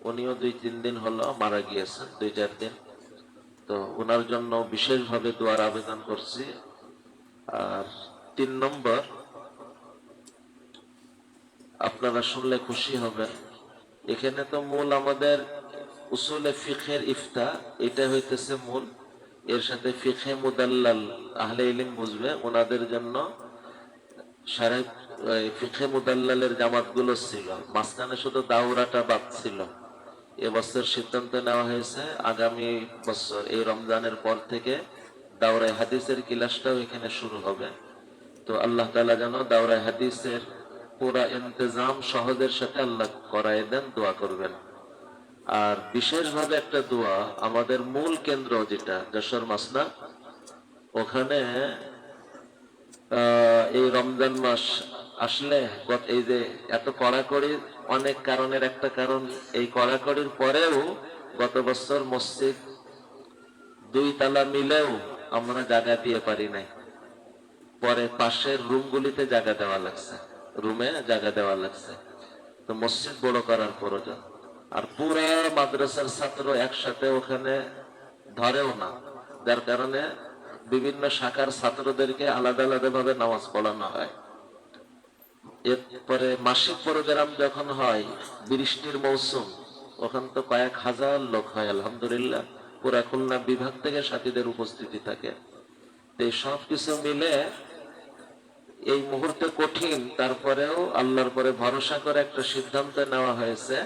Speaker 1: উনিও 2-3 দিন হলো মারা গিয়েছেন, 2-4 দিন। তো ওনার জন্য বিশেষভাবে দোয়ার আবেদন করছি। আর 3 নম্বর, আপনারা শুনলে খুশি হবেন, এখানে তো মূল আমাদের উসুলে ফিকহের ইফতা, এটা হইতেছে মূল। এর সাথে ফিকহে মুদাল্লাল আহলে ইলম বুঝবে, ওনাদের জন্য সারা ফিকহে মুদাল্লালের জামাতগুলো ছিল, মাঝখানে শুধু দাওরাটা বাদ ছিল। এবছর সিদ্ধান্ত নেওয়া হয়েছে আগামী বছর এই রমজানের পর থেকে দাওরায়ে হাদিসের ক্লাসটাও এখানে শুরু হবে। তো আল্লাহ তাআলা যেন দাওরায়ে হাদিসের পুরা ইন্তজাম সহজের সাথে আল্লাহ করায় দেন, দোয়া করবেন। আর বিশেষভাবে একটা দোয়া, আমাদের মূল কেন্দ্র যেটা যশোর মাসনা, ওখানে এই রমজান মাস আসলে এই যে এত কড়াকড়ি, অনেক কারণের একটা কারণ, এই কড়াকড়ির পরেও গত বছর মসজিদ 2 তালা মিলেও আমরা জায়গা দিয়ে পারি নাই। পরে পাশের রুমগুলিতে জায়গা দেওয়া লাগছে, রুমে জায়গা দেওয়া লাগছে। তো মসজিদ বড় করার প্রয়োজন। আর পুরা মাদ্রাসার ছাত্র একসাথে ওখানে ধরেও না, যার কারণে বিভিন্ন শাখার ছাত্রদেরকে আলাদা আলাদা ভাবে নামাজ পড়ানো হয়। এরপরে মাসিক প্রোগ্রাম যখন হয়, বৃষ্টির মৌসুম, ওখান তো কয়েক হাজার লোক হয় আলহামদুলিল্লাহ, পুরা খুলনা বিভাগ থেকে সাথীদের উপস্থিতি থাকে। এই সব কিছু মিলে এই মুহূর্তে কঠিন, তারপরেও আল্লাহর পরে ভরসা করে একটা সিদ্ধান্ত নেওয়া হয়েছে,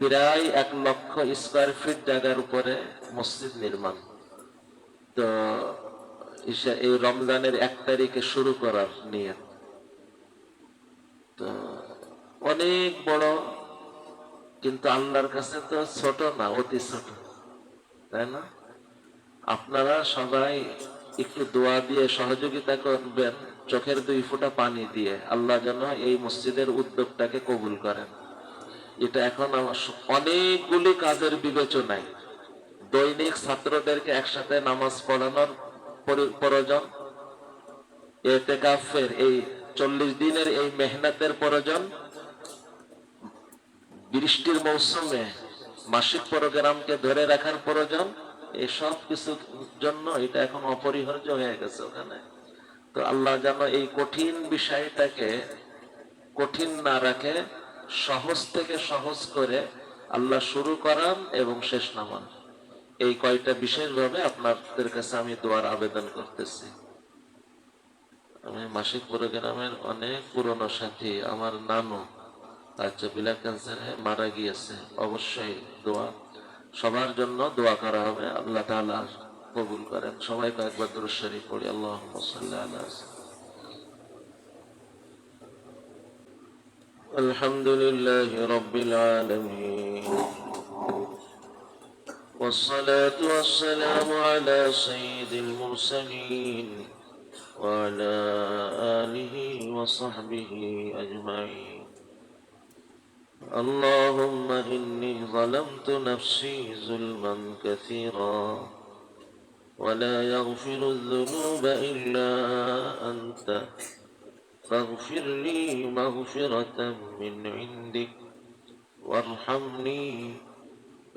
Speaker 1: প্রায় 1 লক্ষ স্কয়ার ফিট জায়গার উপরে মসজিদ নির্মাণ। তো এই রমজানের 1 তারিখে শুরু করার নিয়ত। তো অনেক বড়, কিন্তু আল্লাহর কাছে তো ছোট না, অতি ছোট, তাই না? আপনারা সবাই একটু দোয়া দিয়ে সহযোগিতা করবেন, চোখের 2 ফোঁটা পানি দিয়ে, আল্লাহ যেন এই মসজিদের উদ্যোগটাকে কবুল করেন। এটা এখন অনেকগুলি কাজের বিবেচনায় দৈনিক ছাত্রদেরকে একসাথে নামাজ পড়ানোর প্রয়োজন, ইতিকাফের এই 40 দিনের এই মেহনতের প্রয়োজন, বৃষ্টির মৌসুমে মাসিক প্রোগ্রামকে ধরে রাখার প্রয়োজন, এই সব কিছুর জন্য এটা এখন অপরিহার্য হয়ে গেছে ওখানে। তো আল্লাহ যেন এই কঠিন বিষয়টাকে কঠিন না রাখে, সহজ থেকে সহজ করে আল্লাহ শুরু করান এবং শেষ নামান। এই কয়টা বিশেষভাবে আপনাদের কাছে আমি দোয়ার আবেদন করতেছি। আমি মাসিক প্রোগ্রামের অনেক পুরনো সাথী, আমার নানু আচ্ছা ব্লাড ক্যান্সারে মারা গিয়েছে। অবশ্যই দোয়া, সবার জন্য দোয়া করা হবে, আল্লাহ তাআলা কবুল করেন। সবাই কয়েকবার দুরূদ শরীফ পড়ি। আল্লাহুম্মা সাল্লি আলা আলহামদুলিল্লাহি রাব্বিল আলামিন والصلاة والسلام على سيد المرسلين وعلى آله وصحبه أجمعين. اللهم إني ظلمت نفسي ظلما كثيرا ولا يغفر الذنوب إلا أنت فاغفر لي مغفرة من عندك وارحمني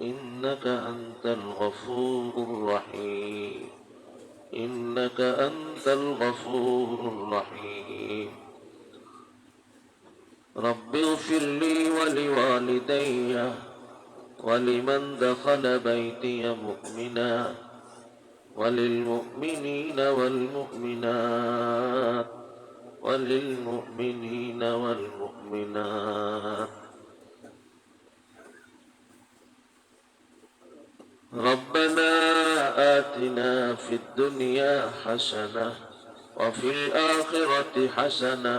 Speaker 1: إنك أنت الغفور الرحيم. إنك أنت الغفور الرحيم. رب اغفر لي ولوالدي ولمن دخل بيتي مؤمنا وللمؤمنين والمؤمنات وللمؤمنين والمؤمنات. ربنا آتنا في الدنيا حسنة وفي الآخرة حسنة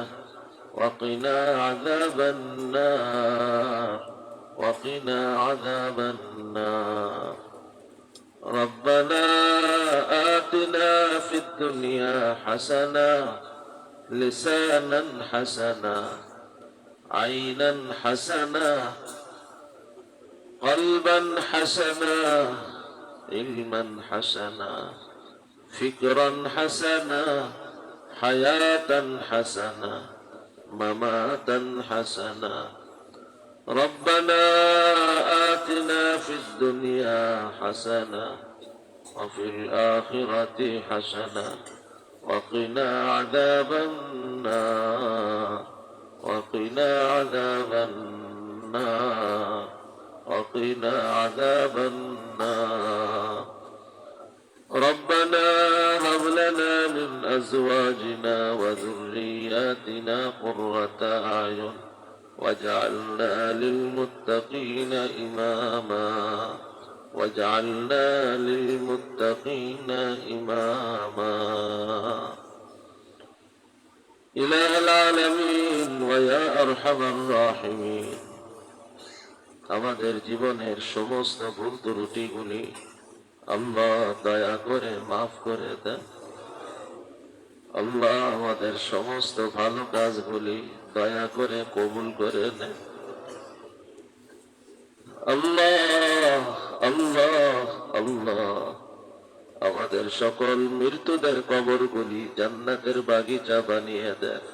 Speaker 1: وقنا عذاب النار وقنا عذاب النار. ربنا آتنا في الدنيا حسنة لسانا حسنا عينا حسنا قلبا حسنا علما حسنا فكرا حسنا حياة حسنا مماتا حسنا. ربنا آتنا في الدنيا حسنة وفي الآخرة حسنة وقنا عذاب النار وقنا عذاب النار وقنا عذاب النار. ربنا هب لنا من أزواجنا وذرياتنا قرة أعين واجعلنا للمتقين إماما واجعلنا للمتقين إماما. إله العالمين ويا أرحم الراحمين, আমাদের জীবনের সমস্ত ভুল ত্রুটিগুলি আল্লাহ দয়া করে মাফ করে দেন। আল্লাহ আমাদের সমস্ত ভালো কাজগুলি দয়া করে কবুল করে নেন। আল্লাহ আল্লাহ আল্লাহ আমাদের সকল মৃতদের কবরগুলি জান্নাতের বাগিচা বানিয়ে দেন।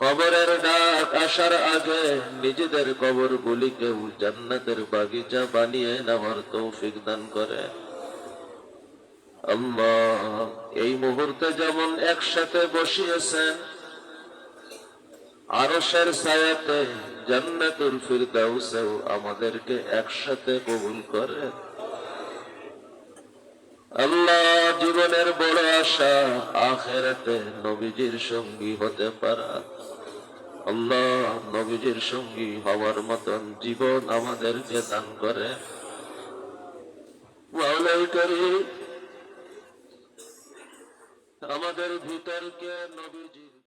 Speaker 1: কবরের ডাক আসার আগে নিজেদের কবরগুলিকেও জান্নাতের বাগিচা বানিয়ে নেওয়ার তৌফিক দান করে। আল্লাহ এই মুহূর্তে যেমন একসাথে বসিয়েছেন আরশের ছায়াতে জান্নাতুল ফিরদাউসেও আমাদেরকে একসাথে কবুল করে। আল্লাহ জীবনের বড় আশা আখিরাতে নবীজির সঙ্গী হতে পারা। আল্লাহ নবীজির সঙ্গী হওয়ার মতন জীবন আমাদেরকে দান করে। মাওলাই করিম আমাদের ভিতরকে নবীজি